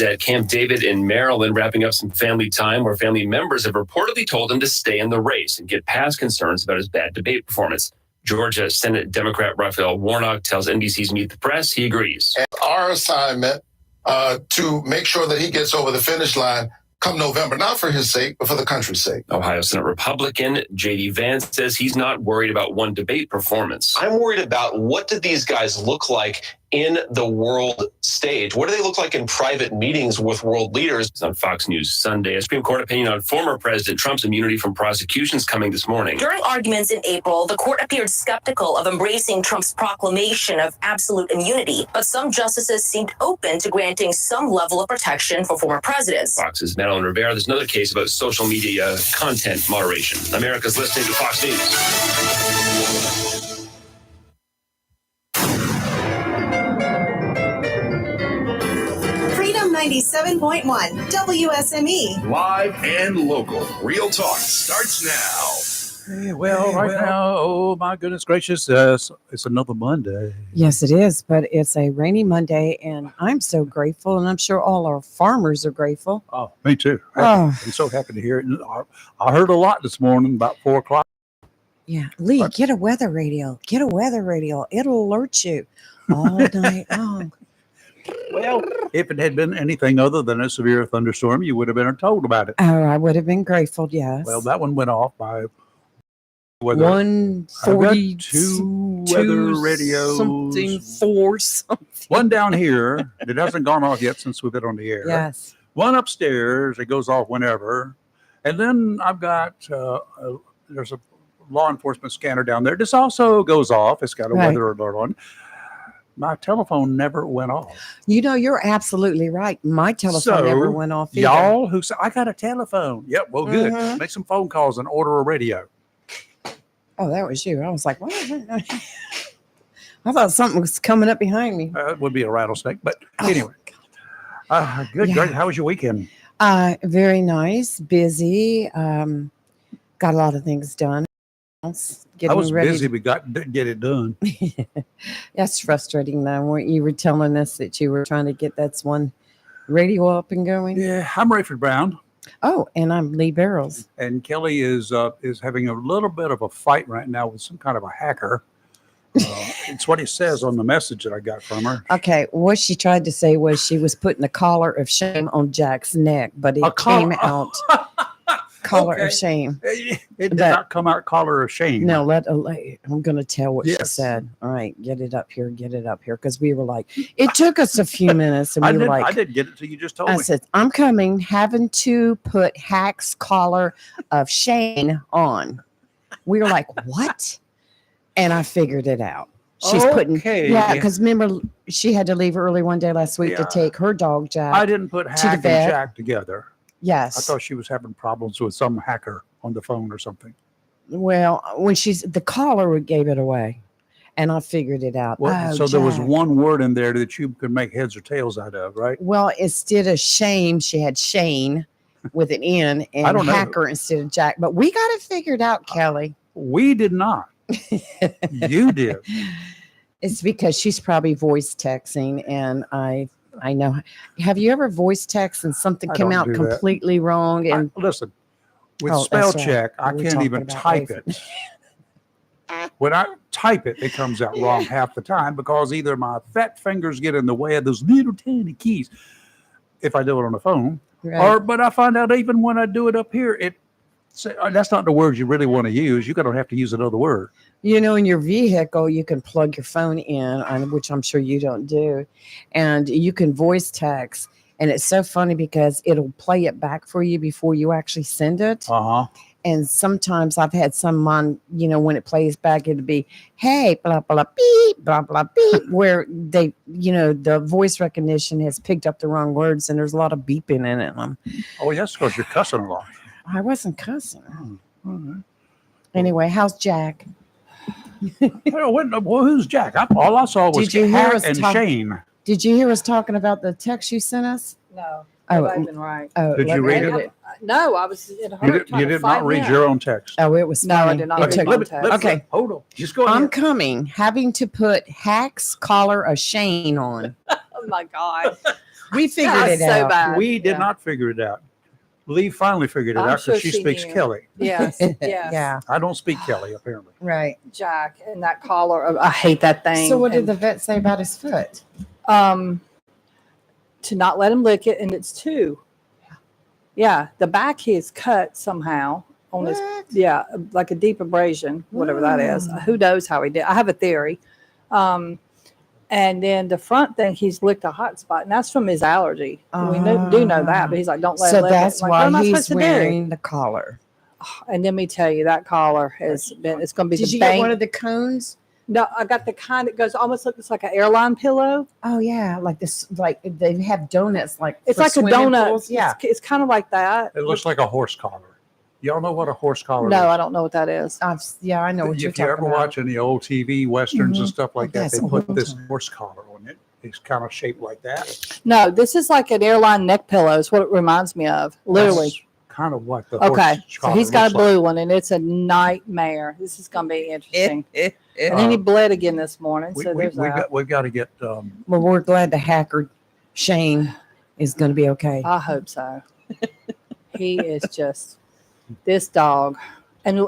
at Camp David in Maryland, wrapping up some family time where family members have reportedly told him to stay in the race and get past concerns about his bad debate performance. Georgia Senate Democrat Raphael Warnock tells NBC's Meet the Press he agrees. And our assignment to make sure that he gets over the finish line come November, not for his sake, but for the country's sake. Ohio Senate Republican J.D. Vance says he's not worried about one debate performance. I'm worried about what do these guys look like in the world stage? What do they look like in private meetings with world leaders? It's on Fox News Sunday. A Supreme Court opinion on former President Trump's immunity from prosecutions coming this morning. During arguments in April, the court appeared skeptical of embracing Trump's proclamation of absolute immunity, but some justices seemed open to granting some level of protection for former presidents. Fox's Madeline Rivera. There's another case about social media content moderation. America's listening to Fox News. Freedom 97.1 WSME. Live and local. Real talk starts now. Hey, right now, oh my goodness gracious, it's another Monday. Yes, it is, but it's a rainy Monday, and I'm so grateful, and I'm sure all our farmers are grateful. Oh, me too. Oh. I'm so happy to hear it. I heard a lot this morning about 4 o'clock. Yeah, Lee, get a weather radio. Get a weather radio. It'll alert you all night long. Well, if it had been anything other than a severe thunderstorm, you would have been told about it. Oh, I would have been grateful, yes. Well, that one went off by 142 weather radios. Something 4 something. One down here that hasn't gone off yet since we've been on the air. Yes. One upstairs, it goes off whenever. And then I've got, there's a law enforcement scanner down there. This also goes off. It's got a weather alert on. My telephone never went off. You know, you're absolutely right. My telephone never went off either. Y'all who say, I got a telephone. Yep, well, good. Make some phone calls and order a radio. Oh, that was you. I was like, what? I thought something was coming up behind me. It would be a rattlesnake. But anyway, good. Great. How was your weekend? Very nice. Busy. Got a lot of things done. I was busy, but didn't get it done. That's frustrating, though. You were telling us that you were trying to get that one radio up and going. Yeah, I'm Rayford Brown. Oh, and I'm Lee Barrels. And Kelly is having a little bit of a fight right now with some kind of a hacker. It's what it says on the message that I got from her. Okay, what she tried to say was she was putting the collar of shame on Jack's neck, but it came out collar of shame. It did not come out collar of shame. No, I'm going to tell what she said. All right, get it up here, because we were like, it took us a few minutes, and I didn't get it till you just told me. I said, I'm coming, having to put Hack's collar of shame on. We were like, what? And I figured it out. She's putting, because remember, she had to leave early one day last week to take her dog, Jack. I didn't put Hack and Jack together. Yes. I thought she was having problems with some hacker on the phone or something. Well, when the caller gave it away, and I figured it out. Well, so there was one word in there that you could make heads or tails out of, right? Well, instead of shame, she had Shane with an N and hacker instead of Jack. But we got it figured out, Kelly. We did not. You did. It's because she's probably voice texting, and I know. Have you ever voice text and something came out completely wrong? And listen, with spell check, I can't even type it. When I type it, it comes out wrong half the time because either my fat fingers get in the way of those little tiny keys if I do it on the phone, but I find out even when I do it up here, that's not the words you really want to use. You're going to have to use another word. You know, in your vehicle, you can plug your phone in, which I'm sure you don't do, and you can voice text. And it's so funny because it'll play it back for you before you actually send it. And sometimes I've had some on, when it plays back, it'll be, hey, blah, blah, beep, blah, blah, beep, where they, the voice recognition has picked up the wrong words and there's a lot of beeping in it. Oh, yes, because you're cussing a lot. I wasn't cussing. Anyway, how's Jack? Well, who's Jack? All I saw was Hack and Shane. Did you hear us talking about the text you sent us? No. Oh, I've been right. Oh, did you read it? No, I was at home. You did not read your own text. Oh, it was funny. No, I did not read my own text. Okay. Hold on. Just go ahead. I'm coming, having to put Hack's collar of Shane on. Oh, my God. We figured That's it so out. bad. We did Yeah. not figure it out. Lee finally figured it I'm out sure because she she speaks knew. Kelly. Yes, yes. Yeah, I don't speak Kelly, apparently. right. Jack and that collar. I hate that thing. So what did And, the vet say about his foot? to not let him lick it, and it's two. Yeah, the back he is cut somehow on his. What? Yeah, like a deep abrasion, whatever that is. Wow. Who knows how he did? I have a theory. And then the front thing, he's licked a hot spot, and that's from his allergy. We do know that, but he's like, don't let So him lick that's it. Like, what am why I he's supposed to do? wearing the collar. And let me tell you, that collar has been. It's going to be Did the you get bang. one of the cones? No, I got the kind that goes almost looks like an airline pillow. Oh yeah, like this. Like they have donuts. Like It's for like a swimming donut. pools. Yeah. It's kind of like that. It looks like a horse collar. Y'all know what a horse collar No, is? I don't know what that is. Yeah, I know what If you're you talking ever about. watch any old TV westerns and Mhm. stuff like Oh, that, that's they a put long this time. horse collar on it. It's kind of shaped like that. No, this is like an airline neck pillow. Is what it reminds me of. Literally. That's kind of what the Okay, horse so collar he's got a looks like. blue one, and it's a nightmare. This is going to be interesting. And then he bled again this morning. So there's that. We've got to get Well, we're glad the hacker Shane is going to be okay. I hope so. He is just this dog, and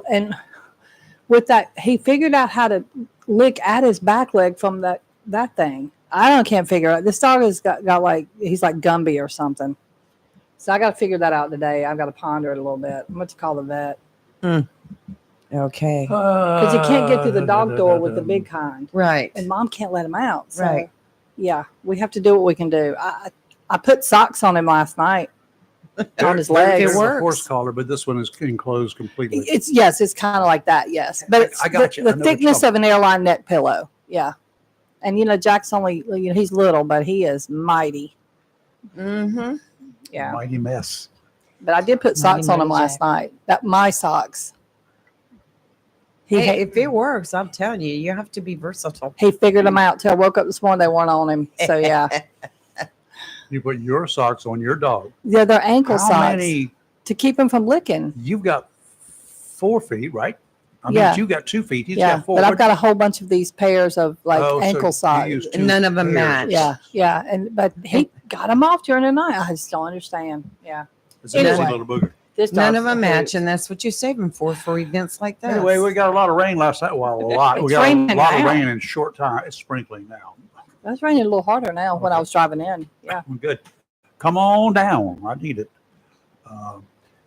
with that, he figured out how to lick at his back leg from that thing. Can't figure out. This dog has got like he's like Gumby or something. So I got to figure that out today. I've got to ponder it a little bit. I'm going to call the vet Okay. because he can't get through the dog door with the big kind, Right. and Mom can't let him out. So, Right. yeah, we have to do what we can do. I put socks on him last night on his legs. There's a works. horse collar, but this one is enclosed completely. It's kind of like that, yes. But it's I got you. I the know what you're thickness talking of an airline neck pillow. Yeah. And Jack's only he's little, but he is mighty. Mm-hmm. Yeah. Mighty mess. But I did put socks on him mighty last night. My socks. Hey, if it works, I'm telling you, you have to be versatile. He figured them out till I woke up this morning. They weren't on him. So yeah. You put your socks on your dog. Yeah, they're ankle How socks many? to keep him from licking. You've got 4 feet, right? I mean, Yeah. you got 2 feet. He's Yeah. got 4. But I've got a whole bunch of these pairs of like Oh, so ankle you socks. use And none of them pairs. match. Yeah. But he got them off during the night. I just don't understand. Yeah. It's a busy Anyway. little booger. This None dog's of them a match, hoot. and that's what you save them for events like that. Anyway, we got a lot of rain last night. Well, a lot. We It's got a raining lot of now. rain in a short time. It's sprinkling now. It's raining a little harder now when I was driving in. Yeah. Good. Come on down. I need it.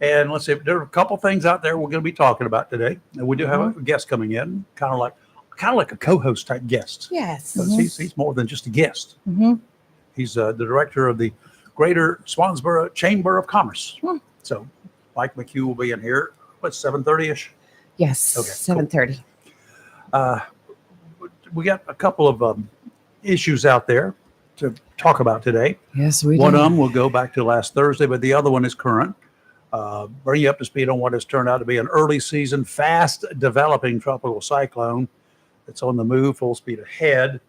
And let's see. There are a couple things out there we're going to be talking about today. And we do have a guest coming in, kind of like a co-host type guest. Yes. 'Cause he's more than just a guest. Mm-hmm. He's the director of the Greater Swansboro Chamber of Commerce. Hmm. So Mike McHugh will be in here. What, 7:30ish? Yes. Okay, cool. 7:30. We got a couple of issues out there to talk about today. Yes, we One do. of them will go back to last Thursday, but the other one is current. Bring you up to speed on what has turned out to be an early season, fast developing tropical cyclone that's on the move, full speed ahead.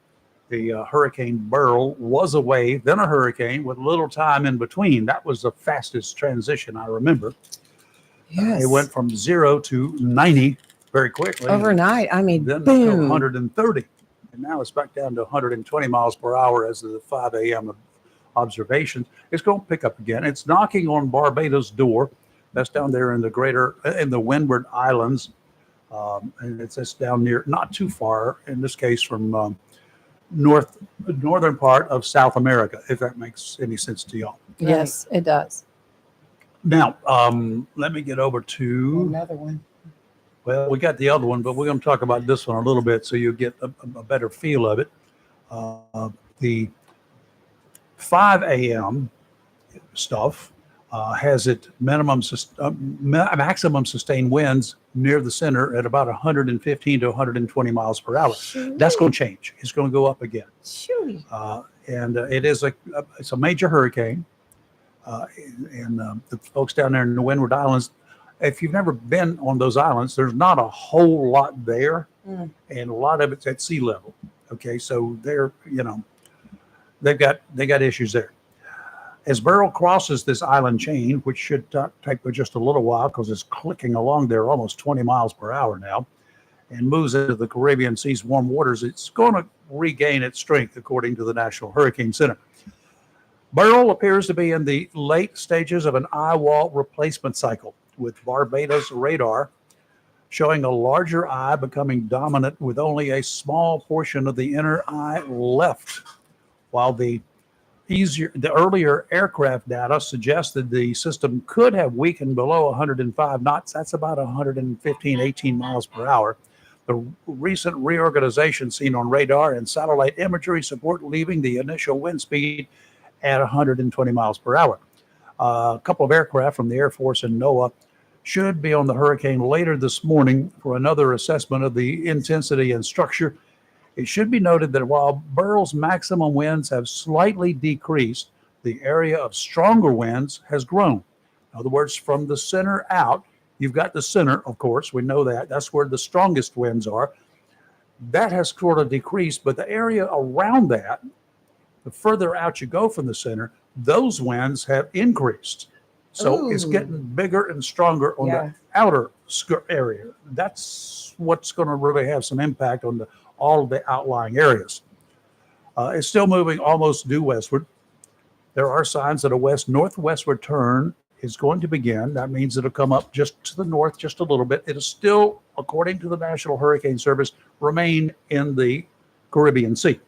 The Hurricane Beryl was a wave, then a hurricane with little time in between. That was the fastest transition I remember. Yes. It went from 0 to 90 very quickly. Overnight. I mean, Then to boom. 130. And now it's back down to 120 miles per hour as of the 5 a.m. observations. It's going to pick up again. It's knocking on Barbados' door. That's down there in the Windward Islands. And it's just down near, not too far, in this case, from northern part of South America, if that makes any sense to y'all. Yes, it does. Now, let me get over to, Another one. well, we got the other one, but we're going to talk about this one a little bit so you get a better feel of it. The 5 a.m. stuff has it maximum sustained winds near the center at about 115 to 120 miles per hour. That's going to change. It's going to go up again. And it is it's a major hurricane. And the folks down there in the Windward Islands, if you've never been on those islands, there's not a whole lot there. And a lot of it's at sea level. Okay, so they're, they've got issues there. As Beryl crosses this island chain, which should take just a little while because it's clicking along there almost 20 miles per hour now, and moves into the Caribbean Sea's warm waters, it's going to regain its strength, according to the National Hurricane Center. Beryl appears to be in the late stages of an eye wall replacement cycle, with Barbados radar showing a larger eye becoming dominant with only a small portion of the inner eye left, while the earlier aircraft data suggested the system could have weakened below 105 knots. That's about 115, 18 miles per hour. The recent reorganization seen on radar and satellite imagery support leaving the initial wind speed at 120 miles per hour. A couple of aircraft from the Air Force and NOAA should be on the hurricane later this morning for another assessment of the intensity and structure. It should be noted that while Beryl's maximum winds have slightly decreased, the area of stronger winds has grown. In other words, from the center out, you've got the center, of course, we know that. That's where the strongest winds are. That has sort of decreased, but the area around that, the further out you go from the center, those winds have increased. So it's getting bigger and stronger on the outer area. That's what's going to really have some impact on all of the outlying areas. It's still moving almost due westward. There are signs that a west-northwestward turn is going to begin. That means it'll come up just to the north just a little bit. It'll still, according to the National Hurricane Service, remain in the Caribbean Sea.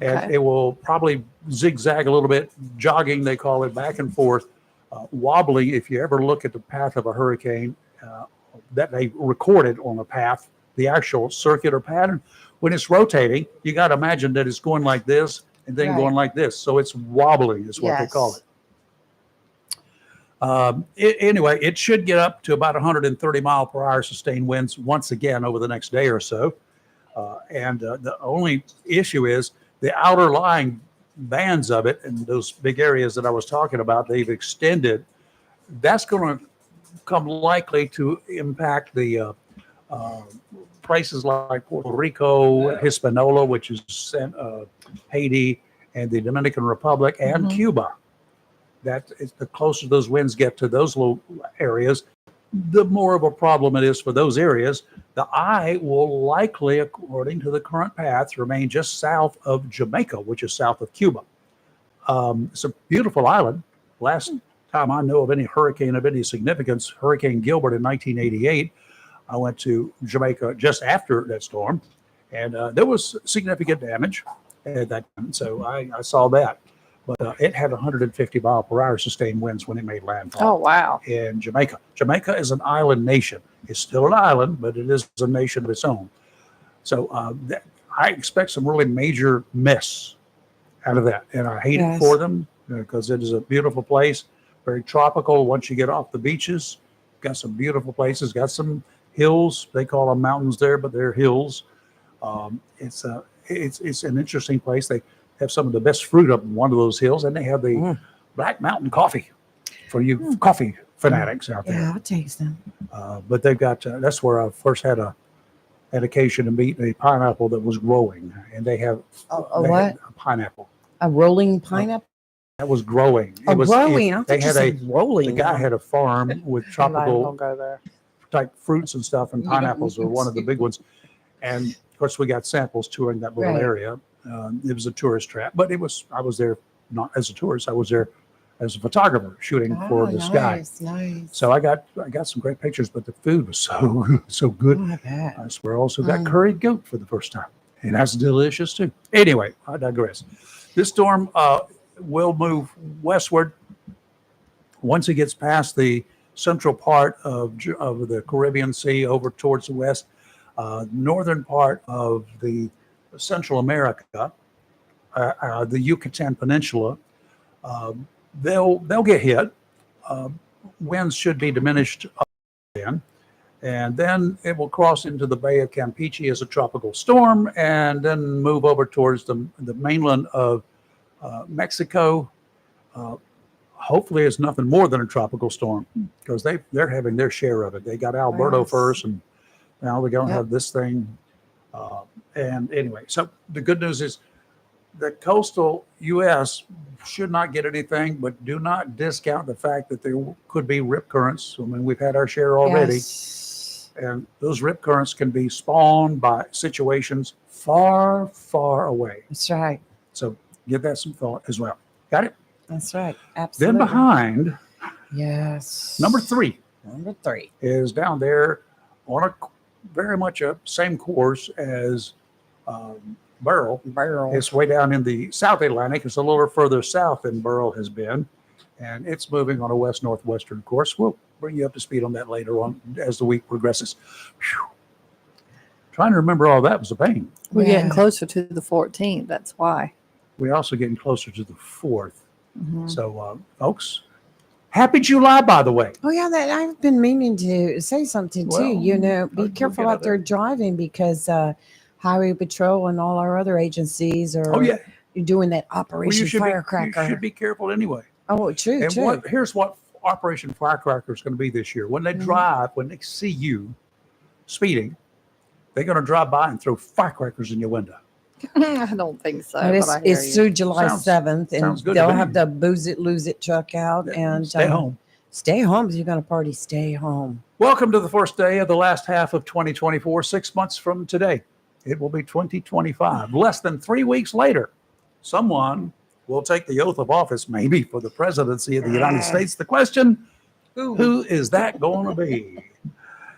And it will probably zigzag a little bit, jogging, they call it, back and forth. Wobbling, if you ever look at the path of a hurricane that they recorded on a path, the actual circular pattern, when it's rotating, you got to imagine that it's going like this and then going like this. So it's wobbling is what they call it. Anyway, it should get up to about 130 mile per hour sustained winds once again over the next day or so. And the only issue is the outer lying bands of it and those big areas that I was talking about, they've extended. That's going to come likely to impact the places like Puerto Rico, Hispaniola, which is Haiti, and the Dominican Republic, and Cuba. That is, the closer those winds get to those little areas, the more of a problem it is for those areas. The eye will likely, according to the current path, remain just south of Jamaica, which is south of Cuba. It's a beautiful island. Last time I know of any hurricane of any significance, Hurricane Gilbert in 1988, I went to Jamaica just after that storm, and there was significant damage at that time. So I saw that. But it had 150 mile per hour sustained winds when it made landfall. Oh, wow. In Jamaica. Jamaica is an island nation. It's still an island, but it is a nation of its own. So I expect some really major mess out of that. And I hate it for them because it is a beautiful place, very tropical. Once you get off the beaches, got some beautiful places, got some hills. They call them mountains there, but they're hills. It's an interesting place. They have some of the best fruit up in one of those hills, and they have the Black Mountain coffee for you coffee fanatics out there. Yeah, I'll taste them. But they've got, that's where I first had occasion to meet a pineapple that was growing, and they have A pineapple A rolling pineapple? that was growing. Growing. I They thought you had said rolling. the guy had a farm with I'm not tropical gonna go there. type fruits and stuff, and pineapples are one of the big ones. And of course, we got samples touring that little Right. area. It was a tourist trap, but I was there not as a tourist. I was there as a photographer shooting for this guy. Nice. So I got some great pictures, but the food was so good. Oh, I bet. I swear, I also got curried goat for the first time, and that's delicious too. Anyway, I digress. This storm will move westward once it gets past the central part of the Caribbean Sea over towards the west, northern part of the Central America, the Yucatan Peninsula. They'll get hit. Winds should be diminished then, and then it will cross into the Bay of Campeche as a tropical storm, and then move over towards the mainland of Mexico. Hopefully, it's nothing more than a tropical storm because they're having their share of it. They got Alberto first, and now they're going to have this thing. And anyway, so the good news is the coastal U.S. should not get anything, but do not discount the fact that there could be rip currents. I mean, we've had our share already. Yes. And those rip currents can be spawned by situations far, far away. That's right. So give that some thought as well. Got it? That's right. Then Absolutely. behind, Yes. number 3 Number 3. is down there on a very much a same course as Burrell. Barrel. It's way down in the South Atlantic. It's a little further south than Burrell has been, and it's moving on a west-northwestern course. We'll bring you up to speed on that later on as the week progresses. Whew. Trying to remember all that was a pain. We're Yeah. getting closer to the 14th. That's why. We're also getting closer to the 4th. Mhm. So, folks, happy July, by the way. Oh, yeah. That I've been meaning to say something too. Well, Be we'll careful get out out there driving because Highway Patrol and all our other agencies are Oh, yeah. doing that Well, Operation you Firecracker. should be careful anyway. Oh, true, And true. here's what Operation Firecracker is going to be this year. When they drive, when they see you speeding, they're going to drive by and throw firecrackers in your window. I don't think so. But But I hear it's you. through July Sounds- 7th, sounds and good to they'll me. have the Booze It, Lose It truck out. And Stay home. Stay home. If you're going to party, stay home. Welcome to the first day of the last half of 2024, 6 months from today. It will be 2025. Less than 3 weeks later, someone will take the oath of office, maybe for the presidency of the United States. The question, who is that going to be?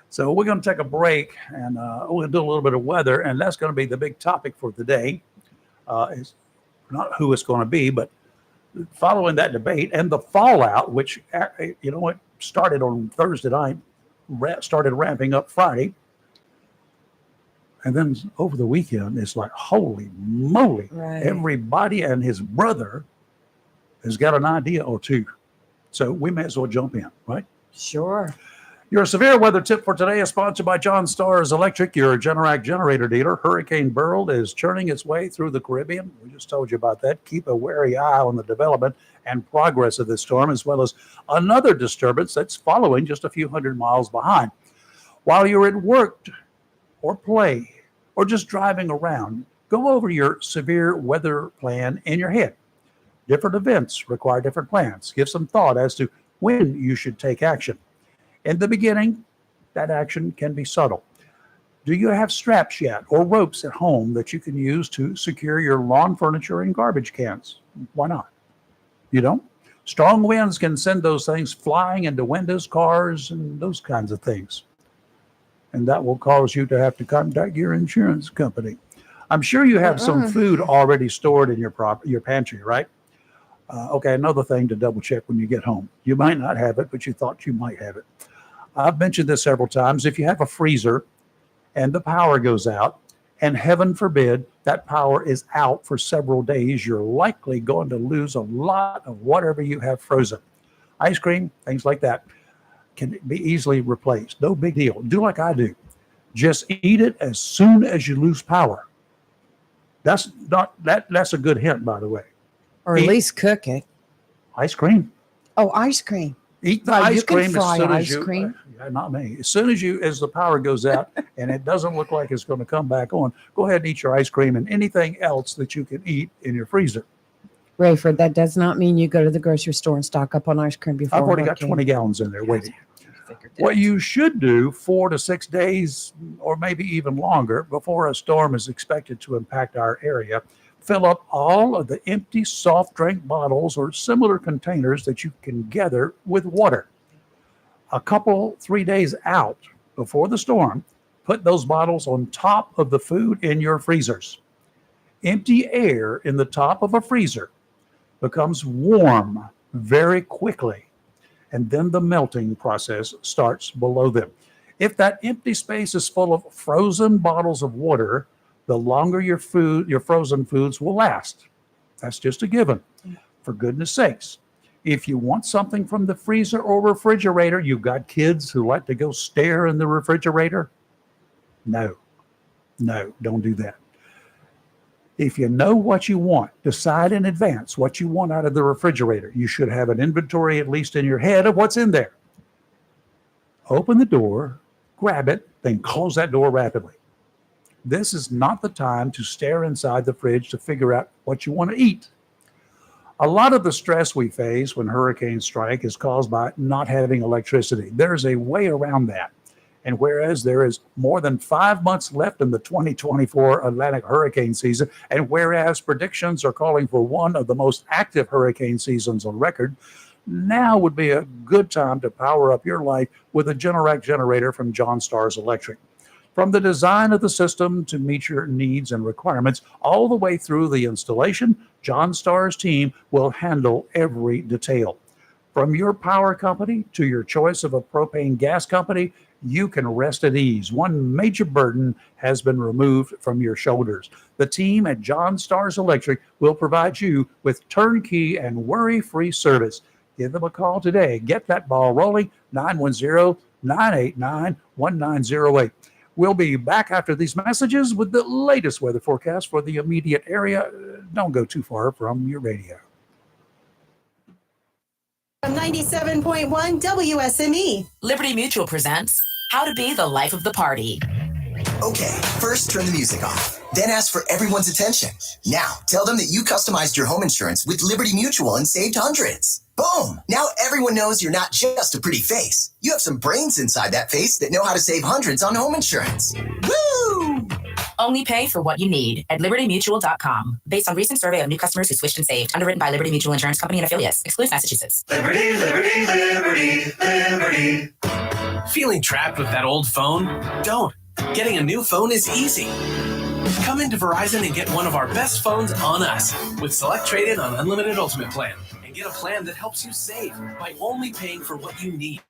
So we're going to take a break and we'll do a little bit of weather, and that's going to be the big topic for the day. Is not who it's going to be, but following that debate and the fallout, which it started on Thursday night, started ramping up Friday, and then over the weekend, it's like holy moly! Right. Everybody and his brother has got an idea or two, so we may as well jump in, right? Sure. Your severe weather tip for today is sponsored by John Stars Electric, your Generac generator dealer. Hurricane Beryl is churning its way through the Caribbean. We just told you about that. Keep a wary eye on the development and progress of this storm, as well as another disturbance that's following just a few hundred miles behind. While you're at work or play or just driving around, go over your severe weather plan in your head. Different events require different plans. Give some thought as to when you should take action. In the beginning, that action can be subtle. Do you have straps yet or ropes at home that you can use to secure your lawn furniture and garbage cans? Why not? You don't? Strong winds can send those things flying into windows, cars, and those kinds of things. And that will cause you to have to contact your insurance company. I'm sure you have some food already stored in your pantry, right? Okay, another thing to double check when you get home. You might not have it, but you thought you might have it. I've mentioned this several times. If you have a freezer and the power goes out, and heaven forbid that power is out for several days, you're likely going to lose a lot of whatever you have frozen. Ice cream, things like that, can be easily replaced. No big deal. Do like I do. Just eat it as soon as you lose power. That's a good hint, by the way. Or at Eat- least cook it. Ice cream. Oh, ice cream. Eat the Well, ice you can cream as fry soon as ice you. cream. Yeah, not me. As soon as the power goes out and it doesn't look like it's going to come back on, go ahead and eat your ice cream and anything else that you can eat in your freezer. Rayford, that does not mean you go to the grocery store and stock up on ice cream before. I've already got hurricane. 20 gallons in there waiting. Figured What that. you should do 4 to 6 days or maybe even longer before a storm is expected to impact our area, fill up all of the empty soft drink bottles or similar containers that you can gather with water. A couple, 3 days out before the storm, put those bottles on top of the food in your freezers. Empty air in the top of a freezer becomes warm very quickly, and then the melting process starts below them. If that empty space is full of frozen bottles of water, the longer your frozen foods will last. That's just a given, for goodness sakes. If you want something from the freezer or refrigerator, you've got kids who like to go stare in the refrigerator. No, don't do that. If you know what you want, decide in advance what you want out of the refrigerator. You should have an inventory, at least in your head, of what's in there. Open the door, grab it, then close that door rapidly. This is not the time to stare inside the fridge to figure out what you want to eat. A lot of the stress we face when hurricanes strike is caused by not having electricity. There's a way around that. And whereas there is more than 5 months left in the 2024 Atlantic hurricane season, and whereas predictions are calling for one of the most active hurricane seasons on record, now would be a good time to power up your life with a Generac generator from John Stars Electric. From the design of the system to meet your needs and requirements, all the way through the installation, John Stars' team will handle every detail. From your power company to your choice of a propane gas company, you can rest at ease. One major burden has been removed from your shoulders. The team at John Stars Electric will provide you with turnkey and worry-free service. Give them a call today. Get that ball rolling, 910-989-1908. We'll be back after these messages with the latest weather forecast for the immediate area. Don't go too far from your radio. From 97.1 WSME. Liberty Mutual presents How to Be the Life of the Party. Okay, first turn the music off. Then ask for everyone's attention. Now, tell them that you customized your home insurance with Liberty Mutual and saved hundreds. Boom! Now everyone knows you're not just a pretty face. You have some brains inside that face that know how to save hundreds on home insurance. Woo! Only pay for what you need at libertymutual.com. Based on recent survey of new customers who switched and saved. Underwritten by Liberty Mutual Insurance Company and affiliates. Excludes Massachusetts. Liberty, liberty, liberty, liberty. Feeling trapped with that old phone? Don't. Getting a new phone is easy. Come into Verizon and get one of our best phones on us with Select Trade-In on Unlimited Ultimate Plan. And get a plan that helps you save by only paying for what you need.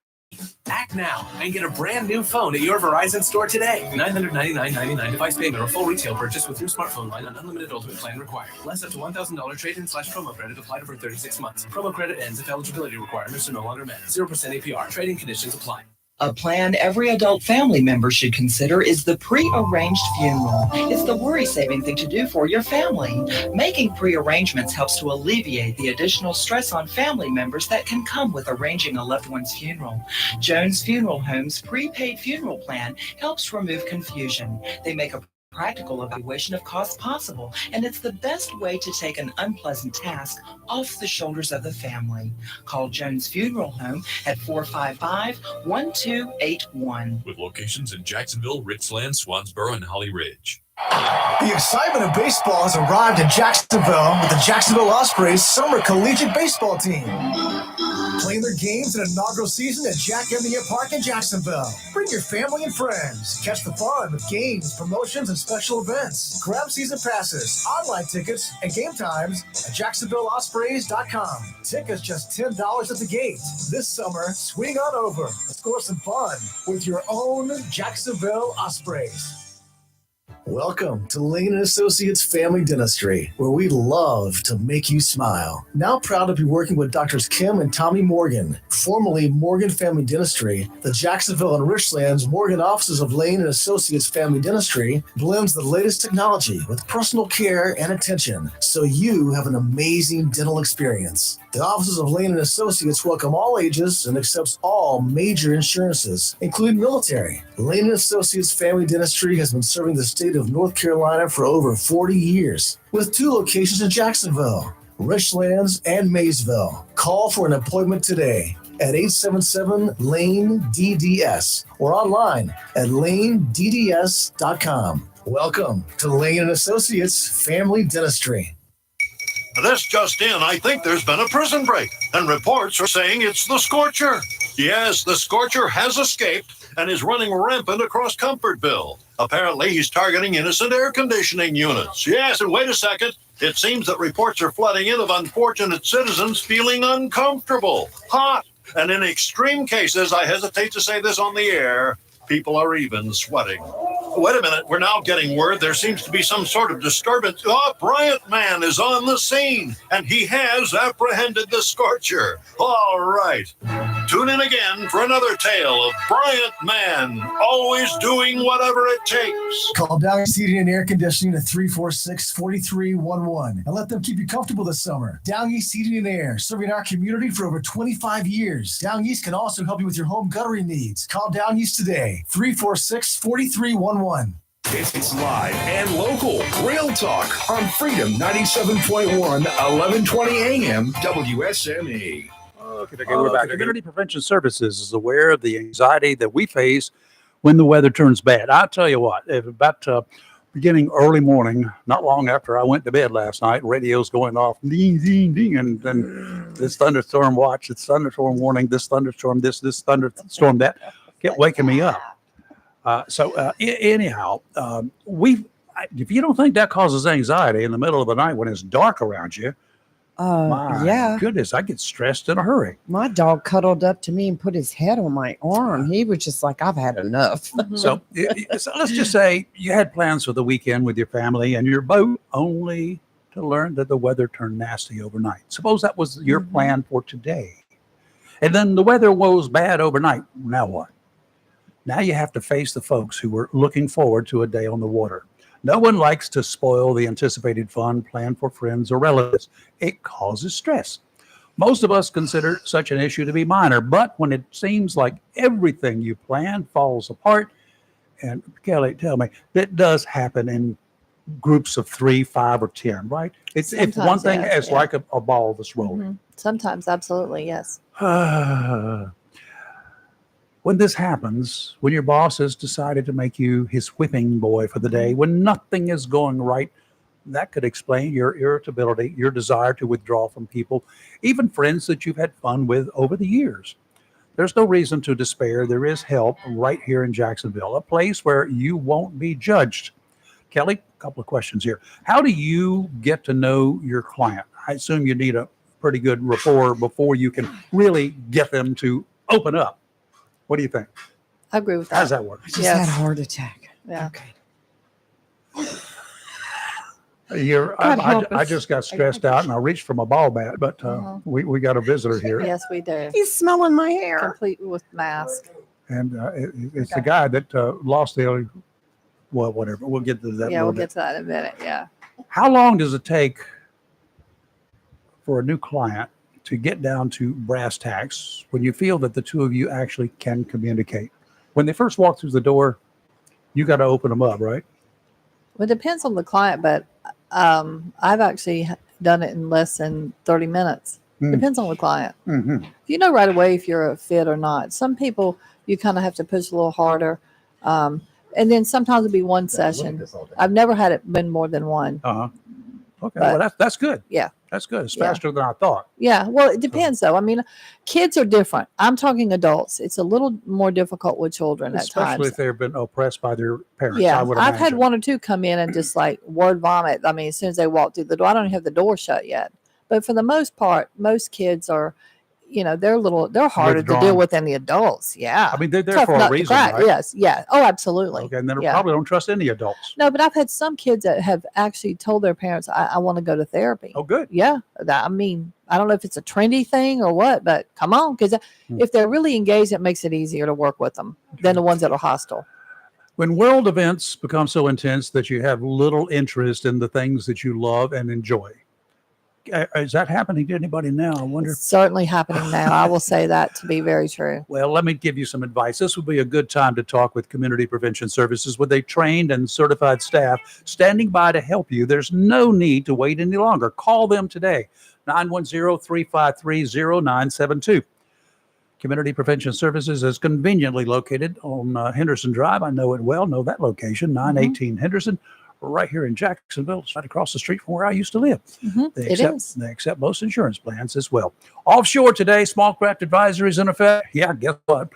Act now and get a brand new phone at your Verizon store today. $999.99 device payment or full retail purchase with new smartphone line on Unlimited Ultimate Plan required. Less up to $1,000 trade-in/promo credit applied over 36 months. Promo credit ends if eligibility requirements are no longer met. 0% APR. Trading conditions apply. A plan every adult family member should consider is the pre-arranged funeral. It's the worry-saving thing to do for your family. Making pre-arrangements helps to alleviate the additional stress on family members that can come with arranging a loved one's funeral. Jones Funeral Home's prepaid funeral plan helps remove confusion. They make a practical evaluation of costs possible, and it's the best way to take an unpleasant task off the shoulders of the family. Call Jones Funeral Home at 455-1281. With locations in Jacksonville, Richland, Swansboro, and Holly Ridge. The excitement of baseball has arrived in Jacksonville with the Jacksonville Ospreys Summer Collegiate Baseball Team. Playing their games in inaugural season at Jack Emmett Park in Jacksonville. Bring your family and friends. Catch the fun with games, promotions, and special events. Grab season passes, online tickets, and game times at JacksonvilleOspreys.com. Tickets just $10 at the gate. This summer, swing on over. Score some fun with your own Jacksonville Ospreys. Welcome to Lane & Associates Family Dentistry, where we love to make you smile. Now proud to be working with Drs. Kim and Tommy Morgan, formerly Morgan Family Dentistry. The Jacksonville and Richlands Morgan offices of Lane & Associates Family Dentistry blends the latest technology with personal care and attention, so you have an amazing dental experience. The offices of Lane & Associates welcome all ages and accepts all major insurances, including military. Lane & Associates Family Dentistry has been serving the state of North Carolina for over 40 years, with 2 locations in Jacksonville, Richlands, and Maysville. Call for an appointment today at 877-LANE-DDS or online at lanedds.com. Welcome to Lane & Associates Family Dentistry. This just in, I think there's been a prison break, and reports are saying it's the Scorcher. Yes, the Scorcher has escaped and is running rampant across Comfortville. Apparently, he's targeting innocent air conditioning units. Yes, and wait a second. It seems that reports are flooding in of unfortunate citizens feeling uncomfortable, hot, and in extreme cases, I hesitate to say this on the air, people are even sweating. Wait a minute, we're now getting word there seems to be some sort of disturbance. Oh, Bryant Man is on the scene, and he has apprehended the Scorcher. All right. Tune in again for another tale of Bryant Man, always doing whatever it takes. Call Down East Heating and Air Conditioning at 346-4311 and let them keep you comfortable this summer. Down East Heating and Air, serving our community for over 25 years. Down East can also help you with your home guttering needs. Call Down East today, 346-4311. It's live and local. Real talk on Freedom 97.1, 1120 AM, WSME. Okay, we're back. Community Prevention Services is aware of the anxiety that we face when the weather turns bad. I'll tell you what, if about beginning early morning, not long after I went to bed last night, radio's going off, ding, ding, ding, and then this thunderstorm watch, this thunderstorm warning, this thunderstorm, this thunderstorm, that, kept waking me up. Anyhow, if you don't think that causes anxiety in the middle of the night when it's dark around you, my goodness, I get stressed in a hurry. My dog cuddled up to me and put his head on my arm. He was just like, I've had enough. So let's just say you had plans for the weekend with your family and your boat, only to learn that the weather turned nasty overnight. Suppose that was your plan for today. And then the weather was bad overnight. Now what? Now you have to face the folks who were looking forward to a day on the water. No one likes to spoil the anticipated fun planned for friends or relatives. It causes stress. Most of us consider such an issue to be minor, but when it seems like everything you plan falls apart, and Kelly, tell me, that does happen in groups of 3, 5, or 10, right? It's one thing, it's like a ball that's rolling. Sometimes, absolutely, yes. When this happens, when your boss has decided to make you his whipping boy for the day, when nothing is going right, that could explain your irritability, your desire to withdraw from people, even friends that you've had fun with over the years. There's no reason to despair. There is help right here in Jacksonville, a place where you won't be judged. Kelly, a couple of questions here. How do you get to know your client? I assume you need a pretty good rapport before you can really get them to open up. What do you think? I agree with that. How does that work? I just had a heart attack. Yeah. Okay. I just got stressed out and I reached for my ball bat, but we got a visitor here. Yes, we do. He's smelling my hair. Complete with mask. And it's the guy that lost the, well, whatever. We'll get to that. Yeah, we'll get to that in a minute. Yeah. How long does it take for a new client to get down to brass tacks when you feel that the two of you actually can communicate? When they first walk through the door, you got to open them up, right? Well, it depends on the client, but I've actually done it in less than 30 minutes. Depends on the client. You know right away if you're a fit or not. Some people, you kind of have to push a little harder. And then sometimes it'll be one session. I've never had it been more than one. Okay, well, that's good. Yeah. That's good. It's faster than I thought. Yeah, well, it depends though. I mean, kids are different. I'm talking adults. It's a little more difficult with children at times. Especially if they've been oppressed by their parents. Yeah, I would I've had imagine. 1 or 2 come in and just like word vomit. I mean, as soon as they walk through the door, I don't even have the door shut yet. But for the most part, most kids are, you know, they're harder Withdrawn. to deal with than the adults. Yeah. I mean, they're there Tough for nut a to reason, crack. right? Yes. Yeah. Oh, absolutely. Okay, and they Yeah. probably don't trust any adults. No, but I've had some kids that have actually told their parents, I want to go to therapy. Oh, good. Yeah. I mean, I don't know if it's a trendy thing or what, but come on, because if they're really engaged, it makes it easier to work with them than the ones that are hostile. When world events become so intense that you have little interest in the things that you love and enjoy, is that happening to anybody now? I wonder. It's certainly happening now. I will say that to be very true. Well, let me give you some advice. This would be a good time to talk with Community Prevention Services with a trained and certified staff standing by to help you. There's no need to wait any longer. Call them today, 910-353-0972. Community Prevention Services is conveniently located on Henderson Drive. I know it well, know that location, 918 Henderson, right here in Jacksonville. It's right across the street from where I used to live. They accept most insurance plans as well. Offshore today, small craft advisories in effect. Yeah, guess what?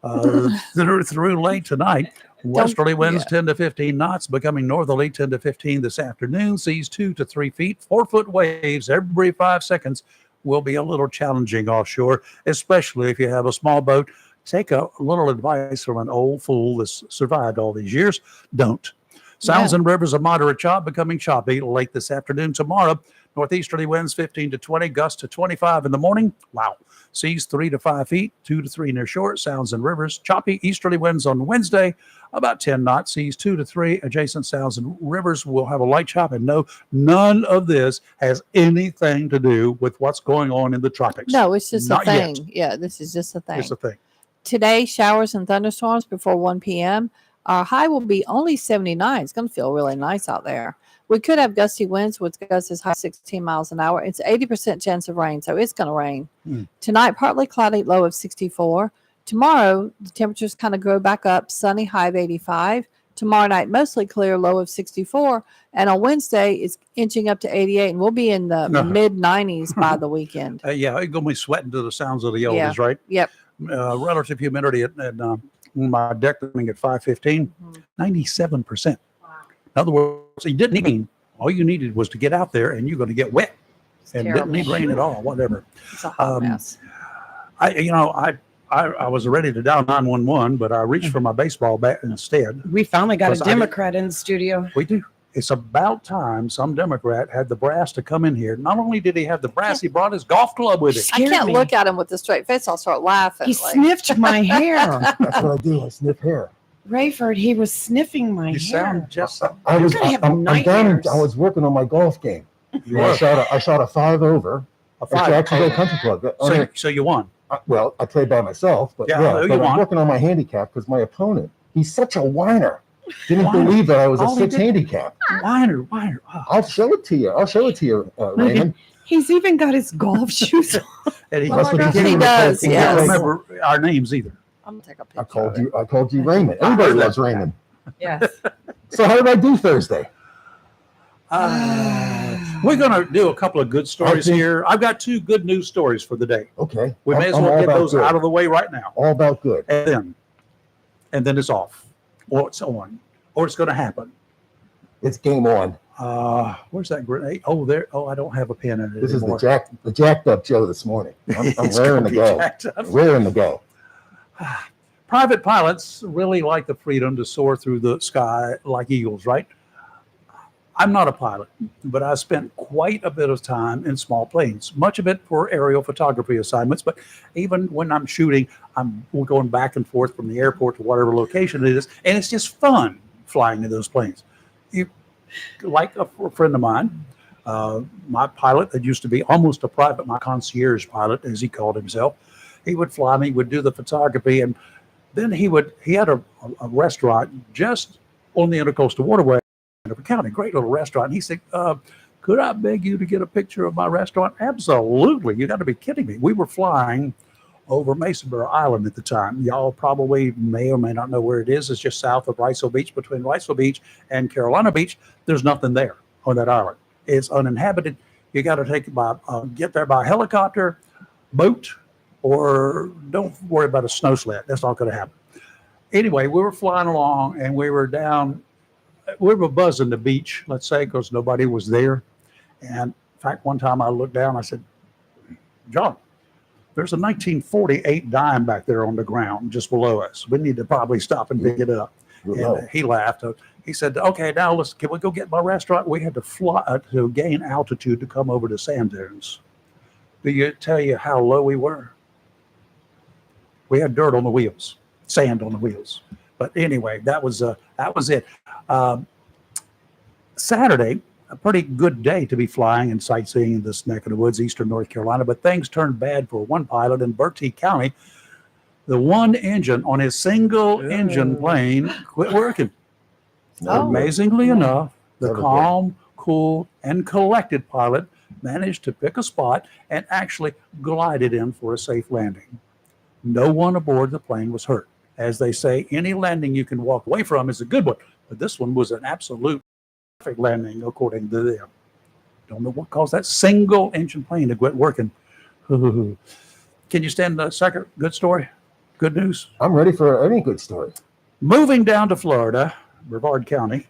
Through late tonight. Westerly winds 10 to 15 knots, becoming northerly 10 to 15 this afternoon. Seas 2 to 3 feet, 4-foot waves every 5 seconds. Will be a little challenging offshore, especially if you have a small boat. Take a little advice from an old fool that's survived all these years. Don't. Sounds and rivers of moderate chop, becoming choppy late this afternoon. Tomorrow, northeasterly winds 15 to 20, gusts to 25 in the morning. Wow. Seas 3 to 5 feet, 2 to 3 near shore. Sounds and rivers. Choppy easterly winds on Wednesday, about 10 knots. Seas 2 to 3. Adjacent sounds and rivers will have a light chop. And no, none of this has anything to do with what's going on in the tropics. No, it's just Not a thing. yet. Yeah, this is just a thing. It's a thing. Today, showers and thunderstorms before 1 p.m. Our high will be only 79. It's going to feel really nice out there. We could have gusty winds with gusts as high as 16 miles an hour. It's 80% chance of rain, so it's going to rain. Tonight, partly cloudy, low of 64. tomorrow, the temperatures kind of go back up, sunny, high of 85. Tomorrow night, mostly clear, low of 64. And on Wednesday, it's inching up to 88. And we'll be in the mid 90s by the weekend. Yeah, you're going to be sweating to the sounds of the oldies, Yeah. right? Yep. Relative humidity at my deck running at 515, 97%. In other words, you didn't need, all you needed was to get out there and you're going to get wet. And didn't need rain at all, whatever. It's a hot mess. I was ready to dial 911, but I reached for my baseball bat instead. We finally got a Because I didn't- Democrat in the studio. We do. It's about time some Democrat had the brass to come in here. Not only did he have the brass, he brought his golf club with him. I can't look at him with a straight face. I'll start laughing. He sniffed my hair. That's what I do. I sniff hair. Rayford, he was sniffing my You hair. sound just. I was. You're gonna have I'm down. nightmares. I was working on my golf game. You I were. shot a 5 over. A At five. Jacksonville Country Club. So you won. Well, I played by myself, but Yeah, yeah, you but won. I'm working on my handicap because my opponent, he's such a whiner. Didn't Whiner. believe that I was a All he 6 did- handicap. Whiner. Oh. I'll show it to you. Raymond. He's even got his golf shoes on. And he, That's what can't he even- does, he can't yes. remember our names either. I'm going to take a picture. I called you Raymond. Everybody loves Raymond. Yes. So how did I do Thursday? We're going to do a couple of good stories Okay. here. I've got 2 good news stories for the day. Okay. We may as I'm well all get about those good. out of the way right now. All about good. And then it's off. Or it's on. Or it's going to happen. It's game on. Where's that grenade? Oh, there. Oh, I don't have a pen in it This anymore. is the jacked up Joe this morning. I'm It's raring gonna to be go. jacked up. Raring to go. Private pilots really like the freedom to soar through the sky like eagles, right? I'm not a pilot, but I spent quite a bit of time in small planes, much of it for aerial photography assignments. But even when I'm shooting, we're going back and forth from the airport to whatever location it is. And it's just fun flying in those planes. Like a friend of mine, my pilot that used to be almost a private, my concierge pilot, as he called himself, he would fly me, would do the photography, and then he had a restaurant just on the Intercoastal Waterway in Hanover County, great little restaurant. And he said, could I beg you to get a picture of my restaurant? Absolutely. You got to be kidding me. We were flying over Masonboro Island at the time. Y'all probably may or may not know where it is. It's just south of Riceville Beach, between Riceville Beach and Carolina Beach. There's nothing there on that island. It's uninhabited. You got to take it by, get there by helicopter, boat, or don't worry about a snow sled. That's not going to happen. Anyway, we were flying along and we were buzzing the beach, let's say, because nobody was there. And in fact, one time I looked down, I said, John, there's a 1948 dime back there on the ground just below us. We need to probably stop and pick it up. And he laughed. He said, okay, now can we go get my restaurant? We had to fly to gain altitude to come over to sand dunes. Do you tell you how low we were? We had dirt on the wheels, sand on the wheels. But anyway, that was it. Saturday, a pretty good day to be flying and sightseeing in this neck of the woods, eastern North Carolina, but things turned bad for one pilot in Bertie County. The one engine on his single engine plane quit working. Amazingly enough, the calm, cool, and collected pilot managed to pick a spot and actually glided in for a safe landing. No one aboard the plane was hurt. As they say, any landing you can walk away from is a good one, but this one was an absolute perfect landing according to them. Don't know what caused that single engine plane to quit working. Can you stand the second good story? Good news? I'm ready for any good story. Moving down to Florida, Brevard County,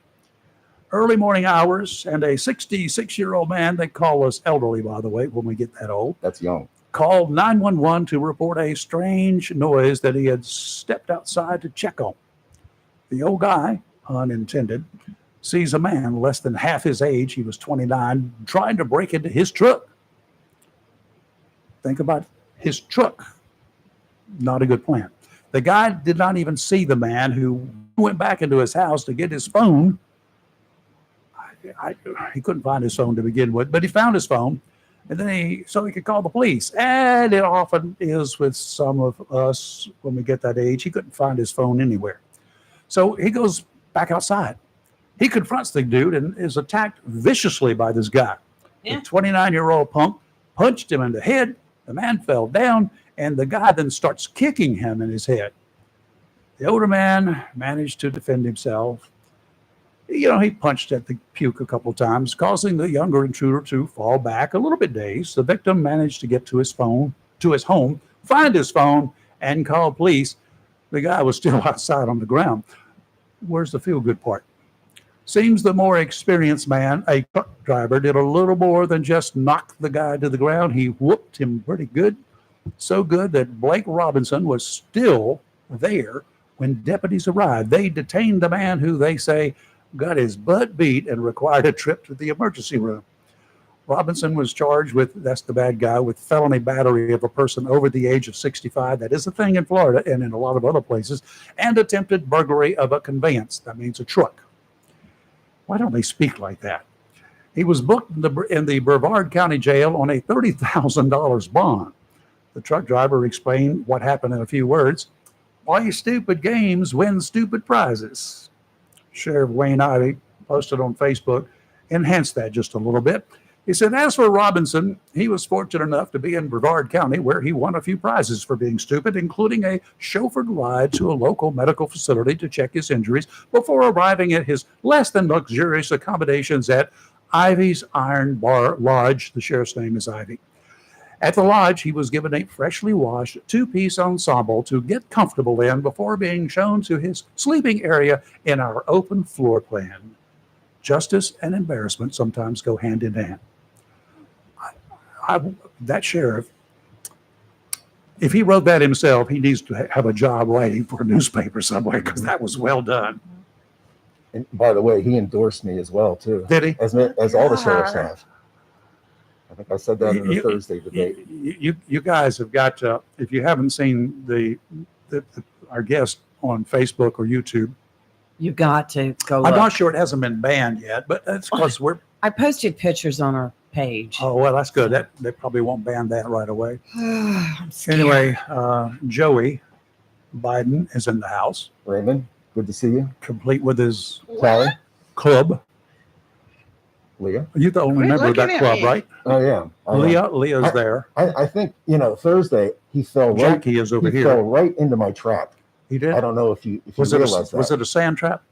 early morning hours, and a 66-year-old man, they call us elderly, by the way, when we get that old. That's young. Called 911 to report a strange noise that he had stepped outside to check on. The old guy, unintended, sees a man less than half his age, he was 29, trying to break into his truck. Think about his truck. Not a good plan. The guy did not even see the man, who went back into his house to get his phone. He couldn't find his phone to begin with, but he found his phone, and then so he could call the police. And it often is with some of us when we get that age. He couldn't find his phone anywhere. So he goes back outside. He confronts the dude and is attacked viciously by this guy. The 29-year-old punk punched him in the head. The man fell down, and the guy then starts kicking him in his head. The older man managed to defend himself. He punched at the puke a couple times, causing the younger intruder to fall back a little bit dazed. The victim managed to get to his home, find his phone, and call police. The guy was still outside on the ground. Where's the feel-good part? Seems the more experienced man, a truck driver, did a little more than just knock the guy to the ground. He whooped him pretty good, so good that Blake Robinson was still there when deputies arrived. They detained the man who they say got his butt beat and required a trip to the emergency room. Robinson was charged with, that's the bad guy, with felony battery of a person over the age of 65. That is a thing in Florida and in a lot of other places. And attempted burglary of a conveyance. That means a truck. Why don't they speak like that? He was booked in the Brevard County Jail on a $30,000 bond. The truck driver explained what happened in a few words. Play stupid games, win stupid prizes. Sheriff Wayne Ivey posted on Facebook, enhanced that just a little bit. He said, as for Robinson, he was fortunate enough to be in Brevard County where he won a few prizes for being stupid, including a chauffeured ride to a local medical facility to check his injuries before arriving at his less than luxurious accommodations at Ivey's Iron Bar Lodge. The sheriff's name is Ivey. At the lodge, he was given a freshly washed two-piece ensemble to get comfortable in before being shown to his sleeping area in our open floor plan. Justice and embarrassment sometimes go hand in hand. That sheriff, if he wrote that himself, he needs to have a job writing for a newspaper somewhere because that was well done. And by the way, he endorsed me as well, too. Did he? As all the sheriffs have. I think I said that in the Thursday debate. You guys have got to, if you haven't seen our guest on Facebook or YouTube, you got to go I'm look. not sure it hasn't been banned yet, but that's because I posted pictures on our page. Oh, well, that's good. They probably won't ban that right away. I'm scared. Anyway, Joey Biden is in the house. Raymond, good to see you. Complete with his Callie, club. Leah. You're the only member of that club, right? Oh, yeah. Leah's there. I think, Thursday, he fell right. Jackie is over here. He fell right into my trap. He did? I don't know if you Was realize that. Was it a sand trap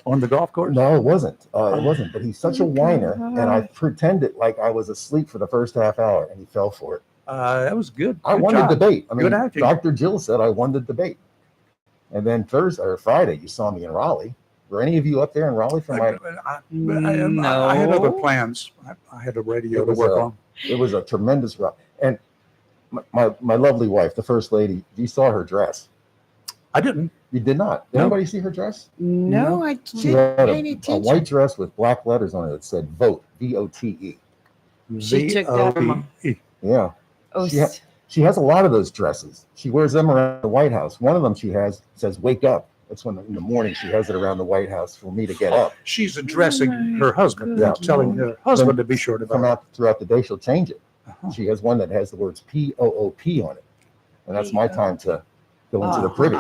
on the golf course? No, it wasn't. It wasn't. But he's such a whiner, and I pretended like I was asleep for the first half hour, and he fell for it. That was good. I won the debate. I mean, Good acting. Dr. Jill said I won the debate. And then Thursday or Friday, you saw me in Raleigh. Were any of you up there in Raleigh for my? I had other plans. I had a radio to work on. It was a tremendous run. And my lovely wife, the first lady, you saw her dress. I didn't. You did not. Did anybody see her dress? No, I She didn't had pay any a attention. white dress with black letters on it that said "Vote," VOTE. She took that from Yeah. Oh, She has a lot of those dresses. She wears them around the White House. One of them she has says "Wake Up." That's when in the morning she has it around the White House for me to get up. She's addressing her husband, telling her husband to be sure to come vote. out throughout the day. She'll change it. She has one that has the words POOP on it, and that's my time to go into the privy.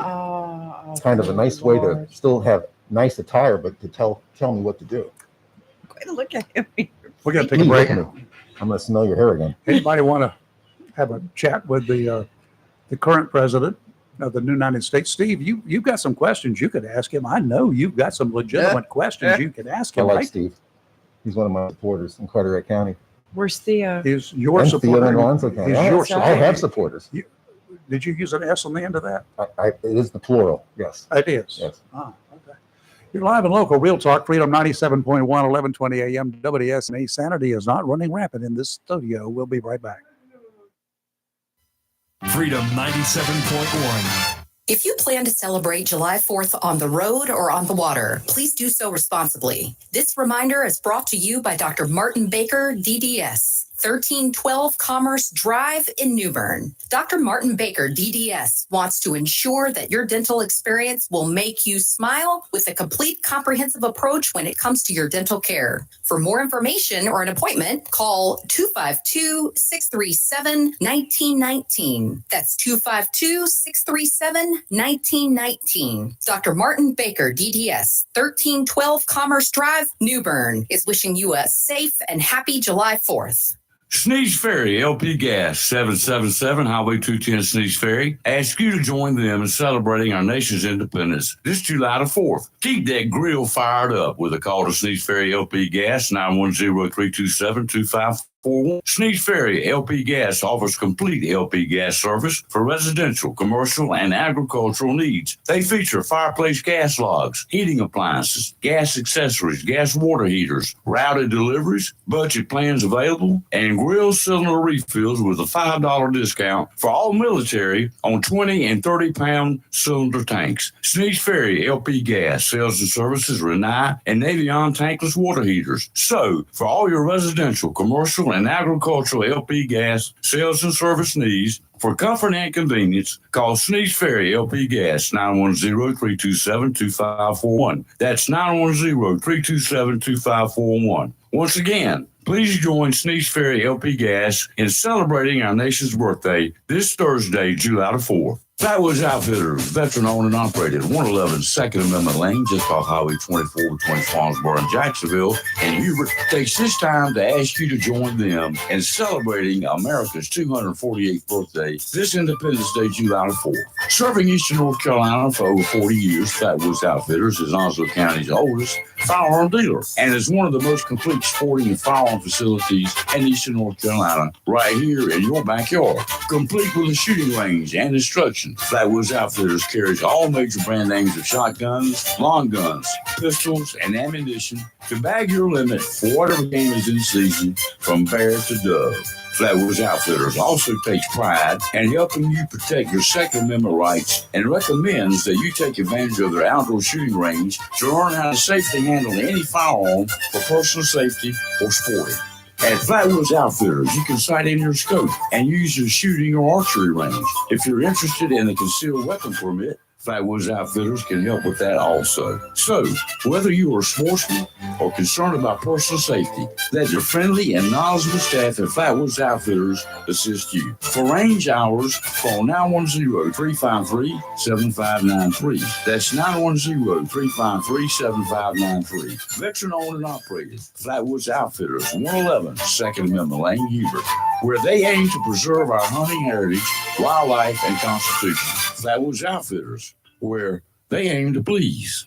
It's kind of a nice way to still have nice attire, but to tell me what to do. Look at him. We're gonna take a break. I'm gonna smell your hair again. Anybody want to have a chat with the current president of the United States? Steve, you've got some questions you could ask him. I know you've got some legitimate questions you could ask I him. like right? Steve. He's one of my supporters in Carteret County. Where's Theo? Is your And supporter? Theo in Alonzo County. Is I your have supporter. supporters. Did you use an S on the end of that? It is the plural. Yes. It is. Yes. Ah, okay. You're live and local. Real Talk, Freedom 97.1, 1120 a.m. WSNE. Sanity is not running rampant in this studio. We'll be right back. Freedom 97.1. If you plan to celebrate July 4th on the road or on the water, please do so responsibly. This reminder is brought to you by Dr. Martin Baker, DDS, 1312 Commerce Drive in New Bern. Dr. Martin Baker, DDS, wants to ensure that your dental experience will make you smile with a complete comprehensive approach when it comes to your dental care. For more information or an appointment, call 252-637-1919. That's 252-637-1919. Dr. Martin Baker, DDS, 1312 Commerce Drive, New Bern, is wishing you a safe and happy July 4th. Sneeze Ferry LP Gas, 777 Highway 210 Sneeze Ferry, asks you to join them in celebrating our nation's independence this July the 4th. Keep that grill fired up with a call to Sneeze Ferry LP Gas, 910-327-2541. Sneeze Ferry LP Gas offers complete LP gas service for residential, commercial, and agricultural needs. They feature fireplace gas logs, heating appliances, gas accessories, gas water heaters, routed deliveries, budget plans available, and grill cylinder refills with a $5 discount for all military on 20 and 30-pound cylinder tanks. Sneeze Ferry LP Gas sales and services Rinnai and Navion tankless water heaters. So, for all your residential, commercial, and agricultural LP gas sales and service needs, for comfort and convenience, call Sneeze Ferry LP Gas, 910-327-2541. That's 910-327-2541. Once again, please join Sneeze Ferry LP Gas in celebrating our nation's birthday this Thursday, July the 4th. Flatwoods Outfitters, veteran-owned and operated, 111 Second Amendment Lane, just off Highway 24 between Swansboro and Jacksonville. And Hubert takes this time to ask you to join them in celebrating America's 248th birthday this Independence Day, July the 4th. Serving Eastern North Carolina for over 40 years, Flatwoods Outfitters is Onslow County's oldest firearm dealer and is one of the most complete sporting and firearm facilities in Eastern North Carolina, right here in your backyard. Complete with a shooting range and instruction, Flatwoods Outfitters carries all major brand names of shotguns, long guns, pistols, and ammunition to bag your limit for whatever game is in season, from bear to dove. Flatwoods Outfitters also takes pride in helping you protect your Second Amendment rights and recommends that you take advantage of their outdoor shooting range to learn how to safely handle any firearm for personal safety or sporting. At Flatwoods Outfitters, you can sight in your scope and use your shooting or archery range. If you're interested in a concealed weapon permit, Flatwoods Outfitters can help with that also. So, whether you are a sportsman or concerned about personal safety, let your friendly and knowledgeable staff at Flatwoods Outfitters assist you. For range hours, call 910-353-7593. That's 910-353-7593. Veteran-owned and operated, Flatwoods Outfitters, 111 Second Amendment Lane, Hubert, where they aim to preserve our hunting heritage, wildlife, and constitution. Flatwoods Outfitters, where they aim to please.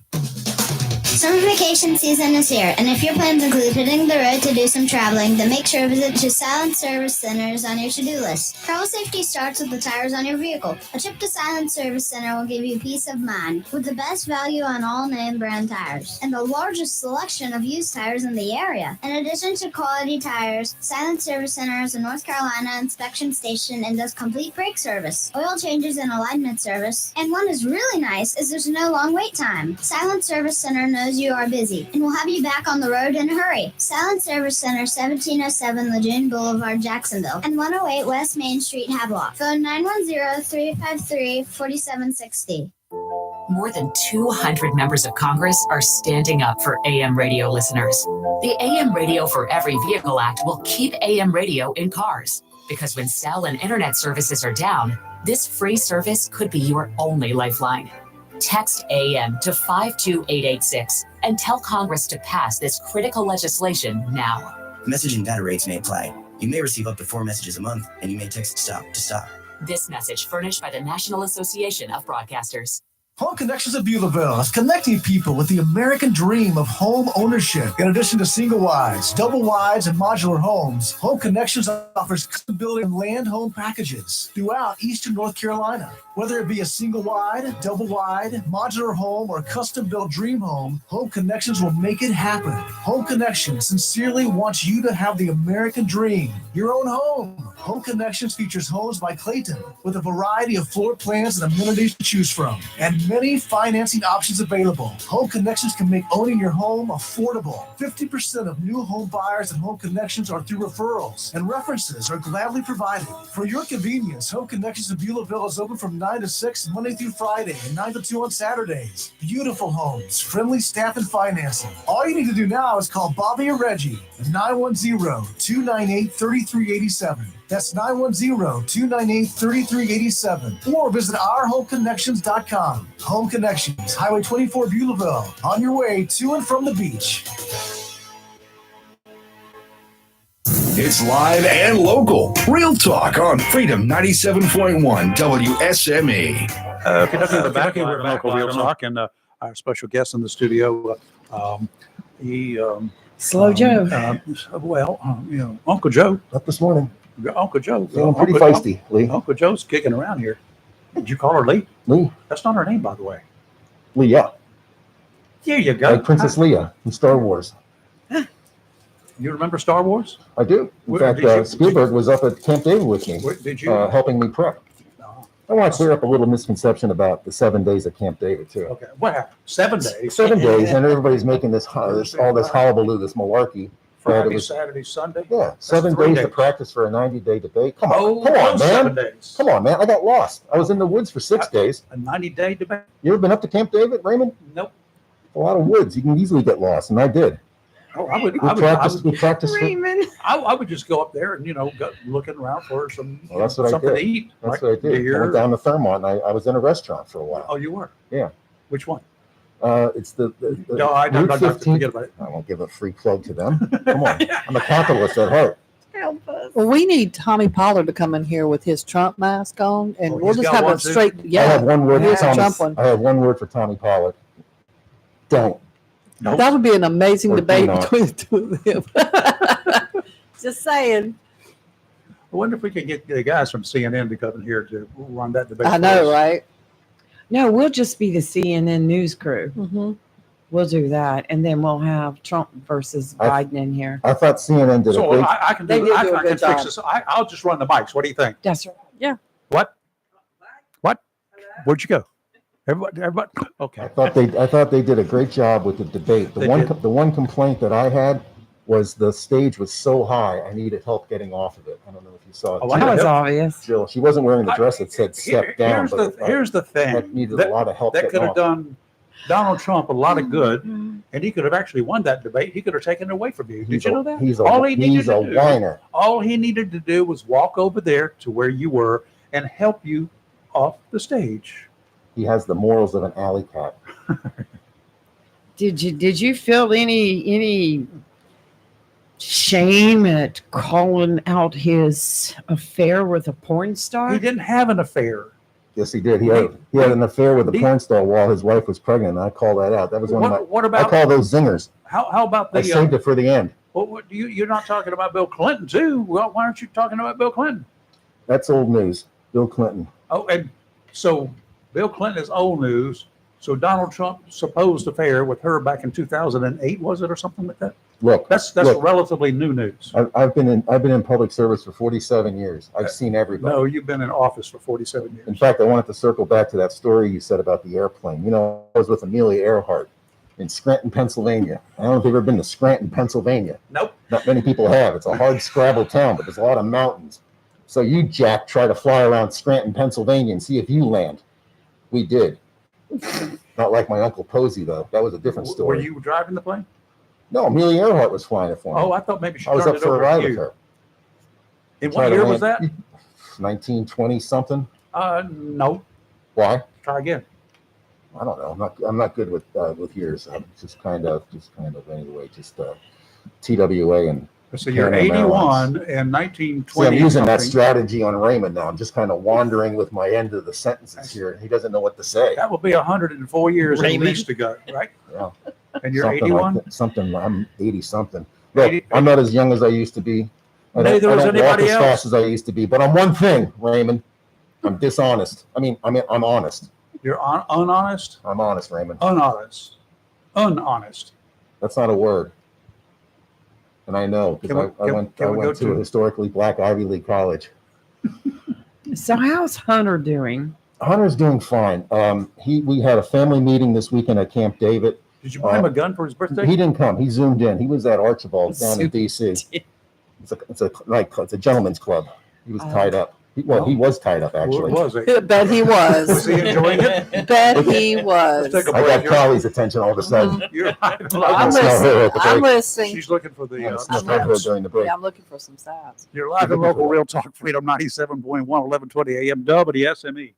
Summer vacation season is here, and if your plans include hitting the road to do some traveling, then make sure to visit your Silent Service Centers on your to-do list. Travel safety starts with the tires on your vehicle. A trip to Silent Service Center will give you peace of mind, with the best value on all name brand tires, and the largest selection of used tires in the area. In addition to quality tires, Silent Service Center is a North Carolina inspection station and does complete brake service, oil changes, and alignment service. And one is really nice is there's no long wait time. Silent Service Center knows you are busy and will have you back on the road in a hurry. Silent Service Center, 1707 Lejeune Boulevard, Jacksonville, and 108 West Main Street, Havelock. Phone 910-353-4760. More than 200 members of Congress are standing up for AM radio listeners. The AM Radio for Every Vehicle Act will keep AM radio in cars, because when cell and internet services are down, this free service could be your only lifeline. Text AM to 52886 and tell Congress to pass this critical legislation now. Message and data rates may apply. You may receive up to 4 messages a month, and you may text STOP to stop. This message furnished by the National Association of Broadcasters. Home Connections of Beulahville is connecting people with the American dream of home ownership. In addition to single wides, double wides, and modular homes, Home Connections offers custom building and land home packages throughout Eastern North Carolina. Whether it be a single wide, double wide, modular home, or custom built dream home, Home Connections will make it happen. Home Connections sincerely wants you to have the American dream, your own home. Home Connections features homes by Clayton with a variety of floor plans and amenities to choose from, and many financing options available. Home Connections can make owning your home affordable. 50% of new home buyers at Home Connections are through referrals, and references are gladly provided. For your convenience, Home Connections of Beulahville is open from 9 to 6 Monday through Friday and 9 to 2 on Saturdays. Beautiful homes, friendly staff, and financing. All you need to do now is call Bobby or Reggie at 910-298-3387. That's 910-298-3387. Or visit ourhomeconnections.com. Home Connections, Highway 24, Beulahville. On your way to and from the beach. It's live and local. Real talk on Freedom 97.1 WSME. Okay, we're back here with Local Real Talk, and our special guest in the studio, Slow Joe. Uncle Joe. Up this morning. Uncle Joe. Feeling pretty feisty, Lee. Uncle Joe's kicking around here. Did you call her Lee? Lee. That's not her name, by the way. Leia. There you go. Like Princess Leia from Star Wars. You remember Star Wars? I do. In fact, Spielberg was up at Camp David with me, helping me prep. I want to clear up a little misconception about the 7 days at Camp David, too. Okay. What happened? 7 days? 7 days, and everybody's making this all this hullabaloo, this malarkey. Friday, Saturday, Sunday? Yeah, 7 days to practice for a 90-day debate. Come on, man. 7 days. Come on, man. I got lost. I was in the woods for 6 days. A 90-day debate? You ever been up to Camp David, Raymond? Nope. A lot of woods. You can easily get lost, and I did. Oh, I would practiced. I would just go up there and go looking around for something I to did. eat. That's what I did. I went down to Fairmont. And I was in a restaurant for a while. Oh, you were? Yeah. Which one? It's the No, I don't forget about it. I won't give a free plug to them. Come on, I'm a capitalist at heart. Help us. Well, we need Tommy Pollard to come in here with his Trump mask on, and we'll just have a straight. I have one word for Trump Tommy. one. I have one word for Tommy Pollard. Don't. Nope. That would be an amazing Or debate do not. between the two of them. Just saying. I wonder if we could get the guys from CNN to come in here to run that debate. I know, for us. right? No, we'll just be the CNN news crew. Mm-hmm. We'll do that, and then we'll have Trump versus Biden in here. I thought CNN did a So great. I can They do. did I do a can good fix job. this. I'll just run the mics. What do you think? That's right. Yeah. What? Where'd you go? Everybody. Okay. I thought they did a great job with the debate. They The did. one complaint that I had was the stage was so high. I needed help getting off of it. I don't know if you saw it. Oh, I That was know. obvious. Jill, she wasn't wearing the dress that said "step down." Here's the thing. I needed that, a lot of help that getting could have off. done Donald Trump a lot of good, and he could have actually won that debate. He could have taken it away from you. Did you know that? He's a All he needed to do- whiner. All he needed to do was walk over there to where you were and help you off the stage. He has the morals of an alley cat. Did you feel any shame at calling out his affair with a porn star? He didn't have an affair. Yes, he did. He had an affair with a porn star while his wife was pregnant. And I call that out. That was one of my. What about? I call those zingers. How about the? I saved it for the end. You're not talking about Bill Clinton too? Well, why aren't you talking about Bill Clinton? That's old news. Bill Clinton. Oh, and so Bill Clinton is old news. So Donald Trump's supposed affair with her back in 2008, was it, or something like that? Look, That's look, relatively new news. I've been in public service for 47 years. I've seen everybody. No, you've been in office for 47 years. In fact, I wanted to circle back to that story you said about the airplane. You know, I was with Amelia Earhart in Scranton, Pennsylvania. I don't know if you've ever been to Scranton, Pennsylvania. Nope. Not many people have. It's a hard scrabble town, but there's a lot of mountains. So you, Jack, try to fly around Scranton, Pennsylvania and see if you land. We did. Not like my Uncle Posey, though. That was a different Were story. you driving the plane? No, Amelia Earhart was flying it for me. Oh, I thought maybe she I was turned up it for a over ride to with you. her. In Tried what to year was land- that? 1920 something. No. Why? Try again. I don't know. I'm not good with years. I'm just kind of anyway. TWA and. So you're Pan Am 81 Airlines. and See, 1920. I'm using that something. strategy on Raymond now. I'm just kind of wandering with my end of the sentences here. He doesn't know what to say. That will be 104 years at Raymond. least ago, right? Yeah. And you're Something 81? Like that. Something. I'm 80 something. Look, 80 I'm not as young as I used to be. I Neither don't is walk anybody as else. fast as I used to be. But I'm one thing, Raymond. I'm dishonest. I'm honest. You're unhonest? I'm honest, Raymond. Unhonest. Unhonest. That's not a word. And I know Can we- because I went can we go to to- a historically black Ivy League college. So how's Hunter doing? Hunter's doing fine. We had a family meeting this weekend at Camp David. Did you buy him a gun for his birthday? He didn't come. He zoomed in. He was at Archibald down in D.C. It's a gentleman's club. He was tied up. He was tied up actually. Was he? Bet he was. Was he enjoying it? Bet he was. Let's take a I break. got Callie's attention all of a sudden. You're I'm gonna smell her at the listening. I'm break. listening. She's looking for the. I'm gonna sniff at her during the break. Yeah, I'm looking for some stats. You're live in local Real Talk Freedom 97.1, 1120 AM WSME.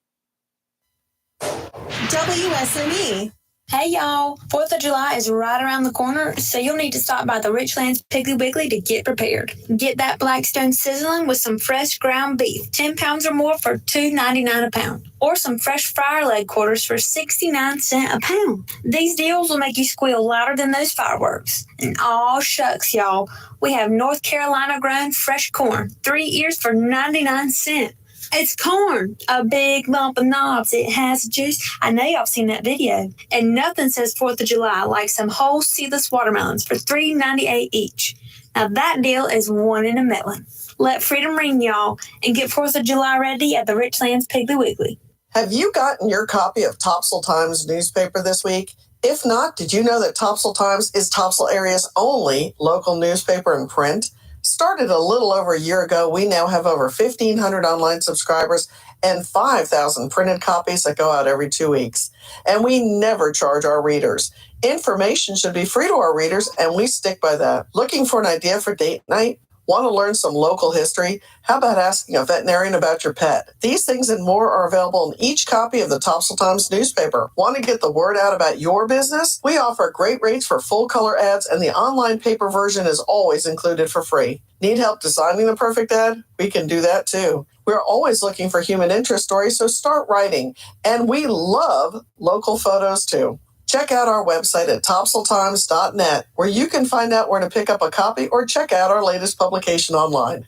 WSME Hey y'all, 4th of July is right around the corner, so you'll need to stop by the Richlands Piggly Wiggly to get prepared. Get that Blackstone sizzling with some fresh ground beef, 10 pounds or more for $2.99 a pound, or some fresh fryer leg quarters for 69 cents a pound. These deals will make you squeal louder than those fireworks. And aw shucks, y'all, we have North Carolina grown fresh corn, 3 ears for 99 cents. It's corn, a big lump of knobs. It has juice. I know y'all seen that video. And nothing says 4th of July like some whole seedless watermelons for $3.98 each. Now that deal is one in a million. Let freedom ring, y'all, and get 4th of July ready at the Richlands Piggly Wiggly. Have you gotten your copy of Topsail Times newspaper this week? If not, did you know that Topsail Times is Topsail area's only local newspaper in print? Started a little over a year ago, we now have over 1,500 online subscribers and 5,000 printed copies that go out every 2 weeks. And we never charge our readers. Information should be free to our readers, and we stick by that. Looking for an idea for date night? Want to learn some local history? How about asking a veterinarian about your pet? These things and more are available in each copy of the Topsail Times newspaper. Want to get the word out about your business? We offer great rates for full color ads, and the online paper version is always included for free. Need help designing the perfect ad? We can do that too. We're always looking for human interest stories, so start writing. And we love local photos too. Check out our website at topsailtimes.net, where you can find out where to pick up a copy or check out our latest publication online.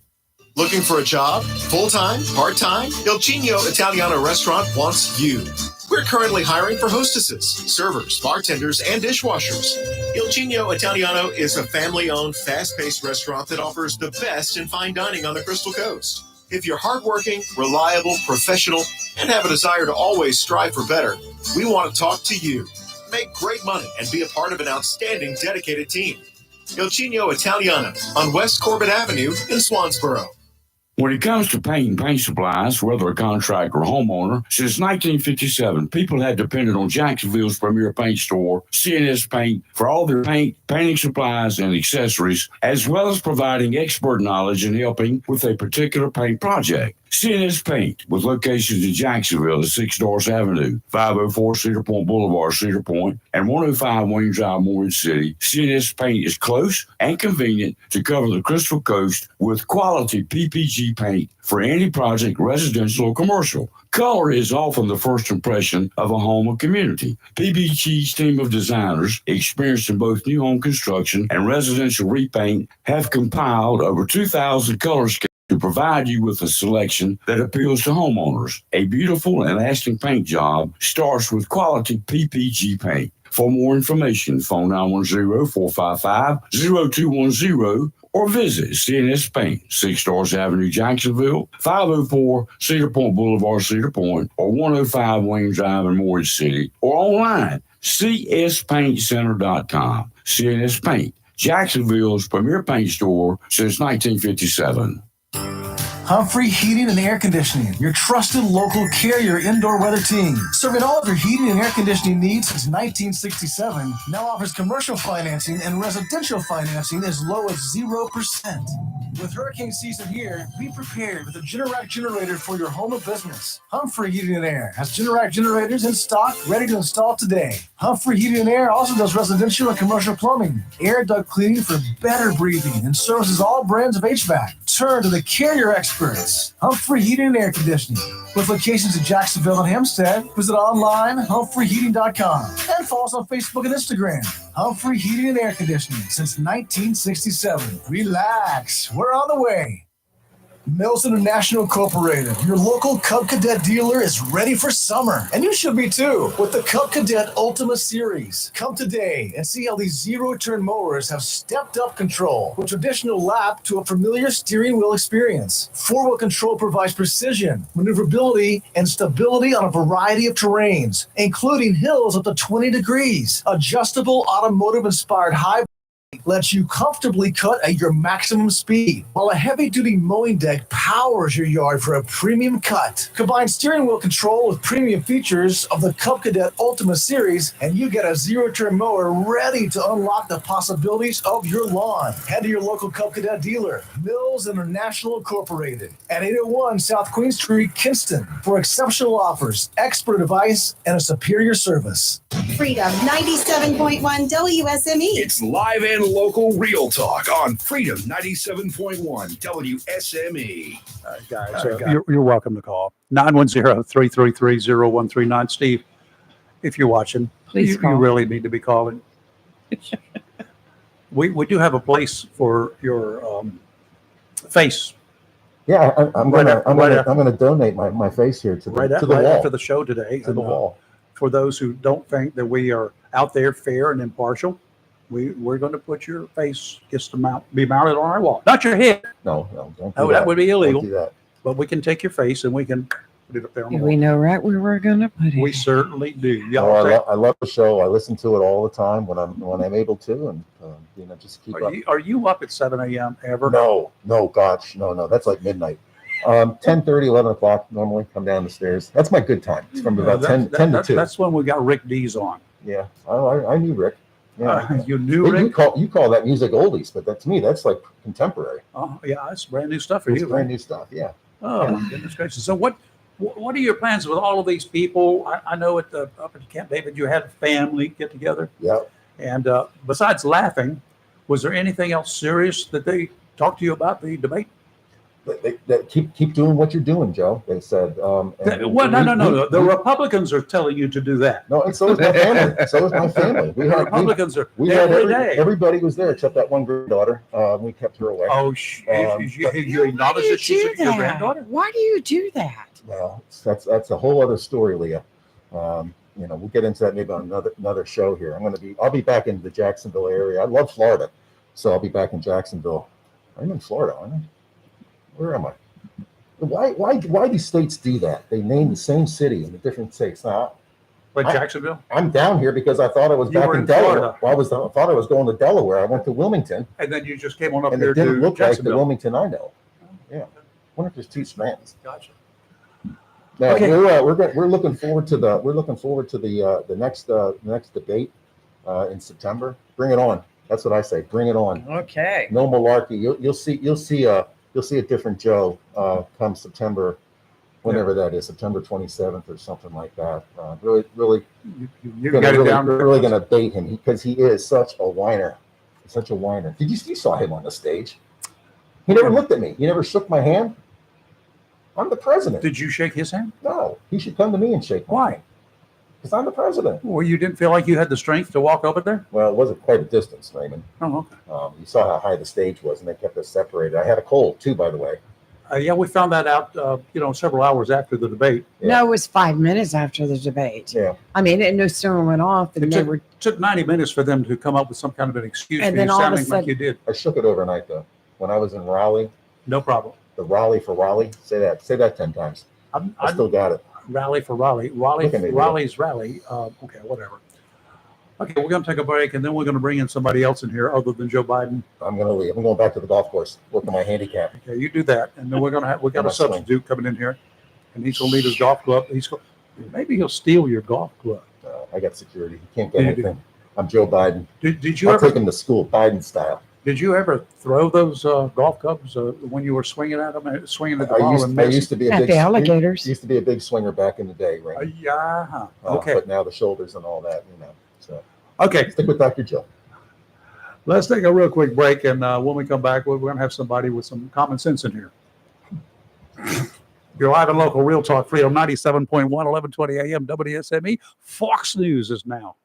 Looking for a job? Full-time? Part-time? Il Cigno Italiano Restaurant wants you. We're currently hiring for hostesses, servers, bartenders, and dishwashers. Il Cigno Italiano is a family-owned, fast-paced restaurant that offers the best in fine dining on the Crystal Coast. If you're hardworking, reliable, professional, and have a desire to always strive for better, we want to talk to you. Make great money and be a part of an outstanding, dedicated team. Il Cigno Italiano on West Corbett Avenue in Swansboro. When it comes to paint supplies, whether a contractor or homeowner, since 1957, people have depended on Jacksonville's premier paint store, CNS Paint, for all their painting supplies, and accessories, as well as providing expert knowledge and helping with a particular paint project. CNS Paint, with locations in Jacksonville at 6 Doris Avenue, 504 Cedar Point Boulevard, Cedar Point, and 105 Wayne Drive, Morehead City. CNS Paint is close and convenient to cover the Crystal Coast with quality PPG paint for any project, residential or commercial. Color is often the first impression of a home or community. PPG's team of designers, experienced in both new home construction and residential repaint, have compiled over 2,000 color schemes to provide you with a selection that appeals to homeowners. A beautiful and lasting paint job starts with quality PPG paint. For more information, phone 910-455-0210 or visit CNS Paint, 6 Stars Avenue, Jacksonville, 504 Cedar Point Boulevard, Cedar Point, or 105 Wayne Drive in Morehead City, or online, cspaintcenter.com. CNS Paint, Jacksonville's premier paint store since 1957. Humphrey Heating and Air Conditioning, your trusted local carrier indoor weather team. Serving all of your heating and air conditioning needs since 1967, now offers commercial financing and residential financing as low as 0%. With hurricane season here, be prepared with a Generac generator for your home or business. Humphrey Heating and Air has Generac generators in stock, ready to install today. Humphrey Heating and Air also does residential and commercial plumbing, air duct cleaning for better breathing, and services all brands of HVAC. Turn to the carrier experts, Humphrey Heating and Air Conditioning. With locations in Jacksonville and Hempstead, visit online, humphreyheating.com, and follow us on Facebook and Instagram. Humphrey Heating and Air Conditioning since 1967. Relax, we're on the way. Mills International Incorporated, your local Cub Cadet dealer, is ready for summer. And you should be too, with the Cub Cadet Ultima Series. Come today and see how these zero-turn mowers have stepped up control, with traditional lap to a familiar steering wheel experience. Four-wheel control provides precision, maneuverability, and stability on a variety of terrains, including hills up to 20 degrees. Adjustable automotive-inspired high lets you comfortably cut at your maximum speed, while a heavy-duty mowing deck powers your yard for a premium cut. Combine steering wheel control with premium features of the Cub Cadet Ultima Series, and you get a zero-turn mower ready to unlock the possibilities of your lawn. Head to your local Cub Cadet dealer, Mills International Incorporated, at 801 South Queen Street, Kinston, for exceptional offers, expert advice, and a superior service. Freedom 97.1 WSME. It's live and local real talk on Freedom 97.1 WSME. Guys, you're welcome to call 910-333-0139. Steve, if you're watching, Please you call. really need to be calling. we do have a place for your face. Yeah, I'm Right gonna donate my face here to the Right, to the right wall. after the show today. To the wall. For those who don't think that we are out there fair and impartial, we're going to put your face just to be mounted on our wall, not your head. No, don't do Oh, that. that would be illegal. Don't do that. But we can take your face and we can put it up there on the wall. We know right where we're going to put it. We certainly do. No, Y'all I love the show. I listen to it all the time when I'm able to, and just keep up. Are you up at 7 a.m. ever? No, gosh, no. That's like midnight. 10:30, 11 o'clock normally. Come down the stairs. That's my good time. It's from about 10 to 2. That's when we got Rick Dees on. Yeah, I knew Rick. Yeah, you knew Rick? You call that music oldies, but to me that's like contemporary. Oh yeah, that's brand new stuff for It's you. brand right? new stuff. Yeah. Oh my goodness gracious! So what are your plans with all of these people? I know up at Camp David you had a family get together. Yeah. And besides laughing, was there anything else serious that they talked to you about the debate? They keep doing what you're doing, Joe. They said. No. The Republicans are telling you to do that. No, and so is my family. So is my family. We had Republicans are we had every day. everybody was there except that one granddaughter. We kept her away. Oh, you acknowledge that she's your granddaughter? Why do you do that? Well, that's a whole other story, Leah. We'll get into that maybe on another show here. I'll be back in the Jacksonville area. I love Florida, so I'll be back in Jacksonville. I'm in Florida, aren't I? Where am I? Why do states do that? They name the same city in the different states. Now, Jacksonville? I'm down here because I thought I was back were in in Delaware. Florida. Well, I thought I was going to Delaware. I went to Wilmington, And then you just came on up and here it didn't to look like the Jacksonville. Wilmington I know. Yeah, I wonder if there's two strands. Gotcha. Now, Okay. we're looking forward to the next debate in September. Bring it on. That's what I say. Bring it on. Okay. No malarkey. You'll see a different Joe come September, whenever that is, September 27th or something like that. Really, You got it down. really going to bait him because he is such a whiner. Such a whiner. You saw him on the stage? He never looked at me. He never shook my hand. I'm the president. Did you shake his hand? No, he should come to me and shake my hand. Because I'm the president. Well, you didn't feel like you had the strength to walk over there? Well, it wasn't quite a distance, Raymond. Oh, okay. You saw how high the stage was, and they kept us separated. I had a cold, too, by the way. Yeah, we found that out, several hours after the debate. No, it was 5 minutes after the debate. Yeah. I mean, and no sooner went off, and It they took, were. took 90 minutes for them to come up with some kind of an excuse And for then you all of a sounding like sudden- you did. I shook it overnight, though. When I was in Raleigh. No problem. The Raleigh for Raleigh. Say that 10 times. I still got it. Rally for Raleigh. Look at me, Raleigh's rally. Okay, whatever. Okay, we're going to take a break, and then we're going to bring in somebody else in here other than Joe Biden. I'm going to leave. I'm going back to the golf course, working my handicap. Okay, you do that, and then we got I'm a a swing. substitute coming in here, and he's going to leave his golf club. Maybe he'll steal your golf club. I got security. He can't get You do. anything. I'm Joe Biden. Did you I'll ever take him to school, Biden style. Did you ever throw those golf clubs when you were swinging at them, swinging at the ball? I used to be a big alligators. Used to be a big swinger back in the day, right? Yeah. Okay. But now the shoulders and all that, So Okay. Stick with Dr. Joe. Let's take a real quick break, and when we come back, we're going to have somebody with some common sense in here. You're live and local, Real Talk, Freedom 97.1, 1120 AM, WSME. Fox News is now.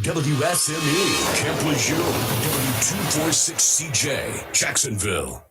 WSME, Camp Lejeune, W246CJ, Jacksonville.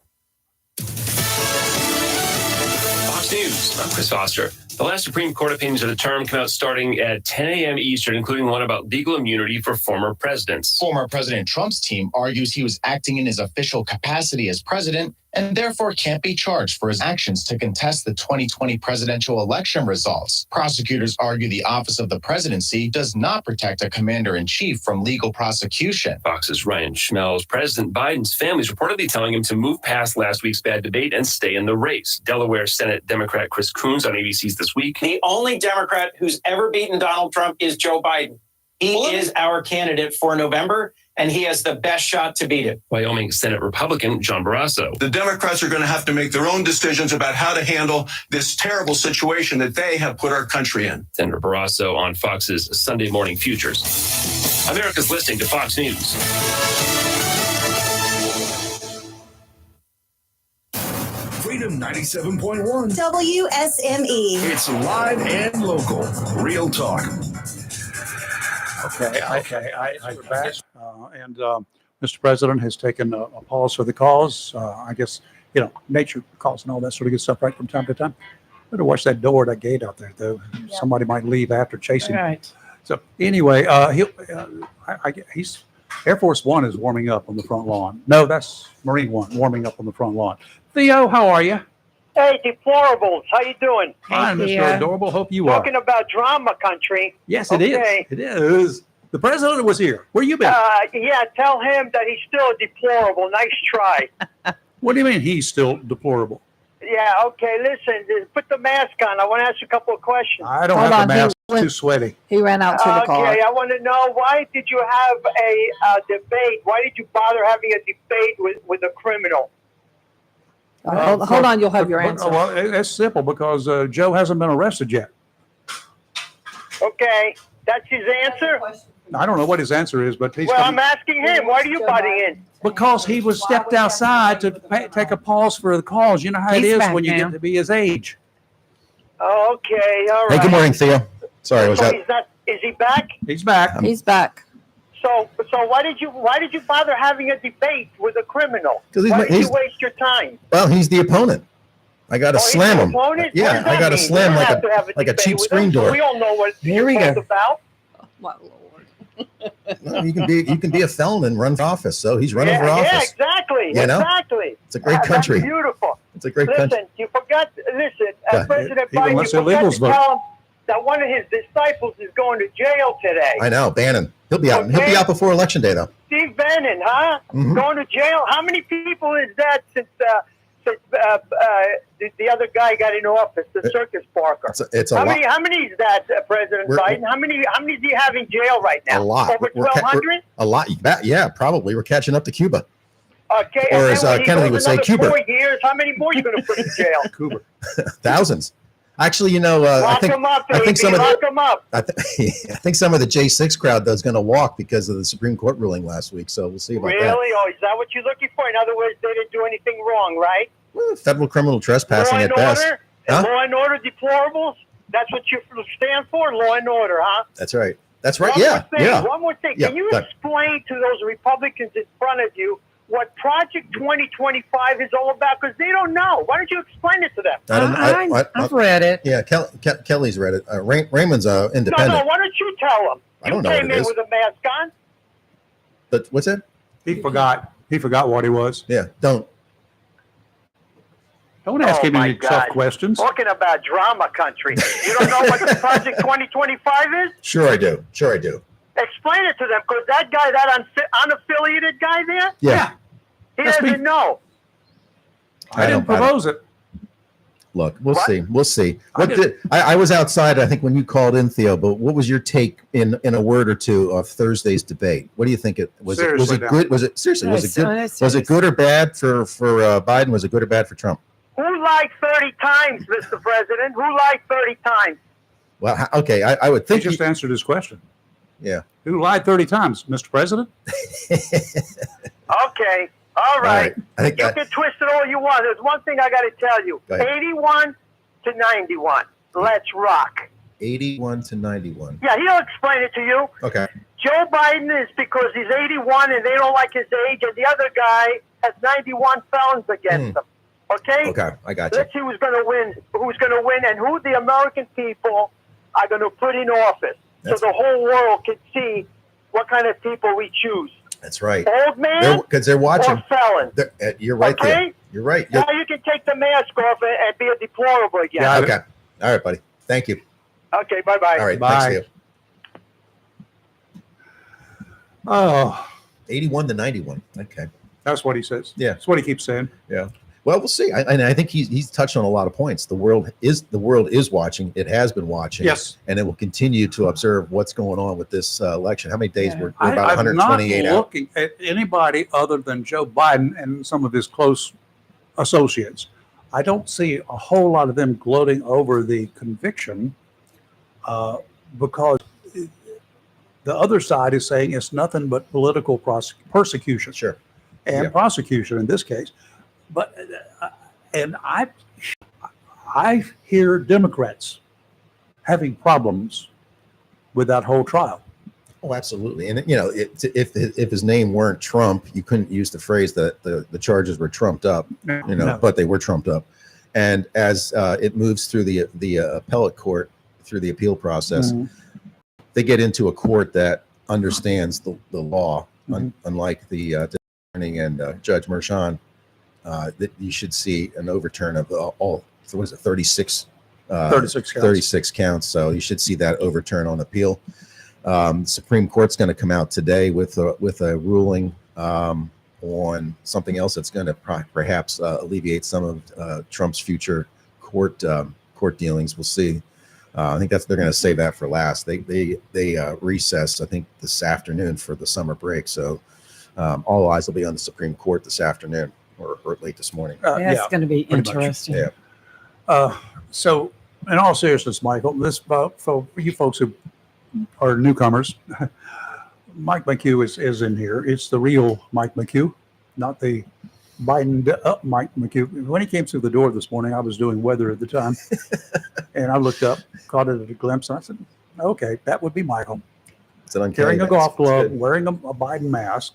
Fox News. I'm Chris Foster. The last Supreme Court opinions of the term come out starting at 10 a.m. Eastern, including one about legal immunity for former presidents. Former President Trump's team argues he was acting in his official capacity as president and therefore can't be charged for his actions to contest the 2020 presidential election results. Prosecutors argue the office of the presidency does not protect a commander-in-chief from legal prosecution. Fox's Ryan Schmelz. President Biden's family is reportedly telling him to move past last week's bad debate and stay in the race. Delaware Senate Democrat Chris Coons on ABC's This Week. The only Democrat who's ever beaten Donald Trump is Joe Biden. He is our candidate for November, and he has the best shot to beat it. Wyoming Senate Republican John Barrasso. The Democrats are going to have to make their own decisions about how to handle this terrible situation that they have put our country in. Senator Barrasso on Fox's Sunday Morning Futures. America's listening to Fox News. Freedom 97.1 WSME. It's live and local. Real talk. Okay. Back. And Mr. President has taken a pause for the cause. I guess, nature calls and all that sort of good stuff right from time to time. Better watch that door, that gate out there, though. Yeah. Somebody might leave after chasing. Right. So anyway, he's Air Force One is warming up on the front lawn. No, that's Marine One warming up on the front lawn. Theo, how are you? Hey, deplorables. How you doing? Fine, Mr. Adorable. Hope you are. Talking about drama country. Yes, it is. It is. The president was here. Where you been? Yeah, tell him that he's still a deplorable. Nice try. What do you mean he's still deplorable? Yeah, okay. Listen, put the mask on. I want to ask you a couple of questions. I don't have the mask. It's too sweaty. He ran out to the car. Okay, I want to know, why did you have a debate? Why did you bother having a debate with a criminal? Hold on, you'll have your answer. Well, it's simple because Joe hasn't been arrested yet. Okay, that's his answer? I don't know what his answer is, but he's. Well, I'm asking him. Why are you butting in? Because he was stepped outside to take a pause for the cause. You know how it is when you get to be his age. Oh, okay, all right. Hey, good morning, Theo. Sorry, was that? Is he back? He's back. He's back. So why did you bother having a debate with a criminal? 'Cause Why did you waste your time? Well, he's the opponent. I got to slam him. Opponent? Yeah, I got to slam like a cheap screen door. We all know what Here we it's go. about. Well, you can be a felon and run for office. So he's running for office. Yeah, exactly. You know? Exactly. It's a great country. That's beautiful. It's a great Listen, country. you forgot. Listen, President even Biden, lets you forgot illegals to vote. tell him that one of his disciples is going to jail today. I know, Bannon. He'll be out. He'll be out before Election Day, though. Steve Bannon, huh? Mhm. Going to jail. How many people is that since the other guy got in office, the circus Parker? It's a how lot. many is that, President Biden? How many does he have in jail right now? A lot. Over We're 1,200? a lot. Yeah, probably. We're catching up to Cuba. Okay. Or and as then when he Kennedy goes would say, another Cuba. 4 years, how many more are you going to put in jail? Cuba. Thousands. Actually, I Lock think him up, I think baby. some of Lock the him up. I think some of the J6 crowd though is going to walk because of the Supreme Court ruling last week. So we'll see about Really? Oh, is that what you're looking for? In other words, they didn't do anything wrong, right? that. Federal criminal trespassing Law at and best. order? Huh? Law and order deplorables? That's what you stand for? Law and order, huh? That's right. That's right. One Yeah. more thing, Yeah. One more thing. Yeah, Can you go ahead. explain to those Republicans in front of you what Project 2025 is all about? Because they don't know. Why don't you explain it to them? I don't know. I've read it. Yeah, Kelly's read it. Raymond's independent. No, why don't you tell them? I don't You know what came it in is. with a mask on. But what's that? He forgot. He forgot what he was. Yeah. Don't ask him my any God. tough questions. Talking about drama country. You don't know what the Project 2025 is? Sure I do. Sure I do. Explain it to them, because that guy, that unaffiliated guy there, Yeah. he That's doesn't know. I didn't propose it. Look, we'll see. We'll see. I I was outside, I think, when you called in, Theo, but what was your take in a word or two of Thursday's debate? What do you think it was? Was Seriously it now. good? Was it seriously? No, Was it good? no, Was it good or bad for Biden? Was it good or bad for Trump? Who lied 30 times, Mr. President? Who lied 30 times? Well, okay, I would He think. just answered his question. Yeah. Who lied 30 times, Mr. President? Okay. All right. I think You can twist it all you want. There's one thing I got to tell you. Go ahead. 81 to 91. Let's rock. 81 to 91. Yeah, he'll explain it to you. Okay. Joe Biden is because he's 81 and they don't like his age, and the other guy has 91 felons against him. Okay? Okay, I got you. Let's see who's going to win, and who the American people are going to put in office, so the whole world can see what kind of people we choose. That's right. Old man, because they're watching. or felon. You're right Okay? there. You're right. Now you can take the mask off and be a deplorable again. Yeah. Okay. All right, buddy. Thank you. Okay. Bye-bye. All right. Bye. Thanks, Leo. Oh, 81 to 91. Okay. that's what he says. Yeah. That's what he keeps saying. Yeah. Well, we'll see. I think he's touched on a lot of points. The world is watching. It has been watching. Yes. And it will continue to observe what's going on with this election. How many days? We're I'm about 128 not out. looking at anybody other than Joe Biden and some of his close associates. I don't see a whole lot of them gloating over the conviction because the other side is saying it's nothing but political persecution. Sure. And prosecution in this case. But and I hear Democrats having problems with that whole trial. Oh, absolutely. And if his name weren't Trump, you couldn't use the phrase that the charges were trumped up. No. But they were trumped up. And as it moves through the appellate court, through the appeal process, they get into a court that understands the law, unlike the attorney and Judge Merchan. That you should see an overturn of all. So what is it? 36 36 counts. 36 counts. So you should see that overturn on appeal. The Supreme Court's going to come out today with a ruling on something else that's going to perhaps alleviate some of Trump's future court dealings. We'll see. I think they're going to save that for last. They recess, I think, this afternoon for the summer break. So all eyes will be on the Supreme Court this afternoon or late this morning. It's going to be pretty much. interesting. Yeah. So, in all seriousness, Michael, this for you folks who are newcomers, Mike McHugh is in here. It's the real Mike McHugh, not the Biden Mike McHugh. When he came through the door this morning, I was doing weather at the time, and I looked up, caught it at a glimpse, and I said, "Okay, that would be Michael." It's an uncanny carrying a valley. golf It's glove, good. wearing a Biden mask,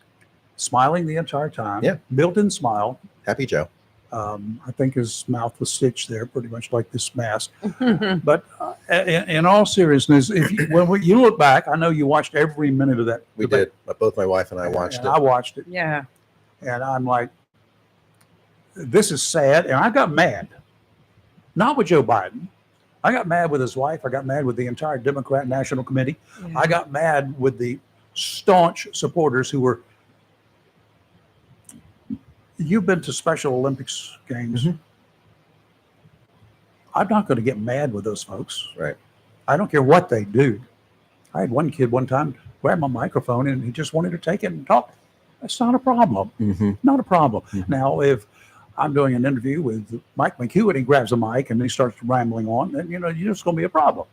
smiling the entire time. Yeah. Built-in smile. Happy Joe. I think his mouth was stitched there, pretty much like this mask. But in all seriousness, when you look back, I know you watched every minute of that. We did. Both my wife and I watched And it. I watched it. Yeah. And I'm like, this is sad. And I got mad. Not with Joe Biden. I got mad with his wife. I got mad with the entire Democrat National Committee. I got mad with the staunch supporters who were. You've been to Special Olympics games. I'm not going to get mad with those folks. Right. I don't care what they do. I had one kid one time grab my microphone and he just wanted to take it and talk. That's not a problem. Not a problem. Now, if I'm doing an interview with Mike McHugh and he grabs a mic and he starts rambling on, then you're just going to be a problem.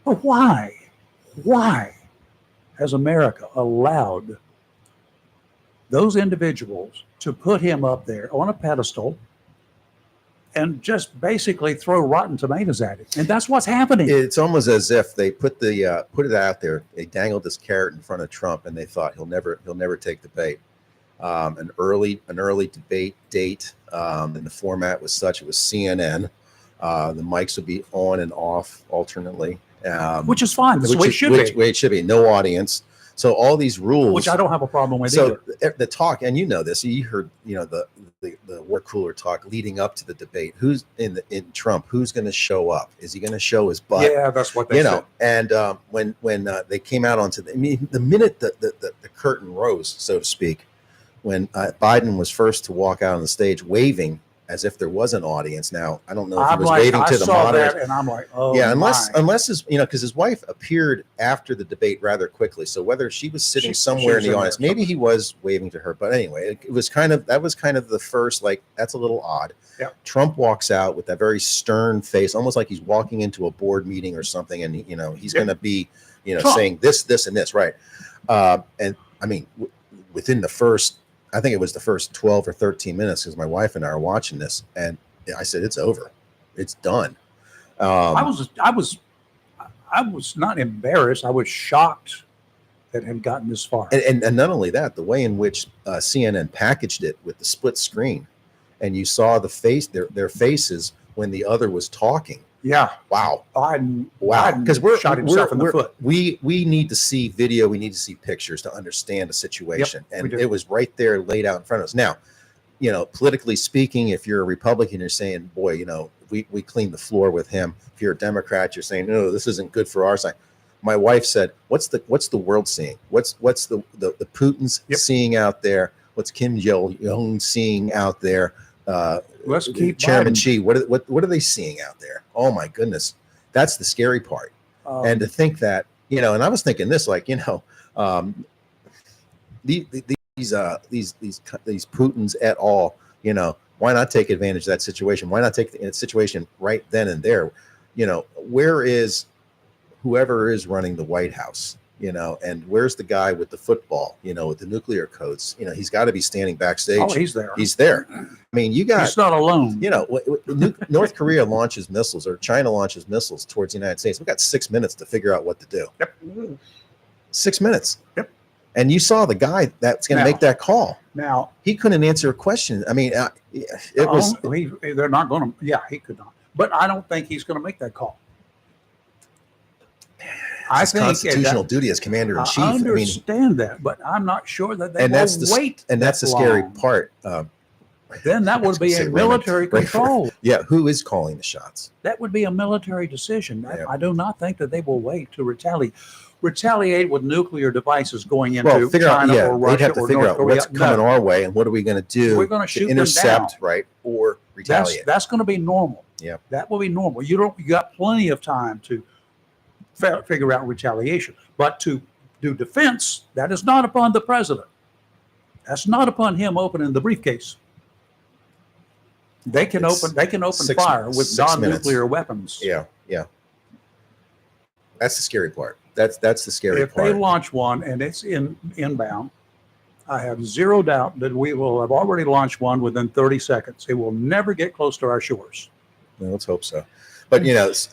But why? Why has America allowed those individuals to put him up there on a pedestal and just basically throw rotten tomatoes at it? And that's what's happening. It's almost as if they put it out there. They dangled this carrot in front of Trump, and they thought he'll never take the bait. An early debate date, and the format was such. It was CNN. The mics would be on and off alternately, which is fine. That's the way it should be. Way it should be. No audience. So all these rules, Which I don't have a problem with so either. the talk, and you know this, you heard, the water cooler talk leading up to the debate. Who's in Trump? Who's going to show up? Is he going to show his butt? Yeah, that's what they said. And when they came out onto the minute the curtain rose, so to speak, when Biden was first to walk out on the stage waving as if there was an audience. Now, I don't know if he was waving to the monitor. And I'm like, oh, yeah, unless his, because his wife appeared after the debate rather quickly. So whether she was sitting somewhere in the audience, maybe he was waving to her. But anyway, that was kind of the first, that's a little odd. Yeah. Trump walks out with that very stern face, almost like he's walking into a board meeting or something, and he's going to be, Trump. saying this, and this, right? And I mean, within the first. I think it was the first 12 or 13 minutes because my wife and I are watching this, and I said, "It's over, it's done." I was not embarrassed. I was shocked that had gotten this far. And not only that, the way in which CNN packaged it with the split screen, and you saw their faces when the other was talking. Yeah. Wow. Biden Because shot himself in the foot. We need to see video. We need to see pictures to understand the situation. Yep, and it was right there laid out in front of us. Now, politically speaking, if you're a Republican, you're saying, boy, we cleaned the floor with him. If you're a Democrat, you're saying, no, this isn't good for our side. My wife said, what's the world seeing? What's the Putin's seeing out there? What's Kim Jong-un seeing out there? Let's keep Chairman Biden. Xi. What are they seeing out there? Oh my goodness, that's the scary part. And to think that, and I was thinking this, these Putins et al. Why not take advantage of that situation? Why not take the situation right then and there? Where is whoever is running the White House? And where's the guy with the football? With the nuclear codes? He's got to be standing backstage. Oh, he's there. He's there. I mean, he's not alone. North Korea launches missiles or China launches missiles towards the United States. We've got 6 minutes to figure out what to do. Yep. 6 minutes. Yep. And you saw the guy that's going to make that call. Now he couldn't answer a question. I mean, it was. They're not going to. Yeah, he could not. But I don't think he's going to make that call. I think constitutional duty as commander in chief. I understand that, but I'm not sure that they will wait. And that's the scary part. Then that would be a military control. Yeah, who is calling the shots? That would be a military decision. I do not think that they will wait to retaliate with nuclear devices going into China or Russia. They'd have to figure out what's coming our way and what are we going to do We're going to shoot intercept, them down. right, or retaliate. That's going to be normal. Yeah, that will be normal. You got plenty of time to figure out retaliation, but to do defense, that is not upon the president. That's not upon him opening the briefcase. They can open fire with non-nuclear weapons. Yeah. That's the scary part. That's the scary part. If part. they launch one and it's inbound, I have zero doubt that we will have already launched one within 30 seconds. It will never get close to our shores. Well, let's hope so. But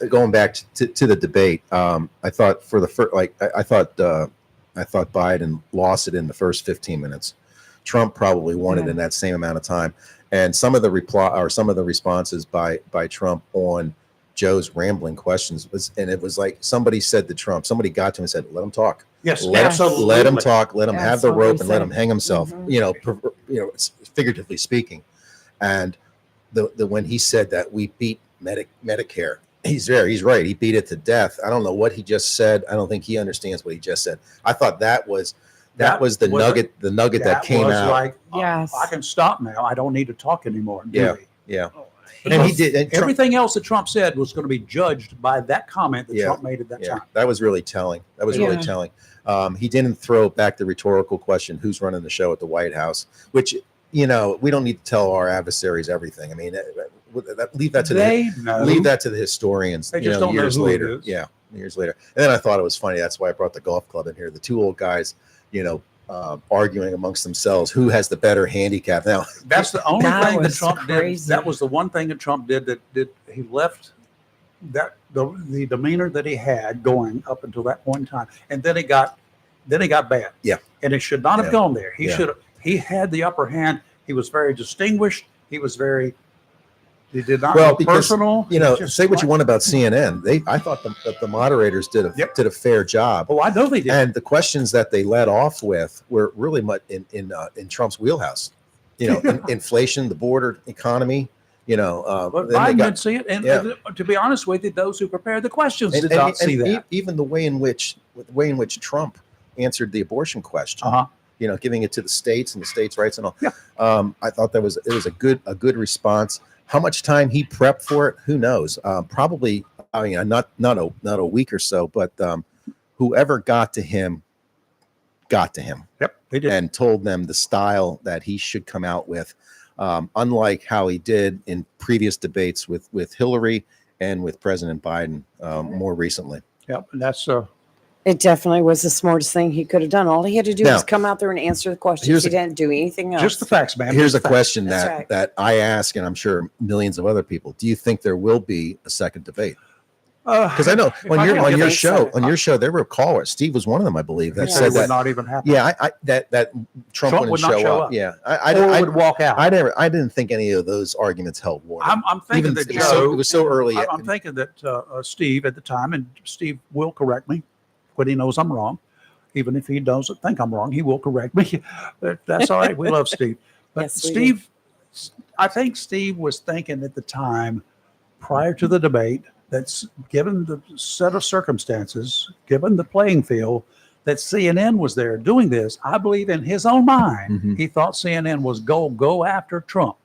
going back to the debate, I thought for the first, I thought Biden lost it in the first 15 minutes. Trump probably won it in that same amount of time. And some of the responses by Trump on Joe's rambling questions it was like somebody said to Trump, somebody got to him and said, "Let him talk. Yes, let him talk. Let him have the rope and let him hang himself." Mm-hmm. Figuratively speaking. And the when he said that we beat Medicare, he's right. He beat it to death. I don't know what he just said. I don't think he understands what he just said. I thought that was the nugget that came out. Like, yes, I can stop now. I don't need to talk anymore. Yeah. And he did. And everything else that Trump said was going to be judged by that comment that Trump made at that time. That was really telling. Really telling. He didn't throw back the rhetorical question, "Who's running the show at the White House?" Which we don't need to tell our adversaries everything. I mean, leave that to the historians. They just don't years know who later. it is. Yeah, years later. And then I thought it was funny. That's why I brought the golf club in here. The two old guys, arguing amongst themselves who has the better handicap. Now that's the only thing that Trump crazy. did. That was the one thing that Trump did that he left that the demeanor that he had going up until that point in time, and then it got bad. Yeah, and it should not have gone there. He had the upper hand. He was very distinguished. He did not go personal. Say what you want about CNN. I thought the moderators did a fair job. Oh, I know they did. And the questions that they led off with were really much in Trump's wheelhouse. Inflation, the border economy. But Biden didn't see it. And to be honest with you, those who prepared the questions did not see that. Even the way in which Trump answered the abortion question. Giving it to the states and the states' rights and all. Yeah. I thought it was a good response. How much time he prepped for it, who knows? Probably, not a week or so, but whoever got to him. Yep, they did, and told them the style that he should come out with, unlike how he did in previous debates with Hillary and with President Biden more recently. Yep, and that's. It definitely was the smartest thing he could have done. All he had to do was come out there and answer the questions. He didn't do anything else. Just the facts, man. Here's a question that I ask, and I'm sure millions of other people. Do you think there will be a second debate? Because I know if on I your can on your get- show there were callers. Steve was one of them, I believe, that He said would that not even happen. Yeah, I that Trump wouldn't would not show up. Yeah, Or would walk out. I didn't think any of those arguments held water. I'm thinking that it was so early. I'm thinking that Steve at the time, and Steve will correct me when he knows I'm wrong. Even if he doesn't think I'm wrong, he will correct me. But that's all right. We love Steve. But Yes, we Steve, I think Steve was thinking at the time, prior to the debate, that's given the set of circumstances, given the playing field, that CNN was there doing this. I believe in his own mind, he thought CNN was go after Trump.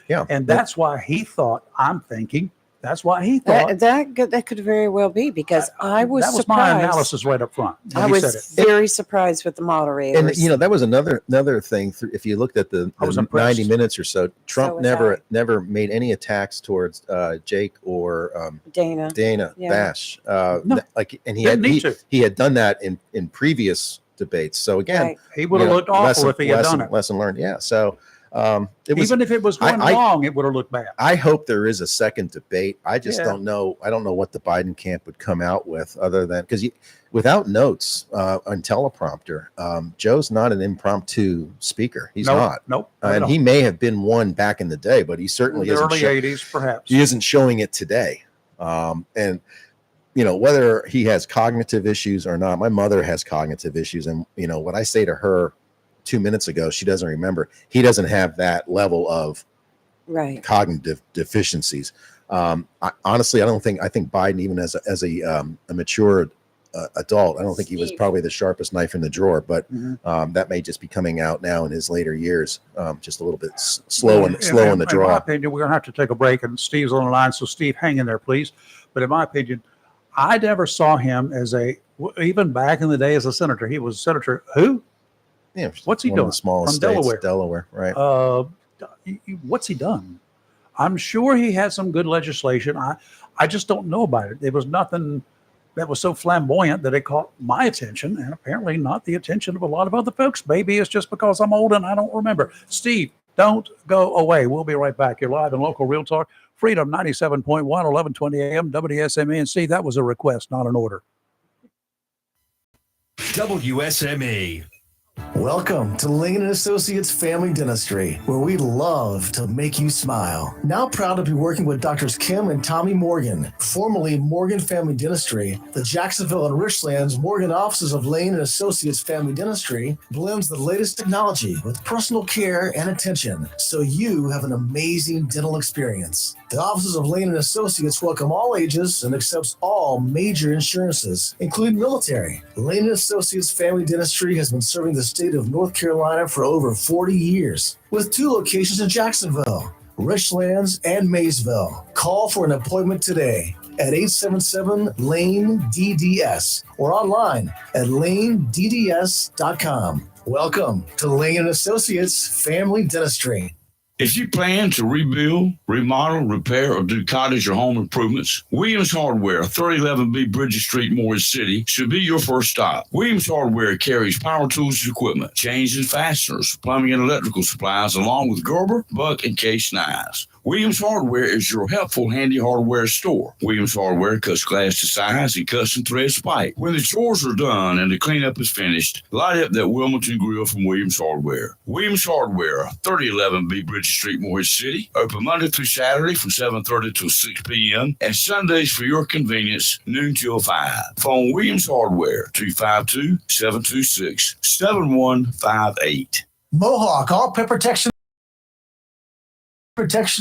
Yeah. And that's why he thought, I'm thinking, that's why he thought. That could very well be, because I was that was surprised. my analysis right up front. when I he was said it. very surprised with the moderators. And that was another thing. If you looked at the was 90 impressed. minutes or so, Trump was I. never made any attacks towards Jake or Dana Yeah. Bash. No, and didn't need to. he had done that in previous debates. So again, Right. He would have looked awful if he had done it. Lesson learned. Yeah. So it was, Even if it was going wrong, it would have looked bad. I hope there is a second debate. I just Yeah. don't know. I don't know what the Biden camp would come out with, other than because without notes on teleprompter, Joe's not an impromptu speaker. He's not. Nope. And he may have been one back in the day, but he certainly in the isn't. early 80s, perhaps. He isn't showing it today. And whether he has cognitive issues or not, my mother has cognitive issues, and what I say to her 2 minutes ago, she doesn't remember. He doesn't have that level of cognitive deficiencies. Honestly, I think Biden, even as a mature adult, I don't think he was probably the sharpest knife in the drawer, but that may just be coming out now in his later years, just a little bit slow in the In my draw. opinion, we're going to have to take a break, and Steve's on the line. So Steve, hang in there, please. But in my opinion, I never saw him as even back in the day as a senator. He was Senator who? Yeah, what's he one of doing? the smallest From states, Delaware, right? What's he done? I'm sure he had some good legislation. I just don't know about it. There was nothing that was so flamboyant that it caught my attention, and apparently not the attention of a lot of other folks. Maybe it's just because I'm old and I don't remember. Steve, don't go away. We'll be right back. You're live in Local Real Talk, Freedom 97.1, 1120 AM, WSME. And Steve, that was a request, not an order. WSME. Welcome to Lane & Associates Family Dentistry, where we love to make you smile. Now proud to be working with Doctors Kim and Tommy Morgan, formerly Morgan Family Dentistry. The Jacksonville and Richlands Morgan offices of Lane & Associates Family Dentistry blends the latest technology with personal care and attention, so you have an amazing dental experience. The offices of Lane & Associates welcome all ages and accepts all major insurances, including military. Lane & Associates Family Dentistry has been serving the state of North Carolina for over 40 years, with 2 locations in Jacksonville, Richlands, and Maysville. Call for an appointment today at 877-LANE-DDS or online at lanedds.com. Welcome to Lane & Associates Family Dentistry. If you plan to rebuild, remodel, repair, or do cottage or home improvements, Williams Hardware, 3011B Bridges Street, Morris City, should be your first stop. Williams Hardware carries power tools and equipment, chains and fasteners, plumbing and electrical supplies, along with Gerber, Buck, and Case knives. Williams Hardware is your helpful, handy hardware store. Williams Hardware cuts glass to size and custom threads pipe. When the chores are done and the cleanup is finished, light up that Wilmington grill from Williams Hardware. Williams Hardware, 3011B Bridges Street, Morris City. Open Monday through Saturday from 7:30 till 6 p.m. and Sundays for your convenience, noon till 5. Phone Williams Hardware, 252-726-7158. Mohawk All Pet Protection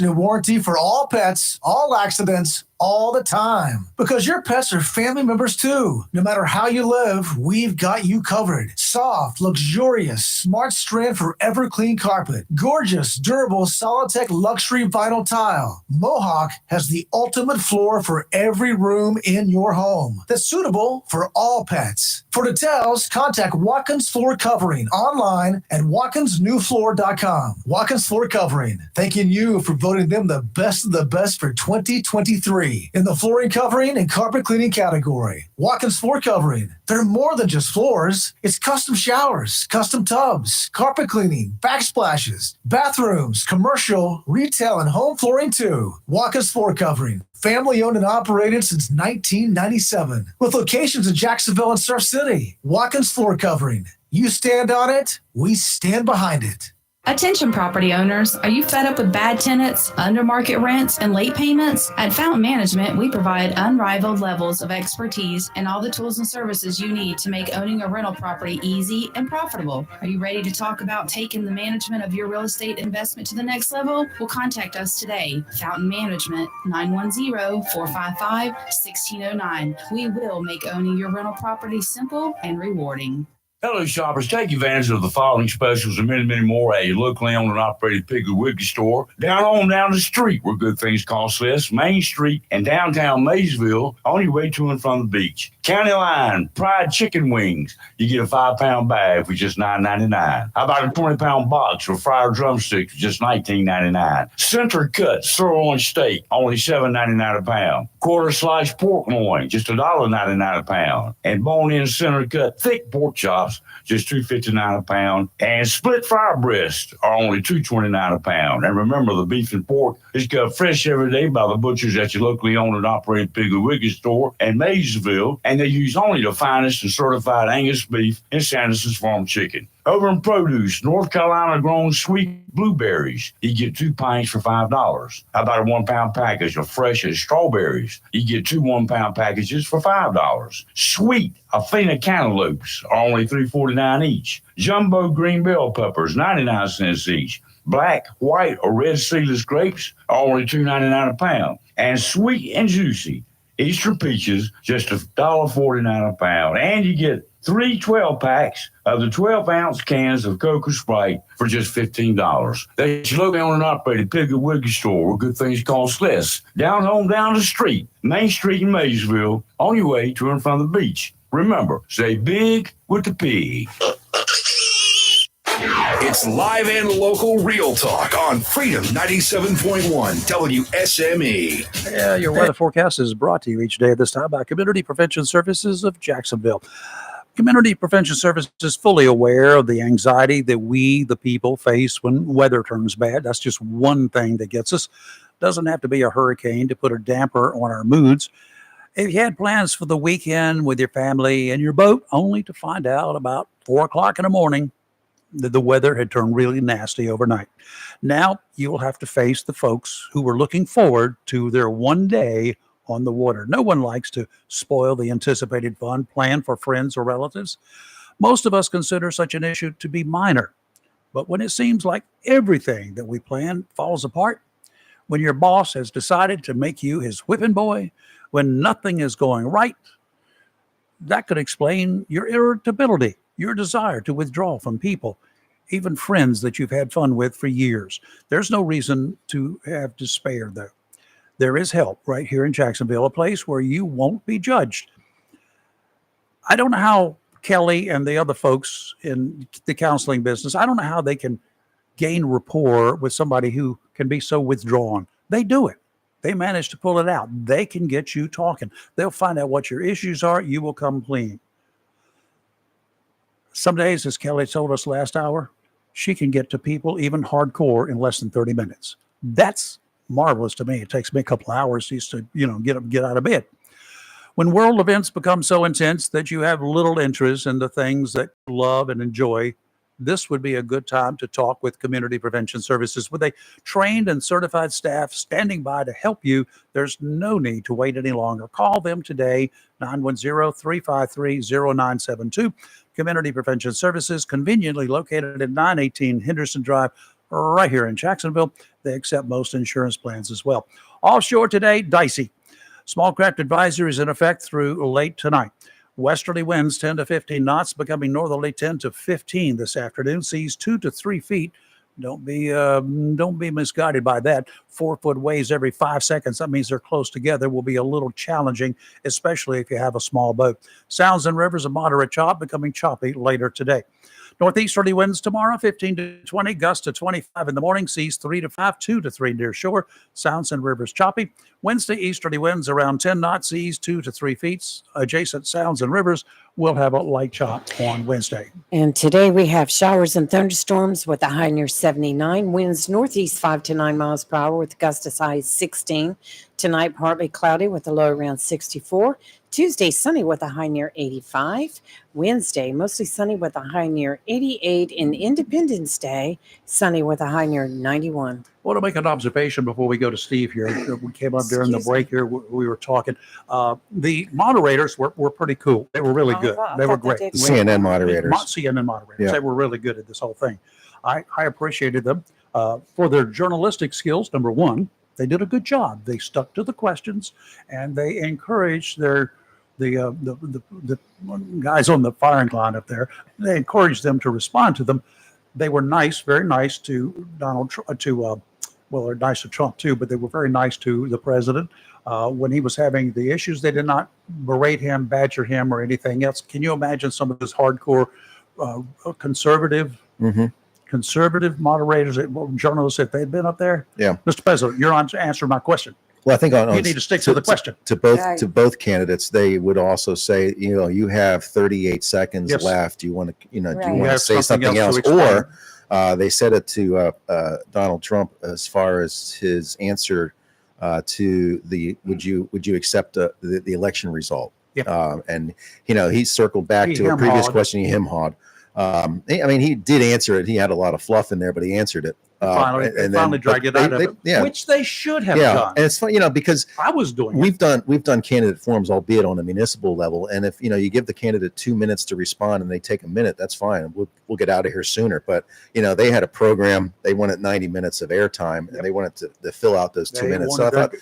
and warranty for all pets, all accidents, all the time. Because your pets are family members too. No matter how you live, we've got you covered. Soft, luxurious, smart strand forever clean carpet. Gorgeous, durable, Solitech luxury vinyl tile. Mohawk has the ultimate floor for every room in your home that's suitable for all pets. For details, contact Watkins Floor Covering online at watkinsnewfloor.com. Watkins Floor Covering, thanking you for voting them the best of the best for 2023. 3 in the flooring covering and carpet cleaning category. Watkins Floor Covering. They're more than just floors. It's custom showers, custom tubs, carpet cleaning, backsplashes, bathrooms, commercial, retail, and home flooring too. Watkins Floor Covering. Family owned and operated since 1997. With locations in Jacksonville and Surf City. Watkins Floor Covering. You stand on it, we stand behind it. Attention property owners, are you fed up with bad tenants, under market rents, and late payments? At Fountain Management, we provide unrivaled levels of expertise and all the tools and services you need to make owning a rental property easy and profitable. Are you ready to talk about taking the management of your real estate investment to the next level? Well, contact us today. Fountain Management, 910-455-1609. We will make owning your rental property simple and rewarding. Hello, shoppers. Take advantage of the following specials and many, many more at your locally owned and operated Piggly Wiggly store. Down the street where good things cost less, Main Street and downtown Maysville, on your way to and from the beach. County Line, Pride Chicken Wings. You get a 5-pound bag for just $9.99. How about a 20-pound box with fried drumsticks for just $19.99? Center Cut Sirloin Steak, only $7.99 a pound. Quarter sliced pork loin, just $1.99 a pound. And bone-in center cut thick pork chops, just $2.59 a pound, and split fry breasts are only $2.29 a pound. And remember, the beef and pork is cut fresh every day by the butchers at your locally owned and operated Piggly Wiggly store in Maysville, and they use only the finest and certified Angus beef and Sanderson's Farm chicken. Over in produce, North Carolina grown sweet blueberries. You get 2 pints for $5. How about a 1-pound package of fresh as strawberries? You get 2 1-pound packages for $5. Sweet Athena cantaloupes are only $3.49 each. Jumbo green bell peppers, 99 cents each. Black, white, or red seedless grapes are only $2.99 a pound. And sweet and juicy Easter peaches, just $1.49 a pound. And you get 3 12-packs of the 12-ounce cans of Coca Sprite for just $15. That's your locally owned and operated Piggly Wiggly store where good things cost less. Down home, down the street, Main Street in Maysville, on your way to and from the beach. Remember, say big with the P. It's live and local real talk on Freedom 97.1 WSME. Yeah, your weather forecast is brought to you each day at this time by Community Prevention Services of Jacksonville. Community Prevention Services is fully aware of the anxiety that we, the people, face when weather turns bad. That's just one thing that gets us. Doesn't have to be a hurricane to put a damper on our moods. If you had plans for the weekend with your family and your boat, only to find out about 4 o'clock in the morning that the weather had turned really nasty overnight. Now you'll have to face the folks who were looking forward to their one day on the water. No one likes to spoil the anticipated fun planned for friends or relatives. Most of us consider such an issue to be minor. But when it seems like everything that we plan falls apart, when your boss has decided to make you his whipping boy, when nothing is going right, that could explain your irritability, your desire to withdraw from people, even friends that you've had fun with for years. There's no reason to have despair, though. There is help right here in Jacksonville, a place where you won't be judged. I don't know how Kelly and the other folks in the counseling business, I don't know how they can gain rapport with somebody who can be so withdrawn. They do it. They manage to pull it out. They can get you talking. They'll find out what your issues are. You will come clean. Some days, as Kelly told us last hour, she can get to people even hardcore in less than 30 minutes. That's marvelous to me. It takes me a couple hours just to, get out of bed. When world events become so intense that you have little interest in the things that you love and enjoy, this would be a good time to talk with Community Prevention Services. With a trained and certified staff standing by to help you, there's no need to wait any longer. Call them today, 910-353-0972. Community Prevention Services, conveniently located at 918 Henderson Drive, right here in Jacksonville. They accept most insurance plans as well. Offshore today, dicey. Small craft advisory is in effect through late tonight. Westerly winds 10 to 15 knots, becoming northerly 10 to 15 this afternoon. Seas 2 to 3 feet. Don't be misguided by that. 4-foot waves every 5 seconds. That means they're close together. Will be a little challenging, especially if you have a small boat. Sounds and rivers a moderate chop, becoming choppy later today. Northeasterly winds tomorrow, 15 to 20, gusts to 25 in the morning, seas 3 to 5, 2 to 3 near shore. Sounds and rivers choppy. Wednesday, easterly winds around 10 knots, seas 2 to 3 feet. Adjacent sounds and rivers will have a light chop on Wednesday. And today we have showers and thunderstorms with a high near 79. Winds northeast 5 to 9 miles per hour with gust as high as 16. Tonight, partly cloudy with a low around 64. Tuesday, sunny with a high near 85. Wednesday, mostly sunny with a high near 88. And Independence Day, sunny with a high near 91. I want to make an observation before we go to Steve here. We came up during the break here. We were talking. The moderators were pretty cool. They were really good. They were great. The CNN moderators. CNN moderators. Yeah. They were really good at this whole thing. I appreciated them for their journalistic skills. Number one, they did a good job. They stuck to the questions and they encouraged the guys on the firing line up there. They encouraged them to respond to them. They were nice, very nice to Donald Trump, well, they're nice to Trump too, but they were very nice to the president. When he was having the issues, they did not berate him, badger him, or anything else. Can you imagine some of this hardcore conservative moderators, journalists, if they'd been up there? Yeah. Mr. President, you're on to answer my question. Well, I think you need to stick to the question. To both candidates, they would also say, you have 38 seconds left. Do you want to, do you want to say something else? Or they said it to Donald Trump as far as his answer to the would you accept the election result? Yeah. And he circled back to a previous question. He hemhawed. I mean, he did answer it. He had a lot of fluff in there, but he answered it. Finally dragged it out of it, which they should have done. And it's fun, because I was doing. We've done candidate forums, albeit on a municipal level. And if you give the candidate 2 minutes to respond and they take a minute, that's fine. We'll get out of here sooner. But they had a program. They wanted 90 minutes of airtime, and they wanted to fill out those 2 minutes. So I thought,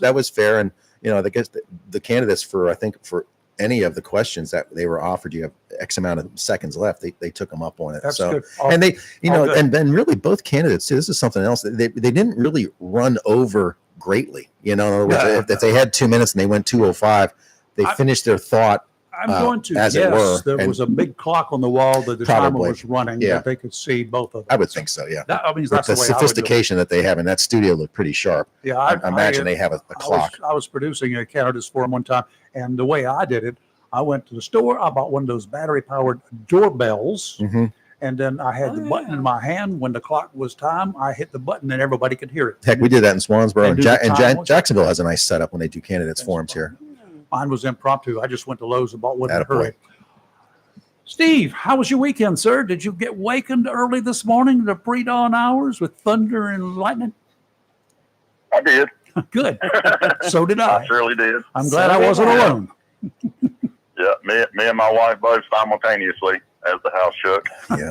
that was fair. And I guess the candidates for any of the questions that they were offered, you have X amount of seconds left. They took them up on it. That's so good. and they and then really both candidates too. This is something else. They didn't really run over greatly. In other words, if they had 2 minutes and they went 2:05, they finished their thought. I'm going to as guess it were. There was a big clock on the wall that the timer was running that they could see both of them. I would think so. Yeah. That's the the way sophistication that they have in that studio looked pretty sharp. Yeah, I imagine they have a clock. I was producing a candidates forum one time, and the way I did it, I went to the store. I bought one of those battery-powered doorbells, and then I had the button in my hand. When the clock was time, I hit the button, and everybody could hear it. Heck, we did that in Swansboro, and Jacksonville has a nice setup when they do candidates forums here. Mine was impromptu. I just went to Lowe's and bought one in a hurry. Steve, how was your weekend, sir? Did you get wakened early this morning, the pre-dawn hours with thunder and lightning? I did. Good. So did I. I surely did. I'm glad I wasn't alone. Yeah, me and my wife both simultaneously as the house shook. Yeah,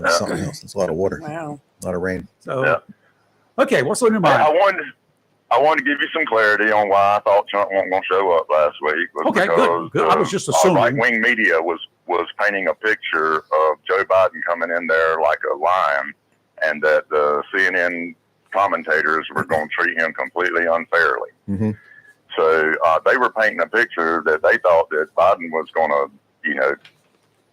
that's something else. It's a lot of water. Wow. A lot of rain. So, okay, what's on your mind? I wanted to give you some clarity on why I thought Trump wasn't going to show up last week. Okay, good. I was just assuming. Right-wing media was painting a picture of Joe Biden coming in there like a lion, and that the CNN commentators were going to treat him completely unfairly. Mm-hmm. So they were painting a picture that they thought that Biden was going to,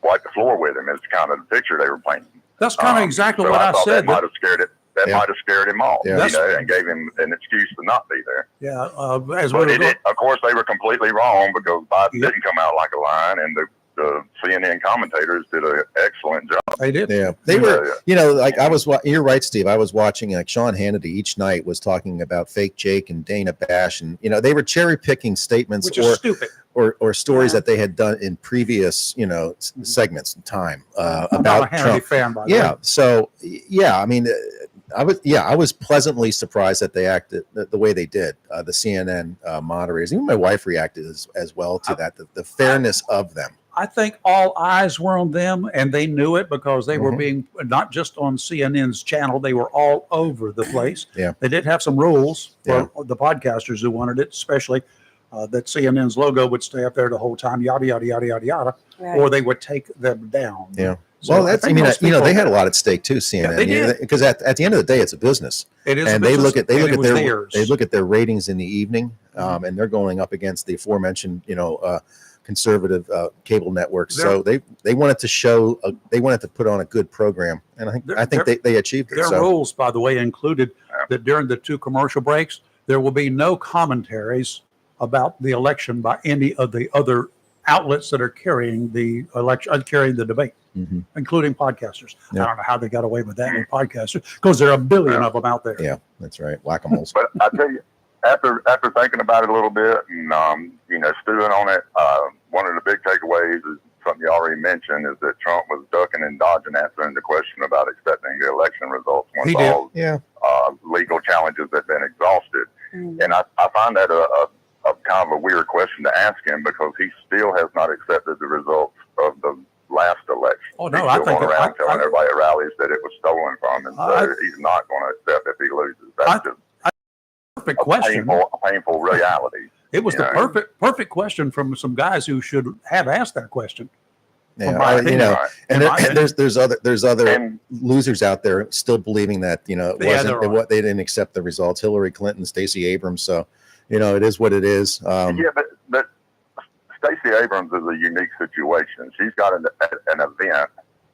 wipe the floor with him. Is kind of the picture they were painting. That's kind of exactly what I said. That might have scared it. That might have scared him off, Yeah. and gave him an excuse to not be there. Yeah, Of course, they were completely wrong because Biden didn't come out like a lion, and the CNN commentators did an excellent job. They did. Yeah, they were. You're right, Steve. I was watching Sean Hannity each night was talking about Fake Jake and Dana Bash, and they were cherry picking statements which is stupid. or stories that they had done in previous segments in time about Trump. Fan, by Yeah. So I mean. I was pleasantly surprised that they acted the way they did. The CNN moderators, even my wife reacted as well to that. The fairness of them. I think all eyes were on them, and they knew it because they were being not just on CNN's channel; they were all over the place. Yeah, they did have some rules for the podcasters who wanted it, especially that CNN's logo would stay up there the whole time, yada yada yada yada yada, or they would take them down. Yeah. So well, that's. They had a lot at stake too. CNN, they did. Because at the end of the day, it's a business. It is, and they look at their ratings in the evening, and they're going up against the aforementioned, conservative cable networks. So they wanted to show, they wanted to put on a good program, and I think they achieved it. Their rules, by the way, included that during the 2 commercial breaks, there will be no commentaries about the election by any of the other outlets that are carrying the election, carrying the debate, including podcasters. Yeah. I don't know how they got away with that with podcasters, because there are a billion of them out there. Yeah, that's right. Whack-a-moles. But I tell you, after thinking about it a little bit and stewing on it, one of the big takeaways is something you already mentioned, is that Trump was ducking and dodging answering the question about accepting the election results once all legal challenges had been exhausted. And I find that a kind of a weird question to ask him, because he still has not accepted the results of the last election. Oh, no, he's I still think going around telling everybody at rallies that it was stolen from him, so he's not going to accept if he loses. That's just perfect question. Painful reality. It was the perfect question from some guys who should have asked that question. Yeah, and there's other losers out there still believing that they didn't accept the results. Hillary Clinton, Stacey Abrams. So, it is what it is. But Stacey Abrams is a unique situation. She's got an event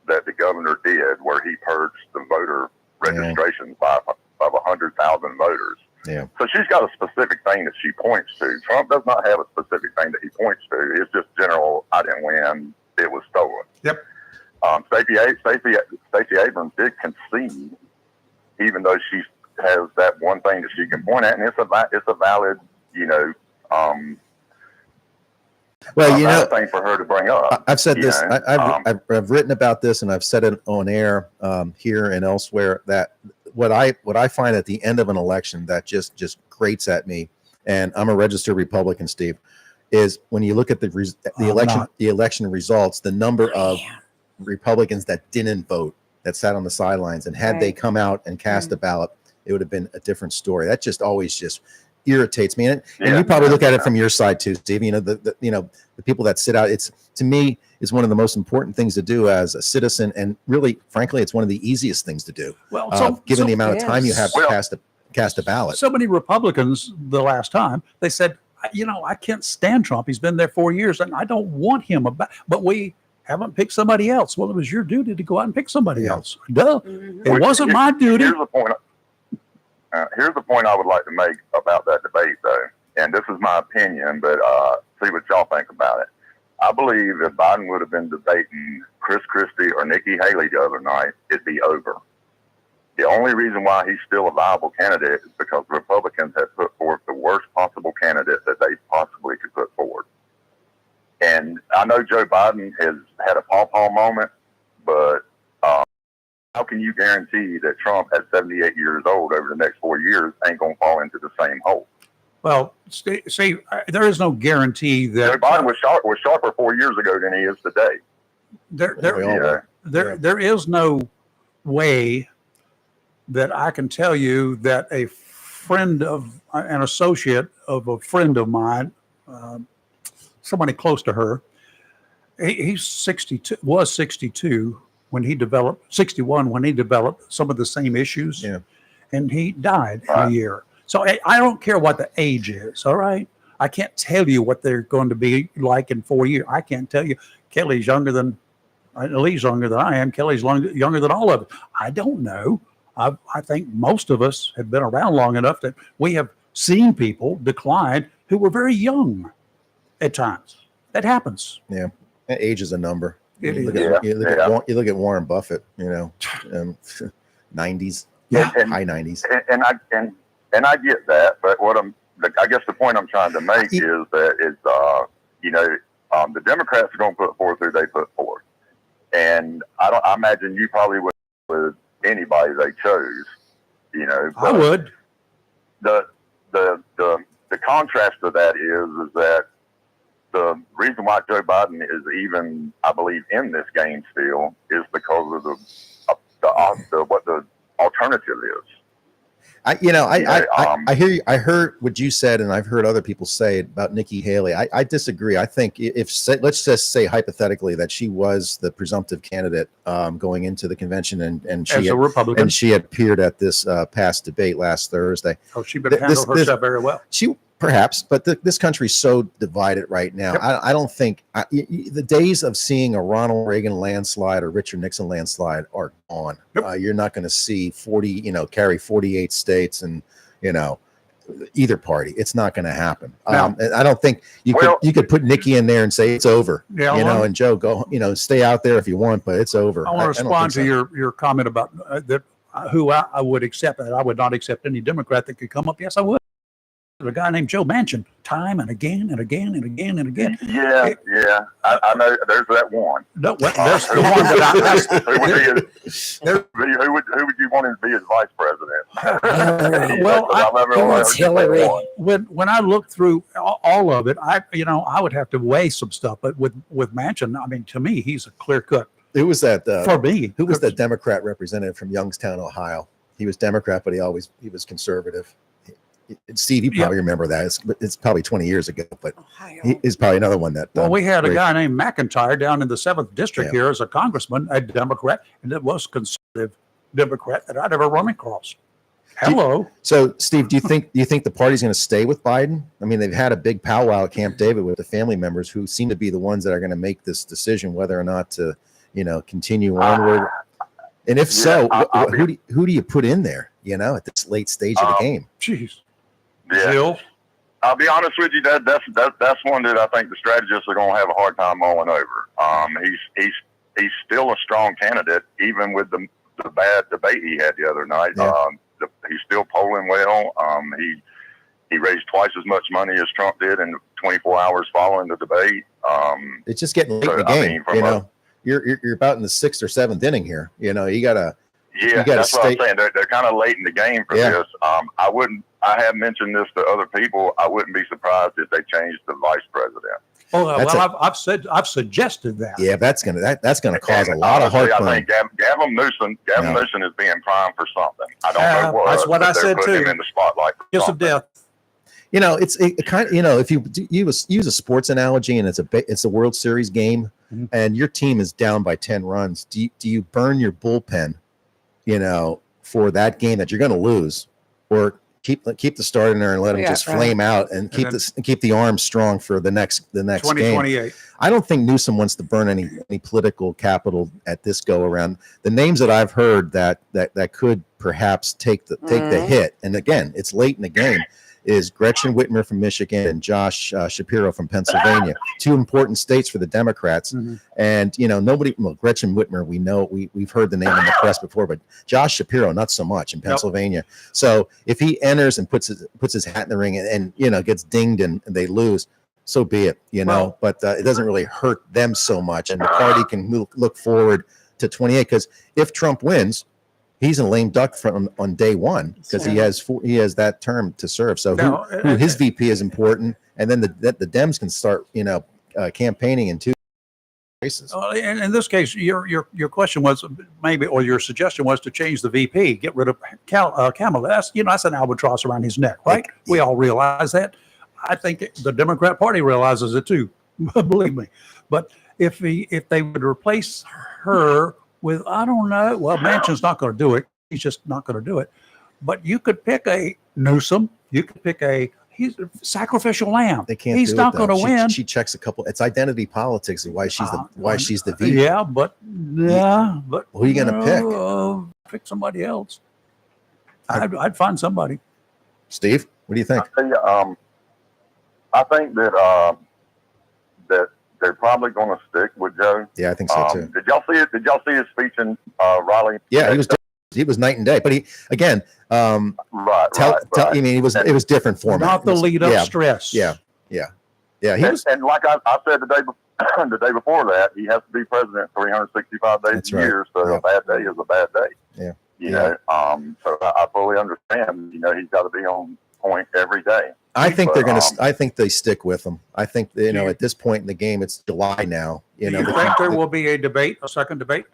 that the governor did where he purged the voter registrations of 100,000 voters. Yeah. So she's got a specific thing that she points to. Trump does not have a specific thing that he points to. It's just general, I didn't win, it was stolen. Yep. Stacey Abrams did concede, even though she has that one thing that she can point at, and it's a valid, thing for her to bring up. I've said this. I've written about this, and I've said it on air here and elsewhere, that what I find at the end of an election that just grates at me, and I'm a registered Republican, Steve, is when you look at the election results, the number of Republicans that didn't vote, that sat on the sidelines, and had they come out and cast a ballot, it would have been a different story. That just always just irritates me, and you probably look at it from your side too, Steve. The people that sit out. It's, to me, is one of the most important things to do as a citizen, and really, frankly, it's one of the easiest things to do. Well, given the amount of time you have to cast a ballot. So many Republicans the last time, they said, I can't stand Trump. He's been there 4 years, and I don't want him. But we haven't picked somebody else. Well, it was your duty to go out and pick somebody else. Duh. It wasn't my duty. Here's the point I would like to make about that debate, though, and this is my opinion, but see what y'all think about it. I believe if Biden would have been debating Chris Christie or Nikki Haley the other night, it'd be over. The only reason why he's still a viable candidate is because Republicans have put forth the worst possible candidate that they possibly could put forward. And I know Joe Biden has had a pawpaw moment, but how can you guarantee that Trump at 78 years old over the next 4 years ain't going to fall into the same hole? Well, see, there is no guarantee that Joe Biden was sharper 4 years ago than he is today. There is no way that I can tell you that a friend of an associate of a friend of mine, somebody close to her, he's 62, was 62 when he developed, 61 when he developed some of the same issues, and he died in a year. So I don't care what the age is, all right? I can't tell you what they're going to be like in 4 years. I can't tell you. Kelly's younger than, Lee's younger than I am. Kelly's younger than all of us. I don't know. I think most of us have been around long enough that we have seen people decline who were very young at times. That happens. Yeah, age is a number. You look at Warren Buffett. 90s, high 90s. And I get that, but I guess the point I'm trying to make is that the Democrats are going to put forth who they put forth, and I imagine you probably would with anybody they chose. I would. The contrast to that is that the reason why Joe Biden is even, I believe, in this game still is because of what the alternative is. I hear you. I heard what you said, and I've heard other people say about Nikki Haley. I disagree. I think let's just say hypothetically that she was the presumptive candidate going into the convention, and she as a Republican, and she had appeared at this past debate last Thursday. Oh, she better handle herself very well. She perhaps, but this country's so divided right now. Yep. I don't think the days of seeing a Ronald Reagan landslide or Richard Nixon landslide are gone. Yep. You're not going to see 40, carry 48 states, and either party. It's not going to happen. No. I don't think you could put Nikki in there and say it's over. Yeah, and Joe, go, stay out there if you want, but it's over. I want to respond to your comment about who I would accept. I would not accept any Democrat that could come up. Yes, I would. A guy named Joe Manchin, time and again and again and again and again. Yeah, I know. There's that one. No, there's the one that who would you want him to be as vice president? Hillary. When I look through all of it, I would have to weigh some stuff. But with Manchin, I mean, to me, he's a clear cut. Who was that? For me, who was that Democrat representative from Youngstown, Ohio? He was Democrat, but he was conservative. Steve, you probably remember that. It's probably 20 years ago, but he's probably another one that. Well, we had a guy named McIntyre down in the 7th district here as a congressman, a Democrat, and it was conservative Democrat that I'd ever run across. Hello. So, Steve, do you think the party's going to stay with Biden? I mean, they've had a big powwow at Camp David with the family members who seem to be the ones that are going to make this decision whether or not to, continue onward. And if so, who do you put in there? At this late stage of the game. Jeez. Yeah. Jill? I'll be honest with you. That's one that I think the strategists are going to have a hard time mulling over. He's still a strong candidate, even with the bad debate he had the other night. Yeah. He's still polling well. He raised twice as much money as Trump did in 24 hours following the debate. It's just getting late in the game. You're about in the 6th or 7th inning here. You gotta. Yeah, that's what I'm saying. They're kind of late in the game for this. I have mentioned this to other people. I wouldn't be surprised if they changed the vice president. I've suggested that. Yeah, that's gonna cause a lot of heartburn. I think Gavin Newsom is being primed for something. I don't know what. That's what I said too. Him in the spotlight. Kiss of death. It's kind of if you use a sports analogy and it's a World Series game and your team is down by 10 runs. Do you burn your bullpen? For that game that you're going to lose, or keep the start in there and let them just flame out and keep the arms strong for the next 2028. game. I don't think Newsom wants to burn any political capital at this go around. The names that I've heard that could perhaps take the hit, and again, it's late in the game, is Gretchen Whitmer from Michigan and Josh Shapiro from Pennsylvania. 2 important states for the Democrats. And, Gretchen Whitmer, we know, we've heard the name in the press before, but Josh Shapiro, not so much in Pennsylvania. Nope. So if he enters and puts his hat in the ring and gets dinged and they lose, so be it, but it doesn't really hurt them so much. And the party can look forward to 28, because if Trump wins, he's a lame duck on day one because he has that term to serve. So who his VP is important, and then the Dems can start campaigning in 2 races. In this case, your question was maybe, or your suggestion was to change the VP, get rid of Kamala. That's an albatross around his neck, right? We all realize that. I think the Democrat Party realizes it too. Believe me. But if they would replace her with, I don't know. Well, Manchin's not going to do it. He's just not going to do it. But you could pick a Newsom. You could pick he's a sacrificial lamb. They can't. He's not going to win. She checks a couple. It's identity politics and why she's the VP. Yeah, but who are you going to pick? Pick somebody else. I'd find somebody. Steve, what do you think? I think that they're probably going to stick with Joe. Yeah, I think so too. Did y'all see it? Did y'all see his speech in Raleigh? Yeah, he was night and day. But he again, right. I mean, it was different format. Not the lead up stress. Yeah. And like I said the day before that, he has to be president 365 days a year. So a bad day is a bad day. Yeah. So I fully understand. He's got to be on point every day. I think I think they stick with him. I think at this point in the game, it's July now. Do you think there will be a second debate?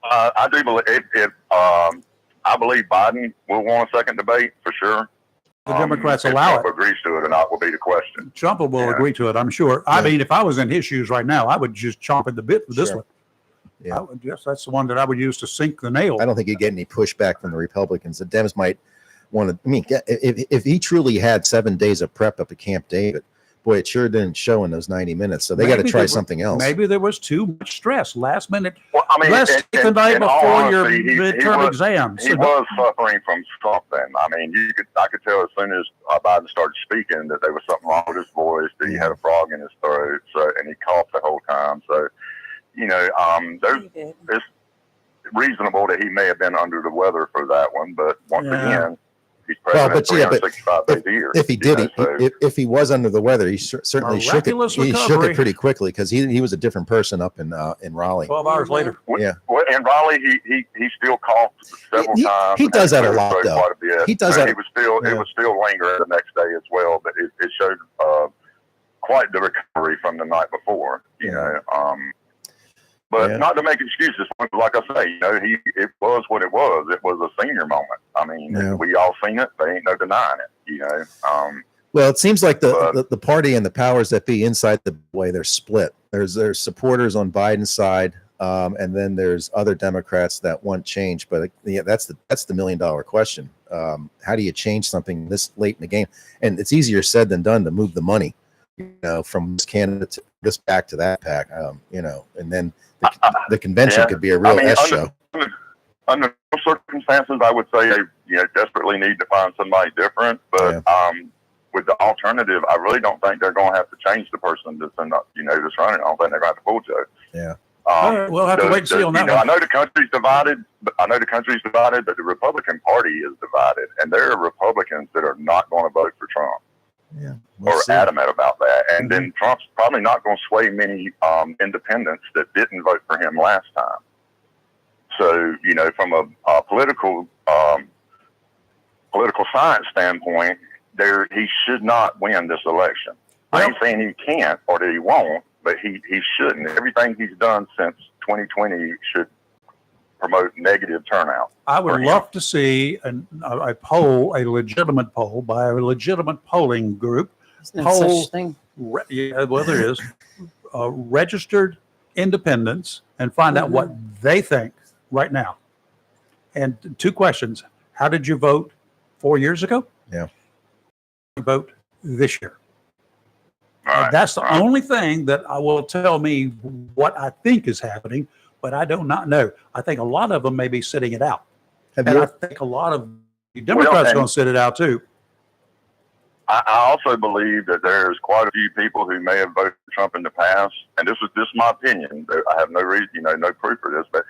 I do believe I believe Biden will want a second debate for sure. The Democrats allow Trump agrees to it or not will be the question. Trump will agree to it, I'm sure. I mean, if I was in his shoes right now, I would just chomp at the bit for this one. Yeah, that's the one that I would use to sink the nail. I don't think you get any pushback from the Republicans. The Dems might want to. I mean, if he truly had 7 days of prep up at Camp David, boy, it sure didn't show in those 90 minutes. So they got to try something else. Maybe there was too much stress last minute. Well, I mean, Let's take the night before your midterm exams. He was suffering from something. I mean, I could tell as soon as Biden started speaking that there was something wrong with his voice, that he had a frog in his throat, and he coughed the whole time. So, it's reasonable that he may have been under the weather for that one. But once again, he's president 365 days a year. If he did, if he was under the weather, he certainly shook it. He shook it pretty quickly because he was a different person up in Raleigh. 12 hours later. Yeah. Well, in Raleigh, he still coughed several times. He does that a lot, though. Quite a bit. He does that. It was still lingering the next day as well, but it showed quite the recovery from the night before. But not to make excuses, like I say, it was what it was. It was a senior moment. I mean, we all seen it. There ain't no denying it. Well, it seems like the party and the powers that be inside the way they're split. There's supporters on Biden's side, and then there's other Democrats that want change. But that's the $1 million question. How do you change something this late in the game? And it's easier said than done to move the money, from this candidate to this pack to that pack. And then the convention could be a real show. Under circumstances, I would say they desperately need to find somebody different. But with the alternative, I really don't think they're going to have to change the person that's that's running. I don't think they're going to have to pull Joe. Yeah. All right, we'll have to wait and see on that one. I know the country's divided. But the Republican Party is divided, and there are Republicans that are not going to vote for Trump. Yeah, or adamant about that. And then Trump's probably not going to sway many independents that didn't vote for him last time. So, from a political science standpoint, he should not win this election. I ain't saying he can't or that he won't, but he shouldn't. Everything he's done since 2020 should promote negative turnout. I would love to see a poll, a legitimate poll by a legitimate polling group. There's no such thing. There is. Registered independents and find out what they think right now. And 2 questions. How did you vote 4 years ago? Yeah. Vote this year. That's the only thing that will tell me what I think is happening, but I do not know. I think a lot of them may be sitting it out. I think a lot of Democrats are going to sit it out too. I also believe that there's quite a few people who may have voted for Trump in the past, and this is just my opinion. I have no reason, no proof for this, but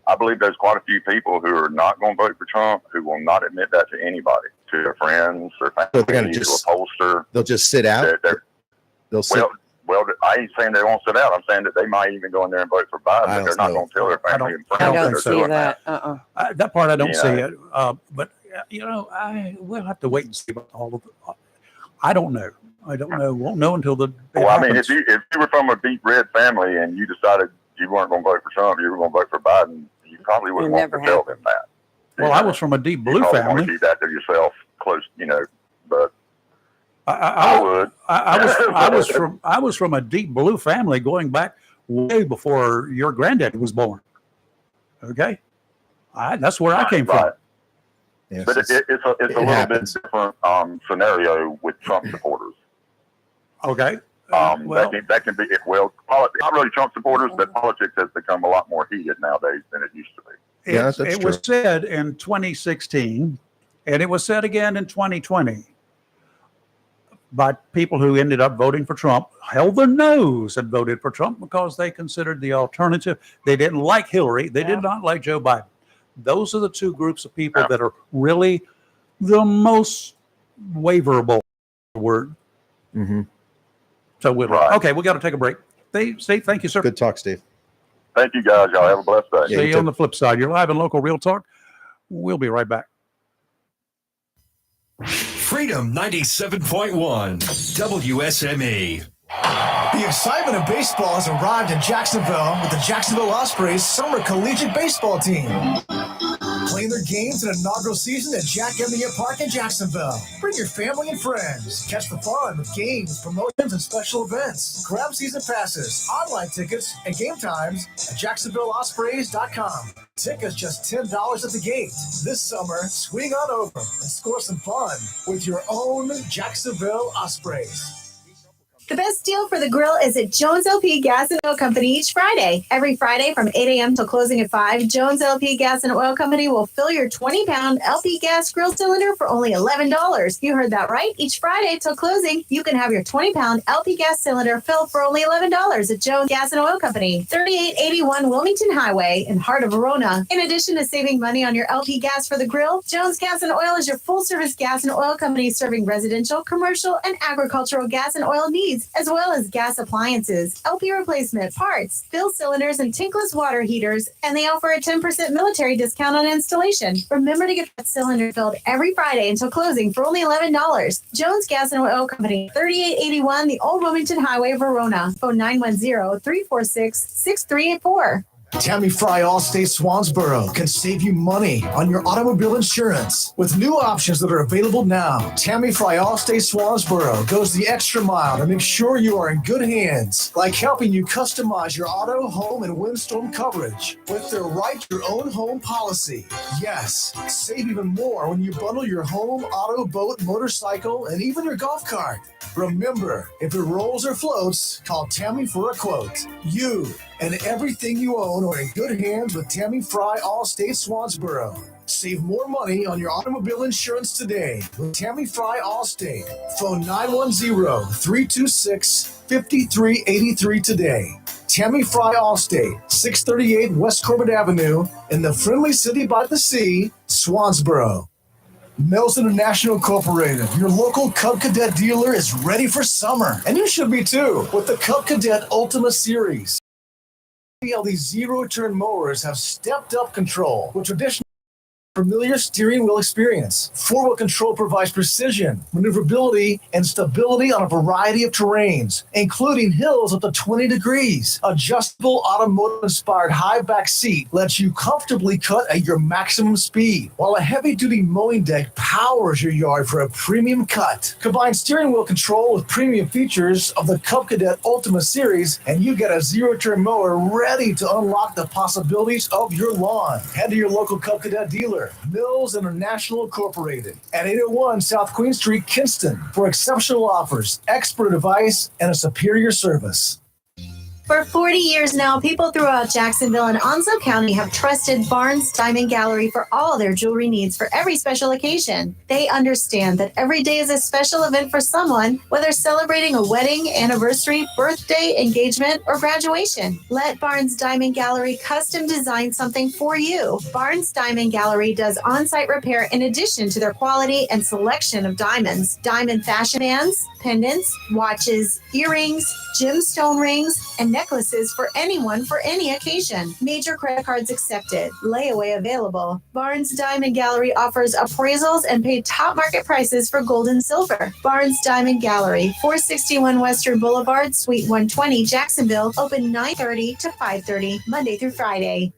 I believe there's quite a few people who are not going to vote for Trump who will not admit that to anybody, to their friends, their family, to a pollster. They'll just sit out. They'll sit. Well, I ain't saying they won't sit out. I'm saying that they might even go in there and vote for Biden, but they're not going to tell their family and friends. I don't see that. That part I don't see it. But we'll have to wait and see about all of it. I don't know. Won't know until the. Well, I mean, if you were from a deep red family and you decided you weren't going to vote for Trump, you were going to vote for Biden, you probably wouldn't want to tell them that. Well, I was from a deep blue family. You want to keep that to yourself, close, but. I would. I was from a deep blue family going back way before your granddad was born. Okay, that's where I came from. Yes, but it's a little bit different scenario with Trump supporters. Okay. That can be not really Trump supporters, but politics has become a lot more heated nowadays than it used to be. It was said in 2016, and it was said again in 2020. By people who ended up voting for Trump, held their nose and voted for Trump because they considered the alternative. They didn't like Hillary. They did not like Joe Biden. Those are the 2 groups of people that are really the most waverable word. Mm-hmm. So okay, we got to take a break. Steve, thank you, sir. Good talk, Steve. Thank you, guys. Y'all have a blessed day. See you on the flip side. You're live in Local Real Talk. We'll be right back. Freedom 97.1 WSME. The excitement of baseball has arrived in Jacksonville with the Jacksonville Ospreys summer collegiate baseball team. Playing their games in an inaugural season at Jack Emmett Park in Jacksonville. Bring your family and friends. Catch the fun with games, promotions, and special events. Grab season passes, online tickets, and game times at JacksonvilleOspreys.com. Tickets just $10 at the gate. This summer, swing on over and score some fun with your own Jacksonville Ospreys. The best deal for the grill is at Jones LP Gas and Oil Company each Friday. Every Friday from 8 a.m. till closing at 5, Jones LP Gas and Oil Company will fill your 20-pound LP gas grill cylinder for only $11. You heard that right. Each Friday till closing, you can have your 20-pound LP gas cylinder filled for only $11 at Jones Gas and Oil Company, 3881 Wilmington Highway in heart of Verona. In addition to saving money on your LP gas for the grill, Jones Gas and Oil is your full-service gas and oil company serving residential, commercial, and agricultural gas and oil needs, as well as gas appliances, LP replacement, parts, fill cylinders, and tankless water heaters, and they offer a 10% military discount on installation. Remember to get that cylinder filled every Friday until closing for only $11. Jones Gas and Oil Company, 3881 the Old Wilmington Highway, Verona. Phone 910-346-6384. Tammy Fry Allstate Swansboro can save you money on your automobile insurance with new options that are available now. Tammy Fry Allstate Swansboro goes the extra mile to make sure you are in good hands, like helping you customize your auto, home, and windstorm coverage with their Write Your Own Home policy. Yes, save even more when you bundle your home, auto, boat, motorcycle, and even your golf cart. Remember, if it rolls or floats, call Tammy for a quote. You and everything you own are in good hands with Tammy Fry Allstate Swansboro. Save more money on your automobile insurance today with Tammy Fry Allstate. Phone 910-326-5383 today. Tammy Fry Allstate, 638 West Corbett Avenue in the friendly city by the sea, Swansboro. Mills International Incorporated, your local Cub Cadet dealer, is ready for summer. And you should be too, with the Cub Cadet Ultima Series. These zero-turn mowers have stepped-up control with traditional familiar steering wheel experience. Four-wheel control provides precision, maneuverability, and stability on a variety of terrains, including hills up to 20 degrees. Adjustable automotive-inspired high-back seat lets you comfortably cut at your maximum speed, while a heavy-duty mowing deck powers your yard for a premium cut. Combine steering wheel control with premium features of the Cub Cadet Ultima Series, and you get a zero-turn mower ready to unlock the possibilities of your lawn. Head to your local Cub Cadet dealer, Mills International Incorporated, at 801 South Queen Street, Kinston, for exceptional offers, expert advice, and a superior service. For 40 years now, people throughout Jacksonville and Onslow County have trusted Barnes Diamond Gallery for all their jewelry needs for every special occasion. They understand that every day is a special event for someone, whether celebrating a wedding, anniversary, birthday, engagement, or graduation. Let Barnes Diamond Gallery custom design something for you. Barnes Diamond Gallery does on-site repair in addition to their quality and selection of diamonds, diamond fashion bands, pendants, watches, earrings, gemstone rings, and necklaces for anyone for any occasion. Major credit cards accepted. Layaway available. Barnes Diamond Gallery offers appraisals and paid top market prices for gold and silver. Barnes Diamond Gallery, 461 Western Boulevard, Suite 120, Jacksonville. Open 9:30 to 5:30, Monday through Friday.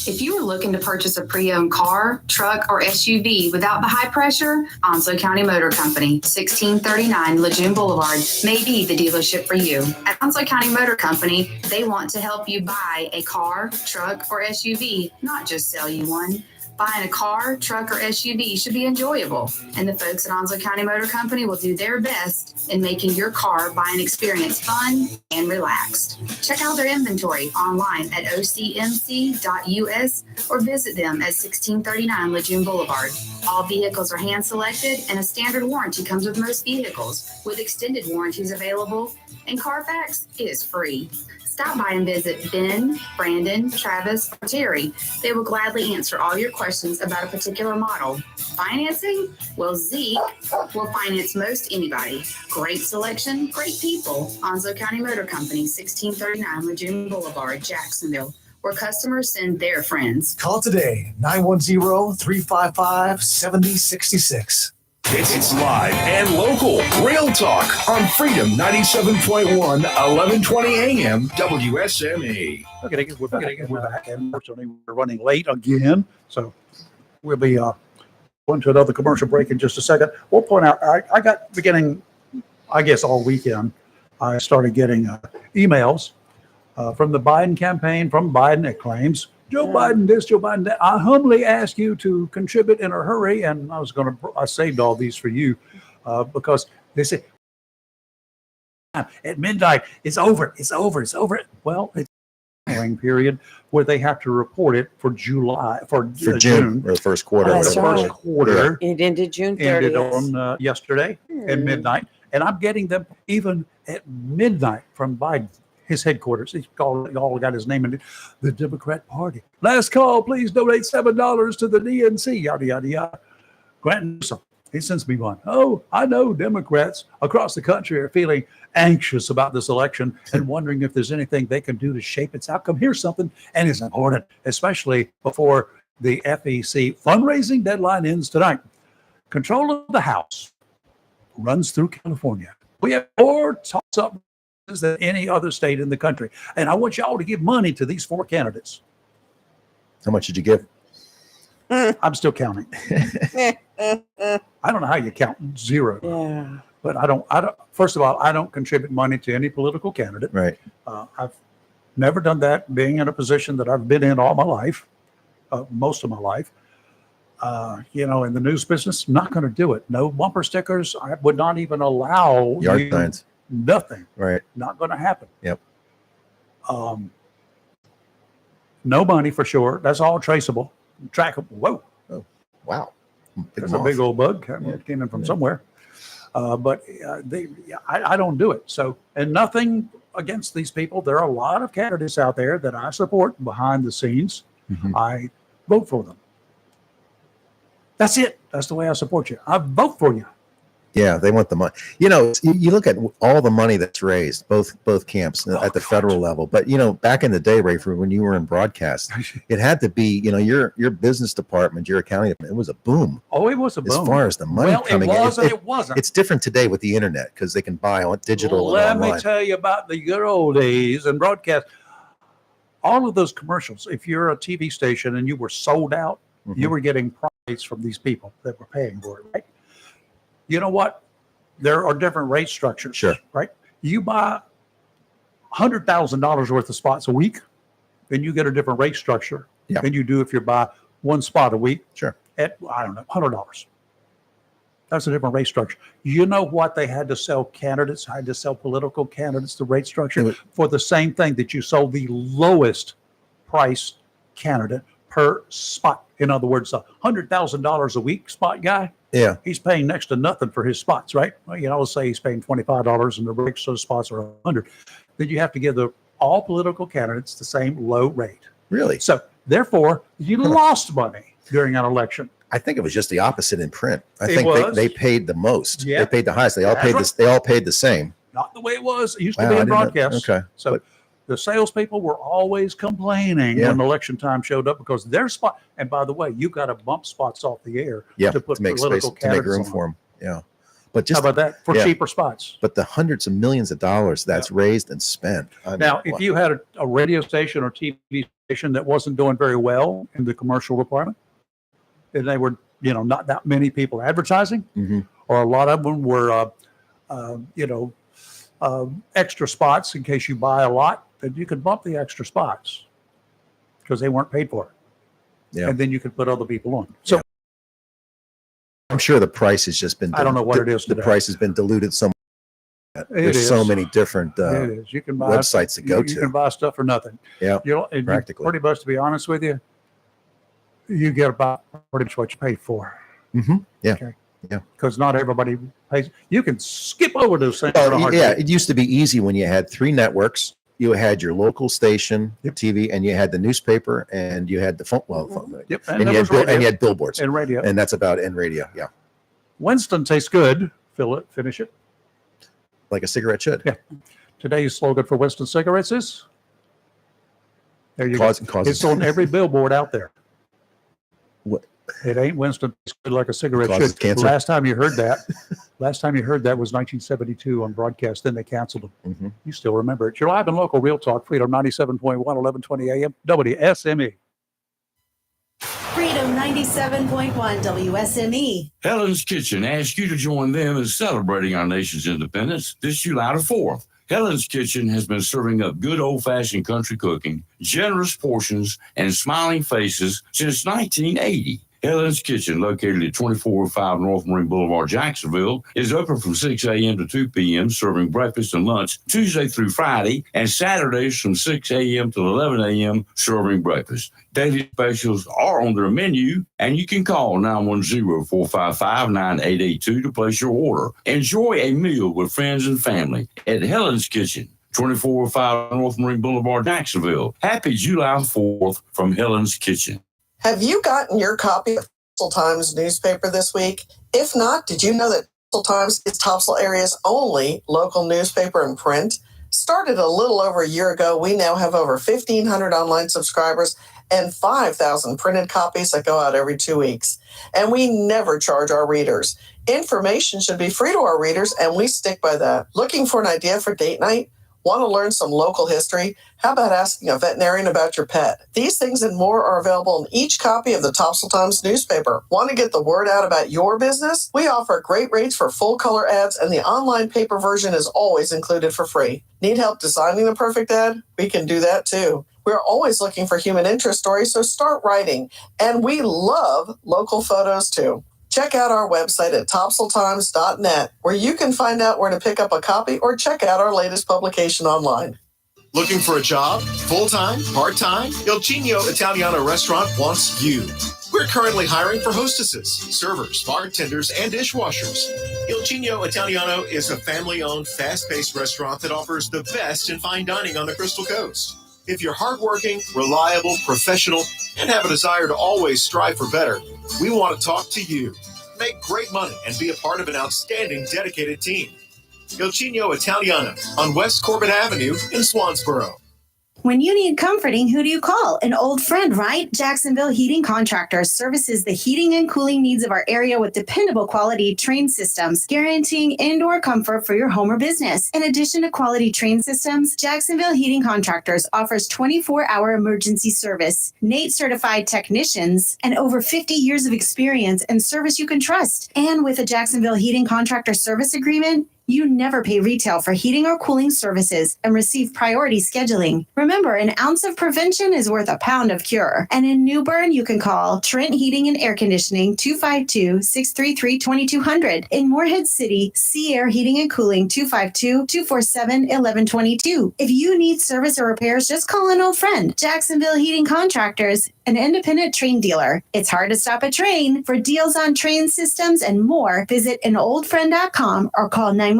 If you are looking to purchase a pre-owned car, truck, or SUV without the high pressure, Onslow County Motor Company, 1639 Lejeune Boulevard, may be the dealership for you. At Onslow County Motor Company, they want to help you buy a car, truck, or SUV, not just sell you one. Buying a car, truck, or SUV should be enjoyable, and the folks at Onslow County Motor Company will do their best in making your car buying experience fun and relaxed. Check out their inventory online at ocmc.us or visit them at 1639 Lejeune Boulevard. All vehicles are hand-selected, and a standard warranty comes with most vehicles, with extended warranties available, and Carfax is free. Stop by and visit Ben, Brandon, Travis, or Terry. They will gladly answer all your questions about a particular model. Financing? Well, Zeke will finance most anybody. Great selection, great people. Onslow County Motor Company, 1639 Lejeune Boulevard, Jacksonville, where customers send their friends. Call today, 910-355-7066. It's live and local. Real talk on Freedom 97.1, 1120 AM, WSME. Okay, we're back. And unfortunately, we're running late again. So we'll be going to another commercial break in just a second. We'll point out, I got beginning, I guess, all weekend, I started getting emails from the Biden campaign, from Biden. It claims, Joe Biden this, Joe Biden that. I humbly ask you to contribute in a hurry. And I saved all these for you because they say, at midnight. It's over. It's over. It's over. Well, it's a period where they have to report it for July, for June or the first quarter. That's the right. first quarter It ended June 30th. ended on yesterday at midnight. And I'm getting them even at midnight from Biden, his headquarters. He's all got his name in it. The Democrat Party. Last call, please donate $7 to the DNC, yada, yada, yada. Grant Newsom, he sends me one. Oh, I know Democrats across the country are feeling anxious about this election and wondering if there's anything they can do to shape its outcome. Here's something, and it's important, especially before the FEC fundraising deadline ends tonight. Control of the House runs through California. We have more toss-up than any other state in the country. And I want y'all to give money to these 4 candidates. How much did you give? I'm still counting. I don't know how you count 0. Yeah. But I don't, first of all, I don't contribute money to any political candidate. Right. I've never done that, being in a position that I've been in all my life, most of my life. In the news business, not going to do it. No bumper stickers. I would not even allow Yard signs. Nothing. Right. Not going to happen. Yep. No money for sure. That's all traceable. Trackable. Whoa. Oh, wow. There's a big old bug. It came in from somewhere. But I don't do it. So, and nothing against these people. There are a lot of candidates out there that I support behind the scenes. Mm-hmm. I vote for them. That's it. That's the way I support you. I vote for you. Yeah, they want the money. You look at all the money that's raised, both camps at the federal level. But back in the day, Rayford, when you were in broadcast, it had to be, your business department, your accounting department, it was a boom. Oh, it was a boom. As far as the money coming it was in, and it wasn't. It's different today with the internet because they can buy on digital Let and online. me tell you about the good old days in broadcast. All of those commercials. If you're a TV station and you were sold out, you were getting price from these people that were paying for it, right? You know what? There are different rate structures. Sure. Right? You buy $100,000 worth of spots a week, then you get a different rate structure than you do if you buy 1 spot a week. Sure. At, I don't know, $100. That's a different rate structure. You know what they had to sell candidates, had to sell political candidates, the rate structure for the same thing that you sold the lowest price candidate per spot. In other words, $100,000 a week spot guy. Yeah. He's paying next to nothing for his spots, right? Well, let's say he's paying $25 and the rate so spots are $100. Then you have to give all political candidates the same low rate. Really? So therefore, you lost money during an election. I think it was just the opposite in print. I It think was. they paid the most. Yeah. They paid the highest. They all That's paid right. this. They all paid the same. Not the way it was. It used to Wow, be I in didn't know- broadcast. okay. So the salespeople were always complaining Yeah. when election time showed up because their spot. And by the way, you got to bump spots off the air to put to make space, political to make room candidates on. for them. Yeah. But just How about that? For cheaper spots. But the hundreds of millions of dollars that's raised and spent. I mean, Now, if you had a radio station or TV station that wasn't doing very well in the commercial department, and they were, not that many people advertising, or a lot of them were, extra spots in case you buy a lot, then you could bump the extra spots because they weren't paid for. Yeah. And then you could put other people on. So I'm sure the price has just been. I don't know what it is The today. price has been diluted so much. There's so is. many different it is. You can buy websites to go you to. can buy stuff for nothing. Yeah, and practically. Pretty much, to be honest with you, you get about pretty much what you pay for. Yeah. Okay. Yeah. Because not everybody pays. You can skip over those things. Well, yeah, it used to be easy when you had 3 networks. You had your local station, TV, and you had the newspaper, and you had the phone. Yep. And you had billboards and radio, and that's about in radio. Yeah, Winston tastes good. Finish it like a cigarette should. Yeah. Today's slogan for Winston cigarettes is. There you Causes- go. It's on every billboard out there. What? It ain't Winston tastes good like a cigarette Causes should. cancer. Last time you heard that was 1972 on broadcast. Then they canceled them. You still remember it. You're live and local, Real Talk, Freedom 97.1, 1120 AM, WSME. Freedom 97.1 WSME. Helen's Kitchen asks you to join them in celebrating our nation's independence this July the 4th. Helen's Kitchen has been serving up good old-fashioned country cooking, generous portions, and smiling faces since 1980. Helen's Kitchen, located at 2405 North Marine Boulevard, Jacksonville, is open from 6 a.m. to 2 p.m., serving breakfast and lunch Tuesday through Friday, and Saturdays from 6 a.m. to 11 a.m., serving breakfast. Daily specials are on their menu, and you can call 910-455-9882 to place your order. Enjoy a meal with friends and family at Helen's Kitchen, 2405 North Marine Boulevard, Jacksonville. Happy July 4th from Helen's Kitchen. Have you gotten your copy of Topsail Times newspaper this week? If not, did you know that Topsail Times is Topsail area's only local newspaper in print? Started a little over a year ago, we now have over 1,500 online subscribers and 5,000 printed copies that go out every 2 weeks. And we never charge our readers. Information should be free to our readers, and we stick by that. Looking for an idea for date night? Want to learn some local history? How about asking a veterinarian about your pet? These things and more are available in each copy of the Topsail Times newspaper. Want to get the word out about your business? We offer great rates for full color ads, and the online paper version is always included for free. Need help designing the perfect ad? We can do that too. We're always looking for human interest stories, so start writing. And we love local photos too. Check out our website at topsailtimes.net, where you can find out where to pick up a copy or check out our latest publication online. Looking for a job? Full-time? Part-time? Il Cigno Italiano Restaurant wants you. We're currently hiring for hostesses, servers, bartenders, and dishwashers. Il Cigno Italiano is a family-owned, fast-paced restaurant that offers the best in fine dining on the Crystal Coast. If you're hardworking, reliable, professional, and have a desire to always strive for better, we want to talk to you. Make great money and be a part of an outstanding, dedicated team. Il Cigno Italiano on West Corbett Avenue in Swansboro. When you need comforting, who do you call? An old friend, right? Jacksonville Heating Contractors services the heating and cooling needs of our area with dependable quality train systems, guaranteeing indoor comfort for your home or business. In addition to quality train systems, Jacksonville Heating Contractors offers 24-hour emergency service, NATE certified technicians, and over 50 years of experience and service you can trust. And with a Jacksonville Heating Contractor service agreement, you never pay retail for heating or cooling services and receive priority scheduling. Remember, an ounce of prevention is worth a pound of cure. And in New Bern, you can call Trent Heating and Air Conditioning 252-633-2200. In Morehead City, Sea Air Heating and Cooling 252-247-1122. If you need service or repairs, just call an old friend. Jacksonville Heating Contractors, an independent train dealer. It's hard to stop a train. For deals on train systems and more, visit anoldfriend.com or call 910-347-2843.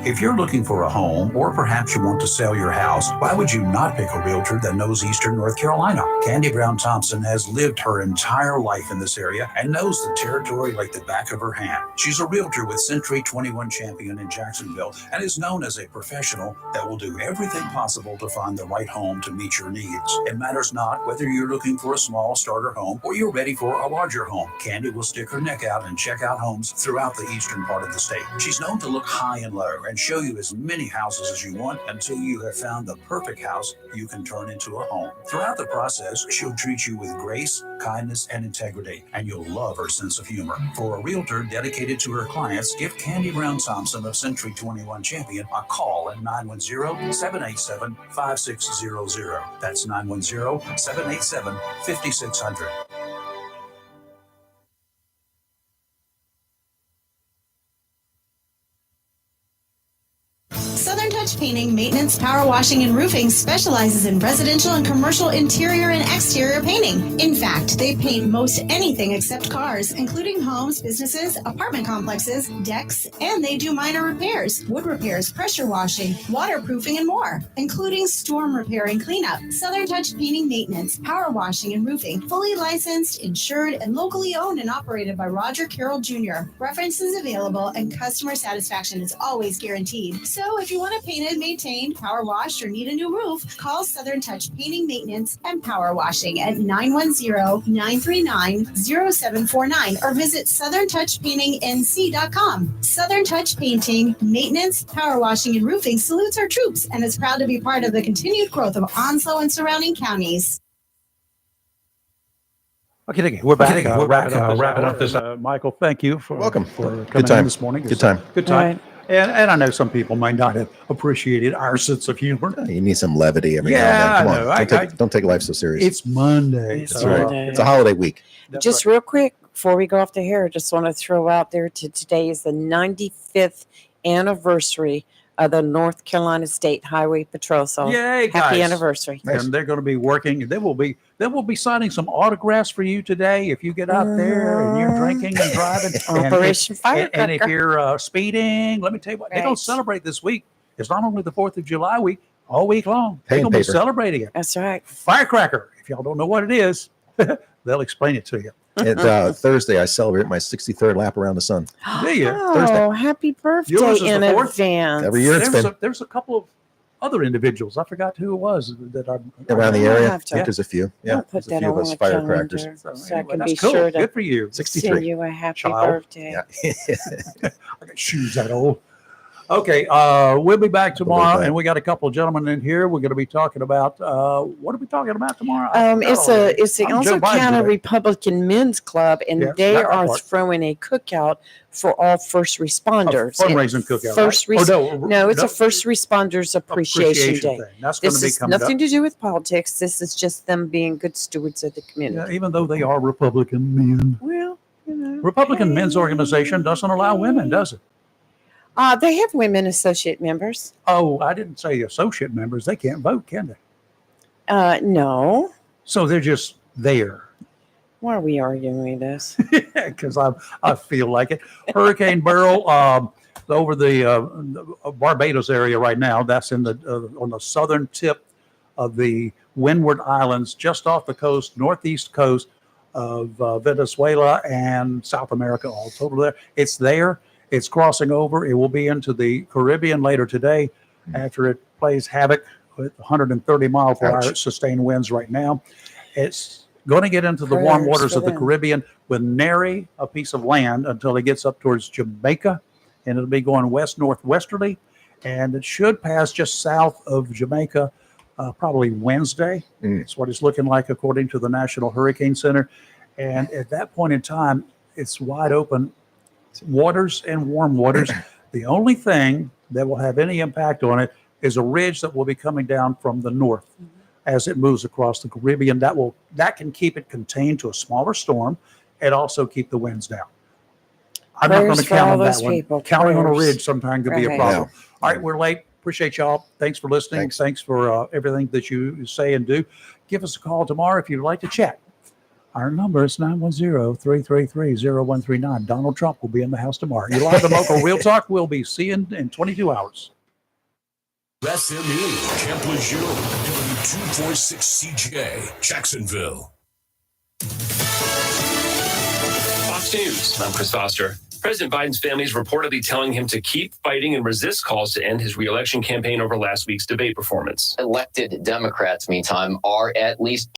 If you're looking for a home, or perhaps you want to sell your house, why would you not pick a realtor that knows Eastern North Carolina? Candy Brown Thompson has lived her entire life in this area and knows the territory like the back of her hand. She's a realtor with Century 21 Champion in Jacksonville and is known as a professional that will do everything possible to find the right home to meet your needs. It matters not whether you're looking for a small starter home or you're ready for a larger home. Candy will stick her neck out and check out homes throughout the eastern part of the state. She's known to look high and low and show you as many houses as you want until you have found the perfect house you can turn into a home. Throughout the process, she'll treat you with grace, kindness, and integrity, and you'll love her sense of humor. For a realtor dedicated to her clients, give Candy Brown Thompson of Century 21 Champion a call at 910-787-5600. That's 910-787-5600. Southern Touch Painting, Maintenance, Power Washing, and Roofing specializes in residential and commercial interior and exterior painting. In fact, they paint most anything except cars, including homes, businesses, apartment complexes, decks, and they do minor repairs, wood repairs, pressure washing, waterproofing, and more, including storm repair and cleanup. Southern Touch Painting, Maintenance, Power Washing, and Roofing, fully licensed, insured, and locally owned and operated by Roger Carroll Jr. References available and customer satisfaction is always guaranteed. So if you want it painted, maintained, power washed, or need a new roof, call Southern Touch Painting, Maintenance, and Power Washing at 910-939-0749 or visit southerntouchpaintingnc.com. Southern Touch Painting, Maintenance, Power Washing, and Roofing salutes our troops and is proud to be part of the continued growth of Onslow and surrounding counties. Okay, we're back. We're wrapping up this. Michael, thank you for welcome for good coming time in this morning. Good time. Good time. And I know some people might not have appreciated our sense of humor. You need some levity every Yeah, now I and know. then. Come on, don't take life so serious. It's Monday. It's That's right. Monday. It's a holiday week. Just real quick before we go off the air, just want to throw out there today is the 95th anniversary of the North Carolina State Highway Patrol. So Yay, happy guys. anniversary. And they're going to be working. They will be signing some autographs for you today if you get out there and you're drinking and driving. Operation Firecracker. And if you're speeding, let me tell you what, they're going to celebrate this week. It's not only the 4th of July week, all week long. They're going to be celebrating it. That's right. Firecracker. If y'all don't know what it is, they'll explain it to you. Thursday, I celebrate my 63rd lap around the sun. Do you? Oh, happy birthday Yours is in the 4th? advance. Every year it's been There's a couple of other individuals. I forgot who it was that I around the area. I have to- think there's a few. Yeah, I'll put there's a that few of on us my firecrackers. calendar so I anyway, can that's be cool. sure to Good for you. 63. send you a happy Child. birthday. Yeah. I got shoes that old. Okay, we'll be back tomorrow, and we got a couple of gentlemen in here. We're going to be talking about what are we talking about tomorrow? It's the I'm Joe Onslow Biden County today. Republican Men's Club, and Yeah, they not that are part. throwing a cookout for all first responders. fundraising And cookout, First right? no, it's no. a First Responders Appreciation Day. thing. That's going This to be is coming nothing up. to do with politics. This is just them being good stewards of the community. Yeah, even though they are Republican men. Well, you know, Republican Men's Organization doesn't allow women, does it? they have women associate members. Oh, I didn't say associate members. They can't vote, can they? No. So they're just there. Why are we arguing this? Because I feel like it. Hurricane Beryl over the Barbados area right now. That's in the on the southern tip of the Windward Islands, just off the coast, northeast coast of Venezuela and South America, all total there. It's there. It's crossing over. It will be into the Caribbean later today after it plays havoc with 130 mile per hour sustained winds right now. It's going to get into the warm Prayers waters for of the them. Caribbean with nary a piece of land until it gets up towards Jamaica, and it'll be going west-northwesterly, and it should pass just south of Jamaica probably Wednesday. It's what it's looking like according to the National Hurricane Center. And at that point in time, it's wide open waters and warm waters. The only thing that will have any impact on it is a ridge that will be coming down from the north as it moves across the Caribbean. That can keep it contained to a smaller storm and also keep the winds down. I'm not going to Prayers for all count on that those one. people. Counting on a Prayers. ridge sometimes can be a Right. problem. All right, we're late. Appreciate y'all. Thanks for listening. Thanks for everything that you say and do. Give us a call tomorrow if you'd like to chat. Our number is 910-333-0139. Donald Trump will be in the house tomorrow. You live the local Real Talk. We'll be seeing in 22 hours. SMU, Camp Lejeune, W246CJ, Jacksonville. Fox News. I'm Chris Foster. President Biden's family is reportedly telling him to keep fighting and resist calls to end his reelection campaign over last week's debate performance. Elected Democrats, meantime, are at least